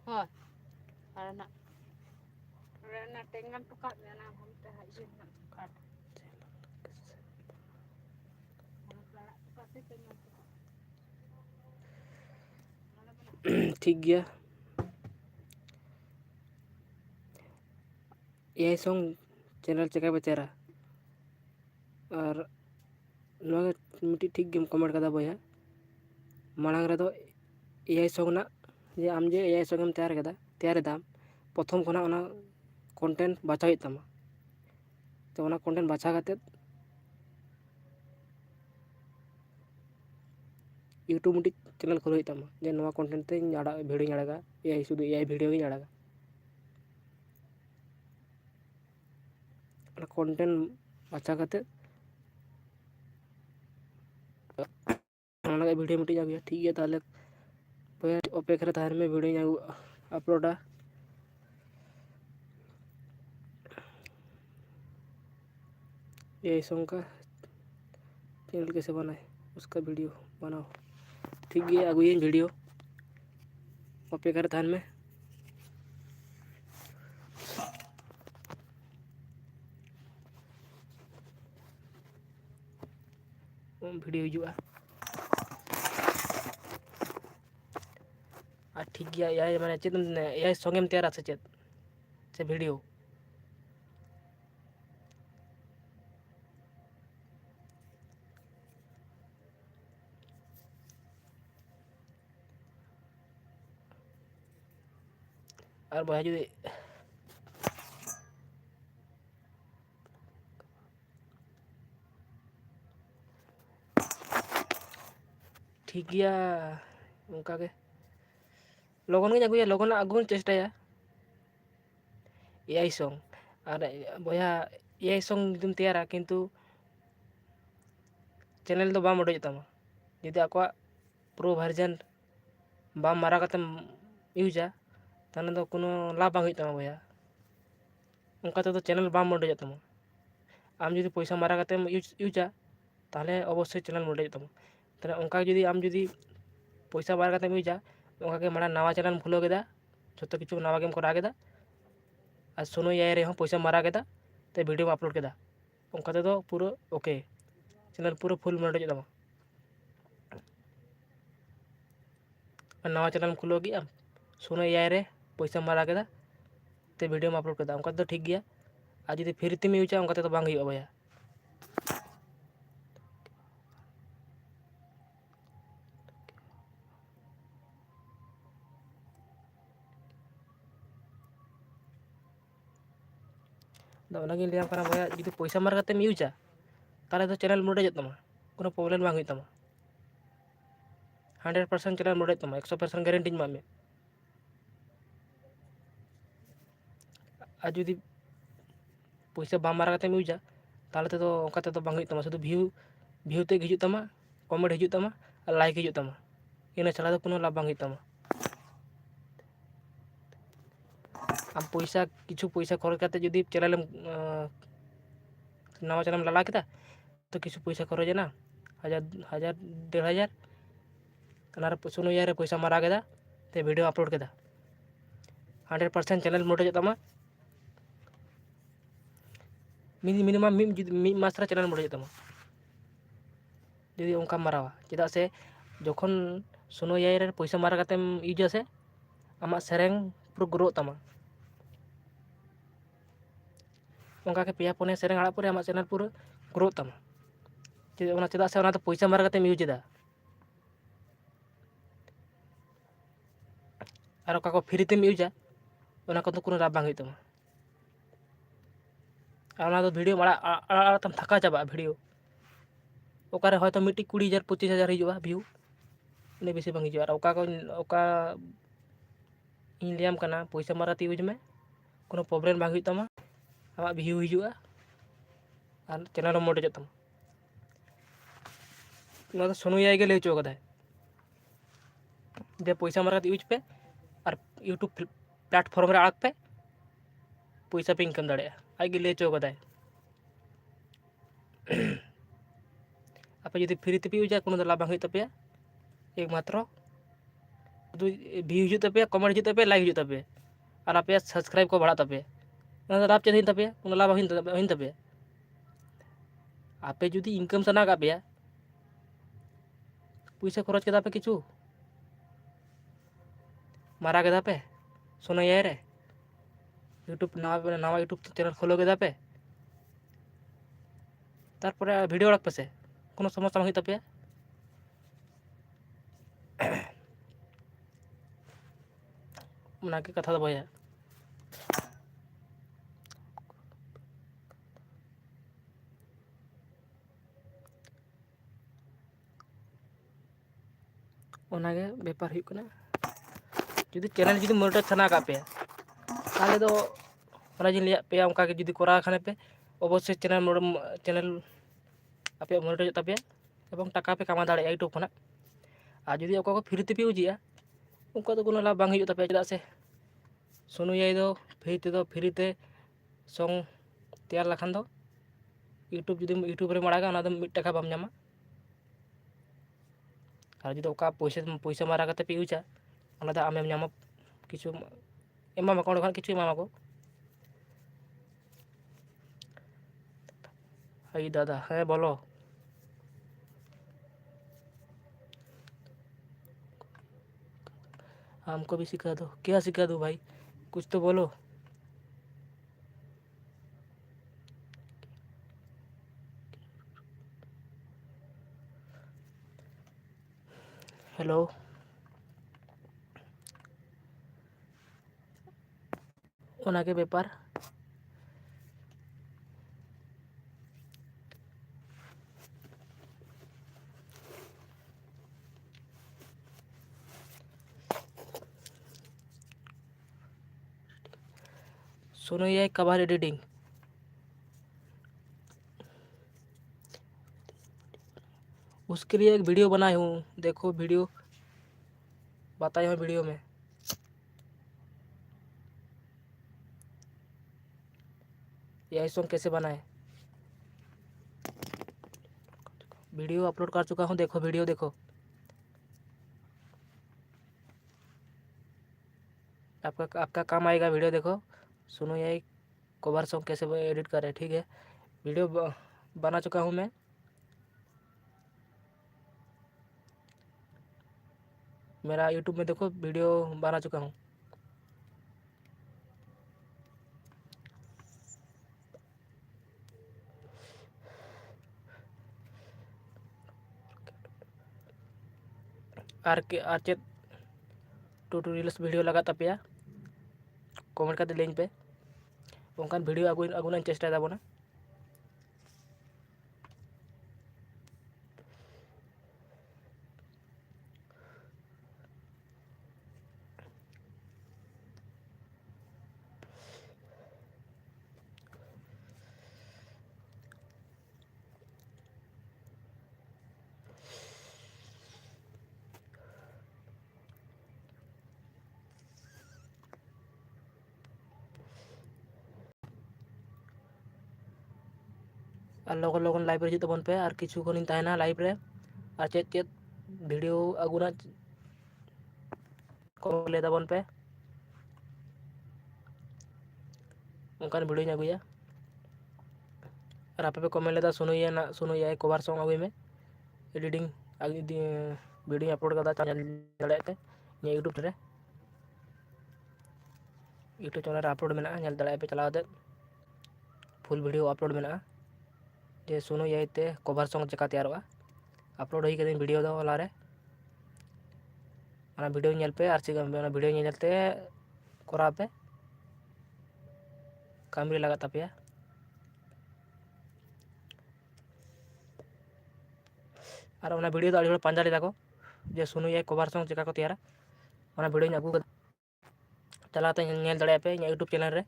ᱦᱳᱭ ᱟᱨ ᱴᱮᱸᱜᱟᱱ ᱴᱚᱠᱟᱜ ᱢᱮ ᱚᱱᱟ ᱦᱚᱢᱛᱮ ᱦᱟᱡ ᱠᱟᱴ ठीक गया AI सॉन्ग चैनल चेका बेचारा और मिट्टी ठीक गेम कमेंट कदा बया मांग रे AI सॉन्ग ना जे आम जे AI सॉन्ग एम तैयार दाम प्रथम खना ओना कंटेंट बाछा तमा तो ओना कंटेंट बाछा करते यूट्यूब मिट्टी चैनल खोलो तमा जे नवा कंटेंट ते आड़ा वीडियो आड़गा AI शुद्ध AI वीडियो ही आड़गा कंटेंट बाछा करते वीडियो मिट्टी आ गया ठीक है ताले अपेक्षा तहन में वीडियो अपलोडा AI सॉन्ग का चैनल कैसे बनाए उसका वीडियो बनाओ ठीक है अगुए वीडियो अपेक्षा तहन में वीडियो हिजुआ और ठीक गया AI माने चेत AI सॉन्ग एम तैयार से चेत से वीडियो और बहा जुदी ठीक गया उनका के लगन गे अगुया लगन अगुन चेष्टाया AI सॉन्ग और बया AI सॉन्ग तुम तैयारा किंतु चैनल तो बाम उडे तमा जदि आको प्रो वर्जन बाम मारा कतम यूजा ताने तो कोनो लाभ बांग तमा बया उनका तो चैनल बाम उडे तमा आम जदि पैसा मारा कतम यूजा ताले अवश्य चैनल उडे तमा ताले उनका जदि आम जदि पैसा मारा कतम यूजा उनका के माना नवा चैनल खुलो केदा जतो किछु नवा गेम करा केदा और सोनो AI रे पैसा मारा केदा ते वीडियो अपलोड केदा उनका तो पूरा ओके चैनल पूरा फुल उडे तमा नवा चैनल खुलो गया सोनो AI रे पैसा मारा केदा ते वीडियो अपलोड केदा उनका तो ठीक गया आज जदि फ्री तेम यूजा उनका तो बांग हुआ बया लिया बया जदि पैसा मार कतेम यूजा ताले तो चैनल मुडे तमा कोनो प्रॉब्लम बांग तमा 100% चैनल मुडे तमा 100% गारंटी मा में आज जदि पैसा बाम मारा कतेम यूजा ताले तो उनका तो बांग तमा शुद्ध व्यू ते हिजू तमा कमेंट हिजू तमा और लाइक हिजू तमा इन छाड़ा तो कोनो लाभ बांग तमा आम पैसा किछु पैसा खर्च करते जदि चैनल नवा चैनल लाला केदा तो किछु पैसा खर्च है ना 1000 1500 सोनो AI रे पैसा मारा केदा ते वीडियो अपलोड केदा 100% चैनल मोटे तमा मिनिमम मी मास रे चैनल मोटे तमा जदि उनका मारावा चेदा से जखन सोनो AI रे पैसा मारा कतेम यूजा से आमा सेरेंग पूरा ग्रो तमा उनका के पेया पुने सेरेंग आड़ा पुरे आमा चैनल पूरा ग्रो तमा चेदा से तो पैसा मारा कतेम यूज दा और ओका को फ्री तेम यूजा ओना को तो कोनो लाभ बांग तमा और तो वीडियो आड़ा तम थका चाबा वीडियो ओकारे हयतो मिट्टी 20,000 25,000 हिजुआ व्यू उन्हें बेसी बांग हिजुआ ओका इन लियाम कना पैसा मारा ती यूज में कोनो प्रॉब्लम बांग तमा आमा व्यू हिजुआ और चैनल मोटे तमा ना तो सोनो AI के ले चो कदा जे पैसा मारा यूज पे और यूट्यूब प्लेटफॉर्म रे आड़क पे पैसा पे इनकम दाड़े आज के ले चो कदाय आप जो फ्री ते यूजा कोनो लाभ बांग तपे एकमात्र व्यू हजू तपे कमेंट हजू तपे लाइक हजू तपे और आप सब्सक्राइब को बढ़ा तपे लाभ चेद तपे लाभ हन तपे आपे जुदी इनकम सना का पे पैसा खरच के पे किचु मारा के पे सोना यार रे यूट्यूब नवा यूट्यूब चैनल खोलो के पे तारपरे वीडियो अड़क पे से कोनो समस्या बांग तपे के कथा भैया बेपार जुदी चैनल जुदी मोनेटाइज सना का पे ताले दो लिया पे उनका के जुदी करा खाने पे अवश्य चैनल आपे मोनेटाइज तपे एवं टाका पे कमा दाड़े यूट्यूब खना और जुदी अको को फ्री ते यूजिया उनका तो कोनो लाभ बांग हजू तपे चेदा से सोनू याई दो फ्री ते सॉन्ग तैयार लखान दो यूट्यूब जुदी यूट्यूब रे मड़ागा ना दो 1 टाका बाम नामा और जुदी ओका पैसा मारा करते पे यूजा ओना दो आमेम नामा किछु एमा को खान किछु एमा को हाई दादा है बोलो हमको भी सिखा दो क्या सिखा दो भाई कुछ तो बोलो हेलो ओना के व्यापार सुनो ये कवर एडिटिंग उसके लिए एक वीडियो बनाया हूँ देखो वीडियो बताया हूँ वीडियो में यह सॉन्ग कैसे बनाए वीडियो अपलोड कर चुका हूँ देखो वीडियो देखो आपका काम आएगा वीडियो देखो सुनो यही कवर सॉन्ग कैसे एडिट करें ठीक है वीडियो बना चुका हूँ मैं मेरा यूट्यूब में देखो वीडियो बना चुका हूँ आर चेत ट्यूटोरियल्स वीडियो लगा तपया कमेंट करते लिंक पे उनकान वीडियो अगुना चेष्टा दाबोना और लगन लाइव रे तबन पे और किछु खन तहना लाइव रे और चेत वीडियो अगुना को ले तबन पे उनकान वीडियो अगुया और आप पे कमेंट लेदा सुनो ये कवर सॉन्ग अगुई में एडिटिंग वीडियो अपलोड करदा चैनल दड़ाते ये यूट्यूब चैनल अपलोड में ना दड़ा पे चलाते फुल वीडियो अपलोड में ना जे सुनो ये कवर सॉन्ग चेका तैयार अपलोड हो गई वीडियो दो लारे वीडियो नेल पे और वीडियो नेलते करा पे काम रे लगा तपया और उना वीडियो अड़ी पांजा लेदा को जे सुनो ये कवर सॉन्ग चेका को तैयारा उना वीडियो अगू चलाते नेल दड़े पे यूट्यूब चैनल रे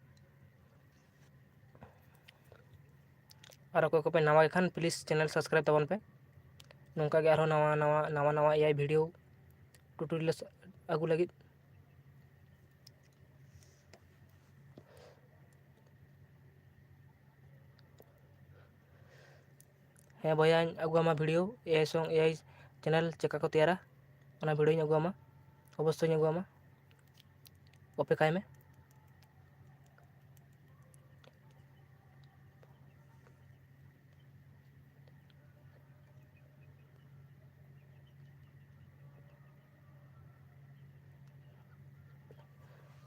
और अको पे नवा खान प्लीज चैनल सब्सक्राइब तबन पे नौका के नवा ये वीडियो ट्यूटोरियल अगू लगी ᱦᱮᱸ ᱵᱚᱭᱦᱟᱧ ᱟᱹᱜᱩᱣᱟᱢᱟ ᱵᱷᱤᱰᱤᱭᱳ AI ᱪᱮᱱᱮᱞ ᱪᱮᱠᱟ ᱠᱚ ᱛᱮᱭᱟᱨᱟ, ᱚᱱᱟ ᱵᱷᱤᱰᱤᱭᱳᱧ ᱟᱹᱜᱩᱣᱟᱢᱟ, ᱚᱵᱚᱥᱥᱳᱧ ᱟᱹᱜᱩᱣᱟᱢᱟ, ᱚᱯᱮᱠᱟᱭ ᱢᱮ।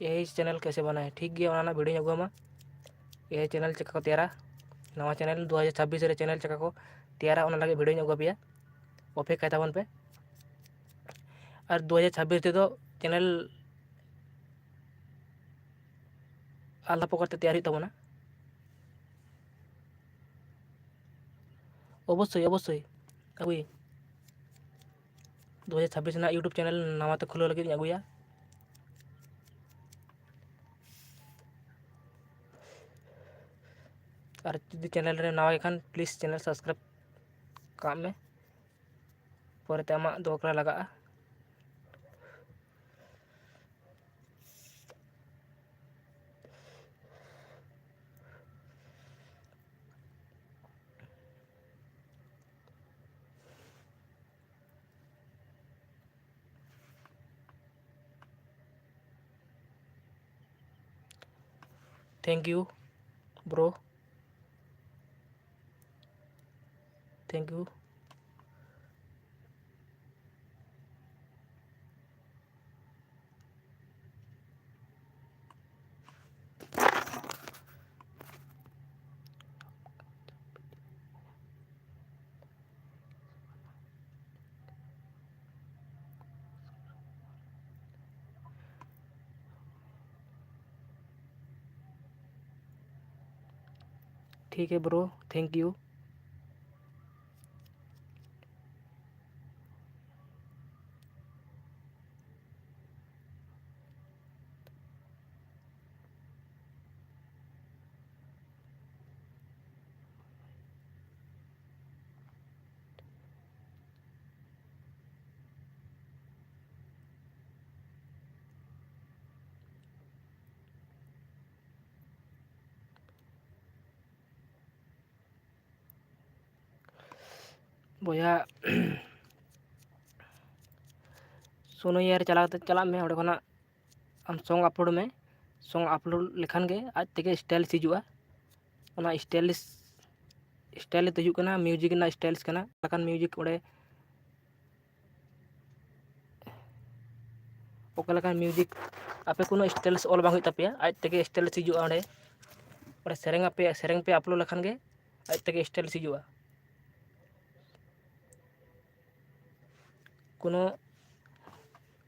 AI चैनल कैसे बनाए, ठीक गया ᱚᱱᱟ ᱨᱮᱱᱟᱜ ᱵᱷᱤᱰᱤᱭᱳᱧ ᱟᱹᱜᱩᱣᱟᱢᱟ। AI चैनल ᱪᱮᱠᱟ ᱠᱚ ᱛᱮᱭᱟᱨᱟ, ᱱᱟᱣᱟ ᱪᱮᱱᱮᱞ 2026 ᱨᱮ ᱪᱮᱱᱮᱞ ᱪᱮᱠᱟ ᱠᱚ ᱛᱮᱭᱟᱨᱟ, ᱚᱱᱟ ᱞᱟᱹᱜᱤᱫ ᱵᱷᱤᱰᱤᱭᱳᱧ ᱟᱹᱜᱩᱣᱟᱯᱮᱭᱟ, ᱚᱯᱮᱠᱠᱟᱭ ᱛᱟᱵᱚᱱ ᱯᱮ। ᱟᱨ 2026 ᱛᱮᱫᱚ ᱪᱮᱱᱮᱞ আলাদা প্রকারতে তৈরি হইতে না, অবশ্যই অবশ্যই আগুই 2026 ᱨᱮᱱᱟᱜ ᱤᱭᱩᱴᱩᱵᱽ ᱪᱮᱱᱮᱞ ᱱᱟᱣᱟᱛᱮ ᱠᱷᱩᱞᱟᱹᱣ ᱞᱟᱹᱜᱤᱫ ᱤᱧ ᱟᱹᱜᱩᱭᱟ। ᱟᱨ ᱡᱩᱫᱤ ᱪᱮᱱᱮᱞ ᱨᱮ ᱱᱟᱣᱟ ᱜᱮ ᱠᱷᱟᱱ ᱯᱞᱤᱡ ᱪᱮᱱᱮᱞ ᱥᱟᱵᱥᱠᱨᱟইᱵ ᱠᱟᱜ ᱢᱮ, ᱯᱚᱨᱮᱛᱮ ᱟᱢᱟᱜ ᱫᱚᱨᱠᱟᱨ ᱞᱟᱜᱟᱜᱼᱟ। Thank you bro, thank you. ठीक है ब्रो, थैंक यू। ᱵᱚᱭᱦᱟ ᱥᱳᱱᱳ ᱤᱭᱟᱨ ᱪᱟᱞᱟᱜ ᱢᱮ, ᱚᱸᱰᱮ ᱠᱷᱚᱱᱟᱜ ᱟᱢ ᱥᱚᱝ ᱟᱯᱞᱳᱰ ᱢᱮ, ᱥᱚᱝ ᱟᱯᱞᱳᱰ ᱞᱮᱠᱷᱟᱱ ᱜᱮ ᱟᱡ ᱛᱮᱜᱮ ᱥᱴᱟᱭᱞᱤᱥ ᱦᱤᱡᱩᱜᱼᱟ। ᱚᱱᱟ ᱥᱴᱟᱭᱞᱤᱥ ᱫᱚ ᱦᱩᱭᱩᱜ ᱠᱟᱱᱟ ᱢᱤᱭᱩᱡᱤᱠ ᱨᱮᱱᱟᱜ ᱥᱴᱟᱭᱞᱤᱥ ᱠᱟᱱᱟ, ᱚᱱᱠᱟᱱ ᱢᱤᱭᱩᱡᱤᱠ ᱚᱸᱰᱮ ᱚᱠᱟ ᱞᱮᱠᱟᱱ ᱢᱤᱭᱩᱡᱤᱠ ᱟᱯᱮ ᱠᱳᱱᱳ ᱥᱴᱟᱭᱞᱤᱥ ᱚᱞ ᱵᱟᱝ ᱦᱩᱭᱩᱜ ᱛᱟᱯᱮᱭᱟ, ᱟᱡ ᱛᱮᱜᱮ ᱥᱴᱟᱭᱞᱤᱥ ᱦᱤᱡᱩᱜᱼᱟ। ᱚᱸᱰᱮ ᱥᱮᱨᱮᱧ ᱯᱮ ᱟᱯᱞᱳᱰ ᱞᱮᱠᱷᱟᱱ ᱜᱮ ᱟᱡ ᱛᱮᱜᱮ ᱥᱴᱟᱭᱞᱤᱥ ᱦᱤᱡᱩᱜᱼᱟ।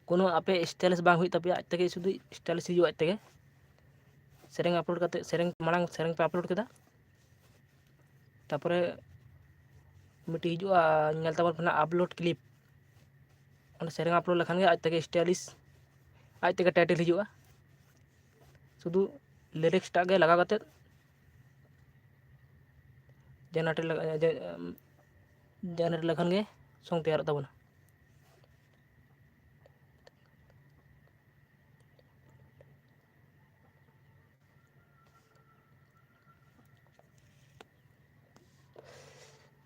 কোনো ᱟᱯᱮ ᱥᱴᱟᱭᱞᱤᱥ ᱵᱟᱝ ᱦᱩᱭᱩᱜ ᱛᱟᱯᱮᱭᱟ, ᱟᱡ ᱛᱮᱜᱮ ᱥᱩᱫᱷᱩ ᱥᱴᱟᱭᱞᱤᱥ ᱦᱤᱡᱩᱜᱼᱟ, ᱟᱡ ᱛᱮᱜᱮ। ᱥᱮᱨᱮᱧ ᱟᱯᱞᱳᱰ ᱠᱟᱛᱮ ᱢᱟᱲᱟᱝ ᱥᱮᱨᱮᱧ ᱯᱮ ᱟᱯᱞᱳᱰ ᱠᱮᱫᱟ, ᱛᱟᱯᱚᱨᱮ ᱢᱤᱫᱴᱤᱡ ᱦᱤᱡᱩᱜᱼᱟ ᱧᱮᱞ ᱛᱟᱵᱚᱱ ᱯᱮ ᱱᱟᱜ ᱟᱯᱞᱳᱰ ᱠᱞᱤᱯ, ᱚᱸᱰᱮ ᱥᱮᱨᱮᱧ ᱟᱯᱞᱳᱰ ᱞᱮᱠᱷᱟᱱ ᱜᱮ ᱟᱡ ᱛᱮᱜᱮ ᱥᱴᱟᱭᱞᱤᱥ, ᱟᱡ ᱛᱮᱜᱮ ᱴᱟᱭᱴᱮᱞ ᱦᱤᱡᱩᱜᱼᱟ। ᱥᱩᱫᱷᱩ ᱞᱤᱨᱤᱠᱥ ᱴᱟᱜ ᱜᱮ ᱞᱟᱜᱟᱣ ᱠᱟᱛᱮᱫ ᱡᱮᱱᱟᱨᱮᱴ ᱞᱮᱠᱷᱟᱱ ᱜᱮ ᱥᱚᱝ ᱛᱮᱭᱟᱨᱚᱜ ᱛᱟᱵᱚᱱᱟ।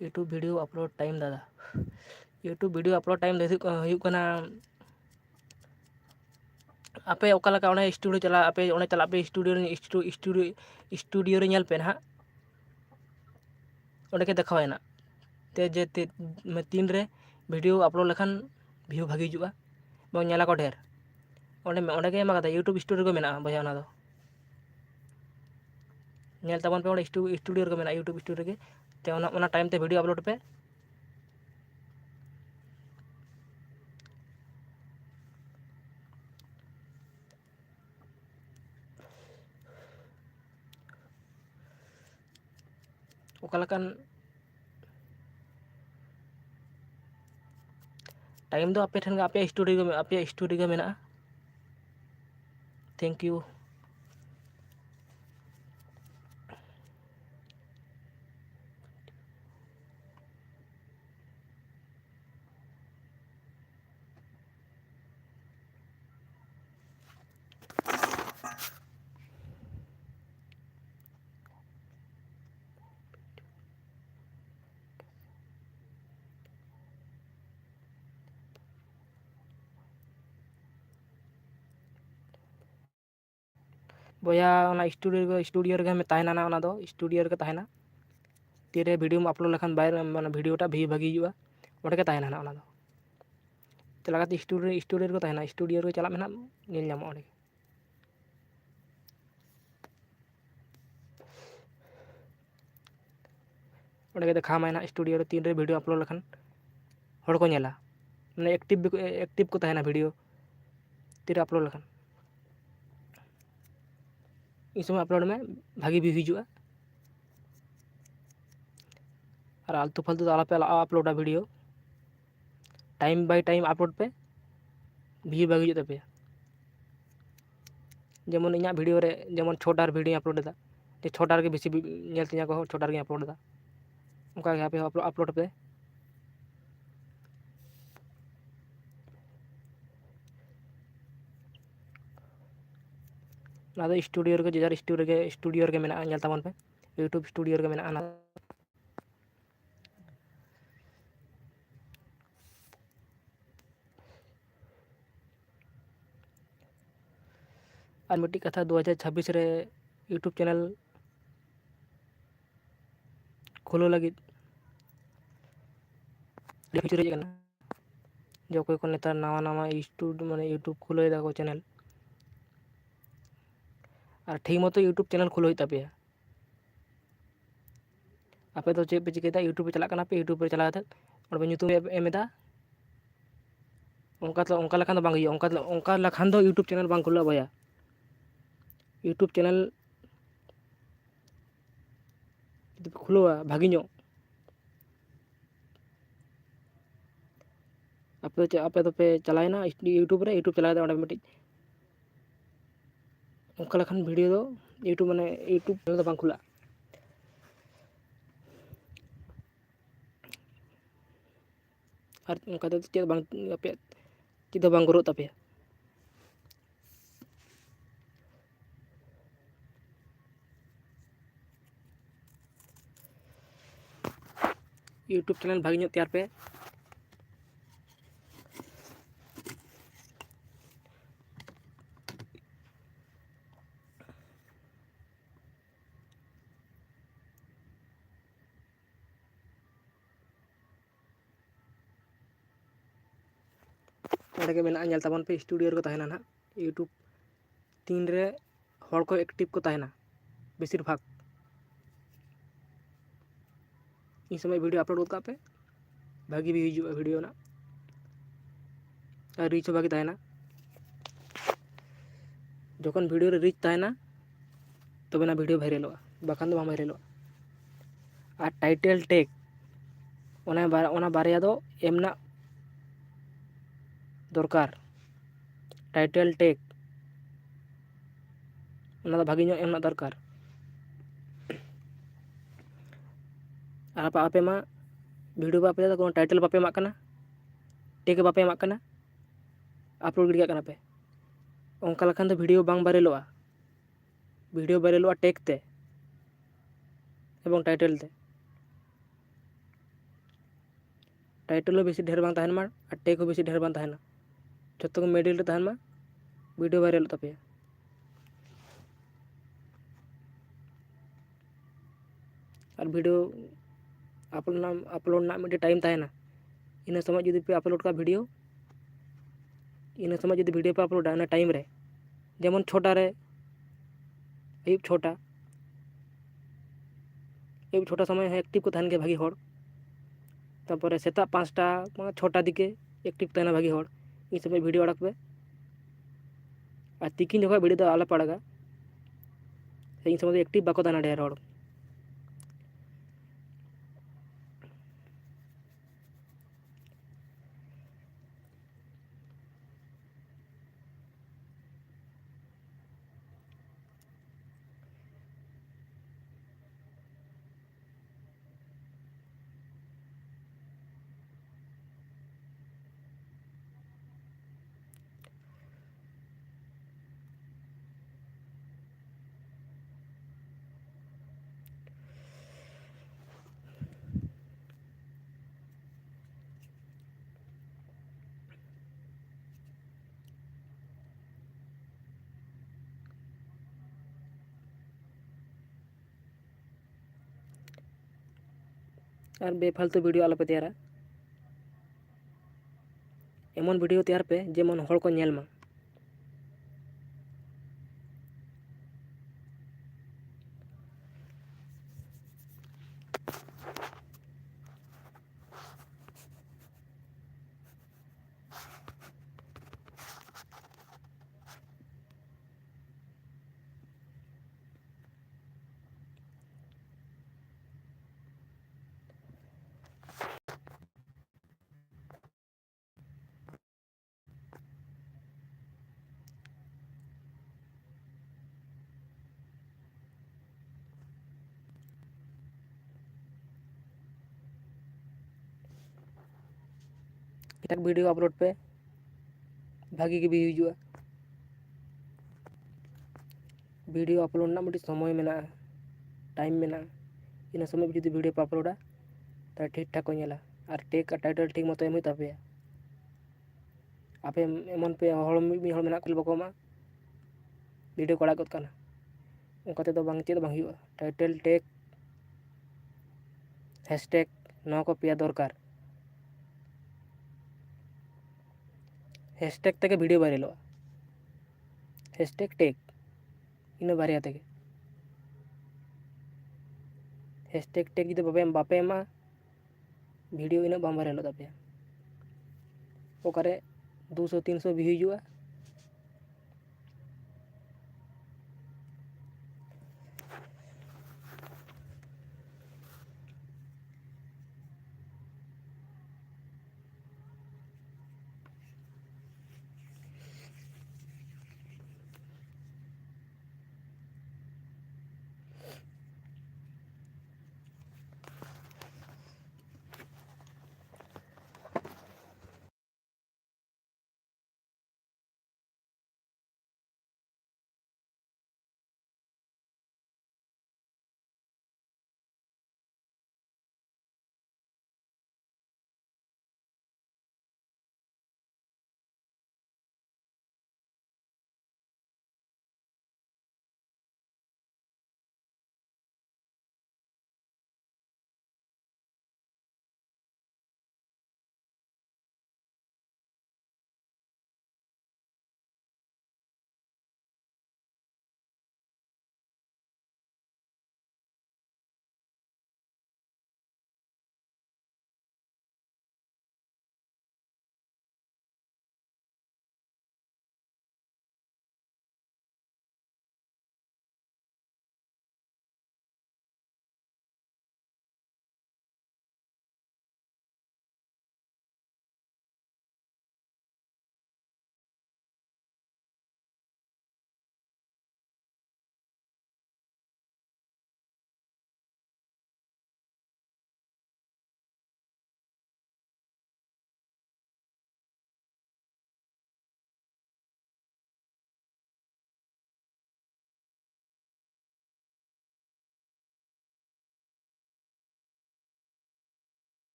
यूट्यूब वीडियो अपलोड टाइम दादा, यूट्यूब वीडियो अपलोड टाइम ᱫᱚ ᱦᱩᱭᱩᱜ ᱠᱟᱱᱟ ᱟᱯᱮ ᱚᱠᱟ ᱞᱮᱠᱟ ᱚᱸᱰᱮ ᱥᱴᱩᱰᱤᱭᱳ ᱪᱟᱞᱟᱜ ᱟᱯᱮ, ᱚᱸᱰᱮ ᱪᱟᱞᱟᱜ ᱯᱮ ᱥᱴᱩᱰᱤᱭᱳ ᱨᱮ ᱧᱮᱞ ᱯᱮ ᱱᱟᱦᱟᱜ, ᱚᱸᱰᱮ ᱜᱮ ᱫᱮᱠᱷᱟᱣᱟᱭ ᱱᱟᱜ ᱛᱤᱱᱨᱮ ᱵᱷᱤᱰᱤᱭᱳ ᱟᱯᱞᱳᱰ ᱞᱮᱠᱷᱟᱱ ᱵᱷᱤᱭᱩ ᱵᱷᱟᱜᱤ ᱦᱤᱡᱩᱜᱼᱟ ᱮᱵᱚᱝ ᱧᱮᱞᱟᱠᱚ ᱰᱷᱮᱨ, ᱚᱸᱰᱮ ᱜᱮ ᱮᱢ ᱠᱟᱫᱟ ᱤᱭᱩᱴᱩᱵᱽ ᱥᱴᱩᱰᱤᱭᱳ ᱨᱮᱜᱮ ᱢᱮᱱᱟᱜᱼᱟ ᱵᱚᱭᱦᱟ, ᱚᱱᱟ ᱫᱚ ᱧᱮᱞ ᱛᱟᱵᱚᱱ ᱯᱮ, ᱚᱸᱰᱮ ᱥᱴᱩᱰᱤᱭᱳ ᱨᱮᱜᱮ ᱢᱮᱱᱟᱜᱼᱟ, ᱤᱭᱩᱴᱩᱵᱽ ᱥᱴᱩᱰᱤᱭᱳ ᱨᱮᱜᱮ, ᱛᱮ ᱚᱱᱟ ᱴᱟᱭᱤᱢ ᱛᱮ ᱵᱷᱤᱰᱤᱭᱳ ᱟᱯᱞᱳᱰ ᱯᱮ। ᱚᱠᱟ ᱞᱮᱠᱟᱱ ᱴᱟᱭᱤᱢ ᱫᱚ ᱟᱯᱮ ᱴᱷᱮᱱ ᱜᱮ, ᱟᱯᱮᱭᱟᱜ ᱥᱴᱩᱰᱤᱭᱳ ᱜᱮ ᱢᱮᱱᱟᱜᱼᱟ। Thank you. ᱵᱚᱭᱦᱟ ᱚᱱᱟ ᱥᱴᱩᱰᱤᱭᱳ ᱨᱮᱜᱮ ᱛᱟᱦᱮᱱᱟ นะᱚᱱᱟ ᱫᱚ ᱥᱴᱩᱰᱤᱭᱳ ᱨᱮᱜᱮ ᱛᱟᱦᱮᱱᱟ ᱛᱤᱨᱮ ᱵᱷᱤᱰᱤᱭᱳᱢ ᱟᱯᱞᱳᱰ ᱞᱮᱠᱷᱟᱱ ᱵᱟᱭᱨᱮ ᱢᱟᱱᱮ ᱵᱷᱤᱰᱤᱭᱳᱴᱟ ᱵᱷᱟᱜᱤ ᱦᱤᱡᱩᱜᱼᱟ ᱚᱸᱰᱮ ᱜᱮ ᱛᱟᱦᱮᱱᱟ นะᱚᱱᱟ ᱫᱚ ᱪᱟᱞᱟᱣ ᱠᱟᱛᱮ ᱥᱴᱩᱰᱤᱭᱳ ᱨᱮᱠᱚ ᱛᱟᱦᱮᱱᱟ ᱥᱴᱩᱰᱤᱭᱳ ᱨᱮ ᱪᱟᱞᱟᱜ ᱢᱮ ᱱᱟᱜ ᱧᱮᱞ ᱧᱟᱢᱚᱜᱼᱟ ᱚᱸᱰᱮ ᱚᱸᱰᱮ ᱜᱮ ᱫᱮᱠᱷᱟᱣᱟᱢᱟᱭ ᱱᱟᱜ ᱥᱴᱩᱰᱤᱭᱳ ᱨᱮ ᱛᱤᱱᱨᱮ ᱵᱷᱤᱰᱤᱭᱳ ᱟᱯᱞᱳᱰ ᱞᱮᱠᱷᱟᱱ ᱦᱚᱲ ᱠᱚ ᱧᱮᱞᱟ ᱢᱟᱱᱮ ᱮᱠᱴᱤᱵᱽ ᱠᱚ ᱛᱟᱦᱮᱱᱟ ᱵᱷᱤᱰᱤᱭᱳ ᱛᱤᱨᱮ ᱟᱯᱞᱳᱰ ᱞᱮᱠᱷᱟᱱ ᱤᱱ ᱥᱚᱢᱚᱭ ᱟᱯᱞᱳᱰ ᱢᱮ ᱵᱷᱟᱜᱤ ᱵᱷᱤᱭᱩ ᱦᱤᱡᱩᱜᱼᱟ ᱟᱨ ᱟᱞᱛᱩ ᱯᱷᱟᱞᱛᱩ ᱫᱚ ᱟᱞᱚᱯᱮ ᱟᱯᱞᱳᱰᱟ ᱵᱷᱤᱰᱤᱭᱳ ᱴᱟᱭᱤᱢ ᱵᱟᱭ ᱴᱟᱭᱤᱢ ᱟᱯᱞᱳᱰ ᱯᱮ ᱵᱷᱤᱭᱩ ᱵᱷᱟᱜᱤ ᱦᱤᱡᱩᱜ ᱛᱟᱯᱮᱭᱟ ᱡᱮᱢᱚᱱ ᱤᱧᱟᱹᱜ ᱵᱷᱤᱰᱤᱭᱳ ᱨᱮ ᱡᱮᱢᱚᱱ 6ᱴᱟ ᱨᱮ ᱵᱷᱤᱰᱤᱭᱳᱧ ᱟᱯᱞᱳᱰ ᱮᱫᱟ 6ᱴᱟ ᱨᱮᱜᱮ ᱵᱮᱥᱤ ᱧᱮᱞ ᱛᱤᱧᱟᱹ ᱠᱚ 6ᱴᱟ ᱨᱮᱜᱮᱧ ᱟᱯᱞᱳᱰ ᱮᱫᱟ ᱚᱱᱠᱟᱜᱮ ᱟᱯᱮ ᱦᱚᱸ ᱟᱯᱞᱳᱰ ᱯᱮ ᱚᱱᱟ ᱫᱚ ᱥᱴᱩᱰᱤᱭᱳ ᱨᱮᱜᱮ ᱡᱮᱡᱟᱨ ᱥᱴᱩᱰᱤᱭᱳ ᱨᱮᱜᱮ ᱢᱮᱱᱟᱜᱼᱟ ᱧᱮᱞ ᱛᱟᱵᱚᱱ ᱯᱮ ᱤᱭᱩᱴᱩᱵᱽ ᱥᱴᱩᱰᱤᱭᱳ ᱨᱮᱜᱮ ᱢᱮᱱᱟᱜᱼᱟ ᱚᱱᱟ ᱟᱨ ᱢᱤᱫᱴᱤᱡ ᱠᱟᱛᱷᱟ 2026 ᱨᱮ ᱤᱭᱩᱴᱩᱵᱽ ᱪᱮᱱᱮᱞ ᱠᱷᱩᱞᱟᱹᱣ ᱞᱟᱹᱜᱤᱫ ᱯᱷᱤᱪᱟᱨ ᱦᱮᱡ ᱟᱠᱟᱱᱟ ᱡᱮ ᱚᱠᱚᱭ ᱠᱚ ᱱᱮᱛᱟᱨ ᱱᱟᱣᱟ ᱤᱭᱩᱴᱩᱵᱽ ᱠᱷᱩᱞᱟᱹᱣ ᱫᱟᱠᱚ ᱪᱮᱱᱮᱞ ᱟᱨ ᱴᱷᱤᱠ ᱢᱚᱛᱚ ᱤᱭᱩᱴᱩᱵᱽ ᱪᱮᱱᱮᱞ ᱠᱷᱩᱞᱟᱹᱣ ᱦᱩᱭᱩᱜ ᱛᱟᱯᱮᱭᱟ ᱟᱯᱮ ᱫᱚ ᱪᱮᱫ ᱯᱮ ᱪᱤᱠᱟᱹᱭᱮᱫᱟ ᱤᱭᱩᱴᱩᱵᱽ ᱨᱮ ᱪᱟᱞᱟᱜ ᱠᱟᱱᱟ ᱯᱮ ᱤᱭᱩᱴᱩᱵᱽ ᱨᱮ ᱪᱟᱞᱟᱣ ᱠᱟᱛᱮ ᱚᱸᱰᱮ ᱧᱩᱛᱩᱢ ᱮᱢ ᱮᱫᱟ ᱚᱱᱠᱟ ᱞᱮᱠᱷᱟᱱ ᱫᱚ ᱵᱟᱝ ᱦᱩᱭᱩᱜᱼᱟ ᱚᱱᱠᱟ ᱞᱮᱠᱷᱟᱱ ᱫᱚ ᱤᱭᱩᱴᱩᱵᱽ ᱪᱮᱱᱮᱞ ᱵᱟᱝ ᱠᱷᱩᱞᱟᱹᱜᱼᱟ ᱵᱚᱭᱦᱟ ᱤᱭᱩᱴᱩᱵᱽ ᱪᱮᱱᱮᱞ ᱡᱩᱫᱤ ᱯᱮ ᱠᱷᱩᱞᱟᱹᱣᱟ ᱵᱷᱟᱜᱤ ᱧᱚᱜ ᱟᱯᱮ ᱫᱚᱯᱮ ᱪᱟᱞᱟᱣᱮᱱᱟ ᱤᱭᱩᱴᱩᱵᱽ ᱪᱟᱞᱟᱣ ᱠᱟᱛᱮ ᱚᱸᱰᱮ ᱢᱤᱫᱴᱤᱡ ᱚᱱᱠᱟ ᱞᱮᱠᱷᱟᱱ ᱵᱷᱤᱰᱤᱭᱳ ᱫᱚ ᱤᱭᱩᱴᱩᱵᱽ ᱪᱮᱱᱮᱞ ᱫᱚ ᱵᱟᱝ ᱠᱷᱩᱞᱟᱹᱜᱼᱟ ᱟᱨ ᱚᱱᱠᱟ ᱛᱮᱫᱚ ᱪᱮᱫ ᱵᱟᱝ ᱟᱯᱮᱭᱟᱜ ᱪᱮᱫ ᱦᱚᱸ ᱵᱟᱝ ᱜᱨᱳᱜ ᱛᱟᱯᱮᱭᱟ ᱤᱭᱩᱴᱩᱵᱽ ᱪᱮᱱᱮᱞ ᱵᱷᱟᱜᱤ ᱧᱚᱜ ᱛᱮᱭᱟᱨ ᱯᱮ ᱚᱸᱰᱮ ᱜᱮ ᱢᱮᱱᱟᱜᱼᱟ ᱧᱮᱞ ᱛᱟᱵᱚᱱ ᱯᱮ ᱥᱴᱩᱰᱤᱭᱳ ᱨᱮᱠᱚ ᱛᱟᱦᱮᱱᱟ ᱱᱟᱦᱟᱜ ᱤᱭᱩᱴᱩᱵᱽ ᱛᱤᱱᱨᱮ ᱦᱚᱲ ᱠᱚ ᱮᱠᱴᱤᱵᱽ ᱠᱚ ᱛᱟᱦᱮᱱᱟ ᱵᱮᱥᱤᱨ ᱵᱷᱟᱜᱽ ᱤᱱ ᱥᱚᱢᱚᱭ ᱵᱷᱤᱰᱤᱭᱳ ᱟᱯᱞᱳᱰ ᱜᱚᱫ ᱠᱟᱜ ᱯᱮ ᱵᱷᱟᱜᱤ ᱵᱷᱤᱭᱩ ᱦᱤᱡᱩᱜᱼᱟ ᱵᱷᱤᱰᱤᱭᱳ ᱨᱮᱱᱟᱜ ᱟᱨ ᱨᱤᱪ ᱦᱚᱸ ᱵᱷᱟᱜᱤ ᱛᱟᱦᱮᱱᱟ ᱡᱚᱠᱷᱚᱱ ᱵᱷᱤᱰᱤᱭᱳ ᱨᱮ ᱨᱤᱪ ᱛᱟᱦᱮᱱᱟ ᱛᱚᱵᱮᱱᱟᱜ ᱵᱷᱤᱰᱤᱭᱳ ᱵᱷᱟᱭᱨᱟᱞᱚᱜᱼᱟ ᱵᱟᱠᱷᱟᱱ ᱫᱚ ᱵᱟᱝ ᱵᱷᱟᱭᱨᱟᱞᱚᱜᱼᱟ ᱟᱨ ᱴᱟᱭᱴᱮᱞ ᱴᱮᱜᱽ ᱚᱱᱟ ᱵᱟᱨᱭᱟ ᱫᱚ ᱮᱢ ᱨᱮᱱᱟᱜ ᱫᱚᱨᱠᱟর ᱴᱟᱭᱴᱮᱞ ᱴᱮᱜᱽ ᱚᱱᱟ ᱫᱚ ᱵᱷᱟᱜᱤ ᱧᱚᱜ ᱮᱢ ᱨᱮᱱᱟᱜ ᱫᱚᱨᱠᱟর ᱟᱨ ᱟᱯᱮ ᱢᱟ ᱵᱷᱤᱰᱤᱭᱳ ᱯᱮ ᱟᱯᱞᱳᱰ ᱮᱫᱟ কোনো ᱴᱟᱭᱴᱮᱞ ᱵᱟᱯᱮ ᱮᱢᱟᱜ ᱠᱟᱱᱟ ᱴᱮᱜᱽ ᱵᱟᱯᱮ ᱮᱢᱟᱜ ᱠᱟᱱᱟ ᱟᱯᱞᱳᱰ ᱜᱤᱰᱤ ᱠᱟᱜ ᱠᱟᱱᱟ ᱯᱮ ᱚᱱᱠᱟ ᱞᱮᱠᱷᱟᱱ ᱫᱚ ᱵᱷᱤᱰᱤᱭᱳ ᱵᱟᱝ ᱵᱷᱟᱭᱨᱟᱞᱚᱜᱼᱟ ᱵᱷᱤᱰᱤᱭᱳ ᱵᱷᱟᱭᱨᱟᱞᱚᱜᱼᱟ ᱴᱮᱜᱽ ᱛᱮ ᱮᱵᱚᱝ ᱴᱟᱭᱴᱮᱞ ᱛᱮ ᱴᱟᱭᱴᱮᱞ ᱦᱚᱸ ᱵᱮᱥᱤ ᱰᱷᱮᱨ ᱵᱟᱝ ᱛᱟᱦᱮᱱ ᱢᱟ ᱟᱨ ᱴᱮᱜᱽ ᱦᱚᱸ ᱵᱮᱥᱤ ᱰᱷᱮᱨ ᱵᱟᱝ ᱛᱟᱦᱮᱱᱟ ᱡᱚᱛᱚ ᱜᱮ ᱢᱤᱰᱤᱞ ᱨᱮ ᱛᱟᱦᱮᱱ ᱢᱟ ᱵᱷᱤᱰᱤᱭᱳ ᱵᱷᱟᱭᱨᱟᱞᱚᱜ ᱛᱟᱯᱮᱭᱟ ᱟᱨ ᱵᱷᱤᱰᱤᱭᱳ ᱟᱯᱞᱳᱰ ᱨᱮᱱᱟᱜ ᱢᱤᱫᱴᱮᱱ ᱴᱟᱭᱤᱢ ᱛᱟᱦᱮᱱᱟ ᱤᱱᱟᱹ ᱥᱚᱢᱚᱭ ᱡᱩᱫᱤ ᱯᱮ ᱟᱯᱞᱳᱰ ᱠᱟᱜ ᱵᱷᱤᱰᱤᱭᱳ ᱤᱱᱟᱹ ᱥᱚᱢᱚᱭ ᱡᱩᱫᱤ ᱵᱷᱤᱰᱤᱭᱳ ᱯᱮ ᱟᱯᱞᱳᱰᱟ ᱚᱱᱟ ᱴᱟᱭᱤᱢ ᱨᱮ ᱡᱮᱢᱚᱱ 6टा ᱨᱮ ᱟᱹᱭᱩᱵ 6टा ᱥᱚᱢᱚᱭ ᱦᱚᱸ ᱮᱠᱴᱤᱵᱽ ᱠᱚ ᱛᱟᱦᱮᱱ ᱜᱮᱭᱟ ᱵᱷᱟᱜᱤ ᱦᱚᱲ ᱛᱟᱨᱯᱚᱨᱮ ᱥᱮᱛᱟᱜ 5टा 6टा দিকে ᱮᱠᱴᱤᱵᱽ ᱛᱟᱦᱮᱱᱟ ᱵᱷᱟᱜᱤ ᱦᱚᱲ ᱤᱱ ᱥᱚᱢᱚᱭ ᱵᱷᱤᱰᱤᱭᱳ ᱟᱲᱟᱜ ᱯᱮ ᱟᱨ ᱛᱤᱠᱤᱱ ᱡᱚᱠᱷᱚᱱ ᱵᱷᱤᱰᱤᱭᱳ ᱫᱚ ᱟᱞᱚᱯᱮ ᱟᱲᱟᱜᱟ ᱤᱱ ᱥᱚᱢᱚᱭ ᱫᱚ ᱮᱠᱴᱤᱵᱽ ᱵᱟᱠᱚ ᱛᱟᱦᱮᱱᱟ ᱰᱷᱮᱨ ᱦᱚᱲ और बेफालतू वीडियो आलोपे तैयारा एमन वीडियो तैयार पे जेमन हर को नेल मा एटक वीडियो अपलोड पे भागी के भी हिजुआ वीडियो अपलोड ना मिट्टी समय में टाइम में इन समय जुदी वीडियो पे अपलोडा तो ठीक ठाक को नेला और टेक टाइटल ठीक मतो एम तापे आपे एमन पे हड़ मी हड़ मेना को बको मा वीडियो को आड़ा गद काना उनका तो बांग चेद बांग हुआ टाइटल टेक हैशटैग नवा को पेया दरकार हैशटैग तक वीडियो वायरल हैशटैग टेक इन बारिया तक हैशटैग टेक जुदी बापे एमा वीडियो इन बाम वायरल तापे ओकारे 200-300 भी हिजुआ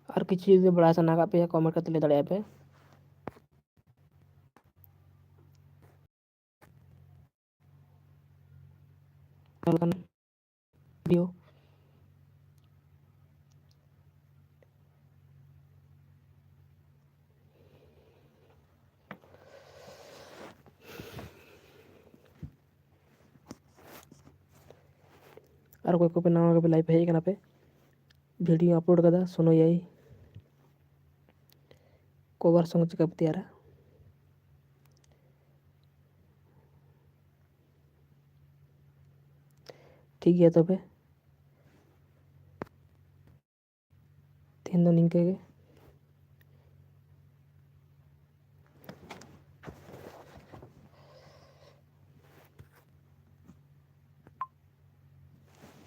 और किसी जुदी बड़ा सना का पे कमेंट करते ले दाड़े पे वीडियो। और कोई को नवा के लाइव हेज कना पे वीडियो अपलोड कदा सुनो याई कवर सॉन्ग चिका तैयारा ठीक गया तबे तीन निंके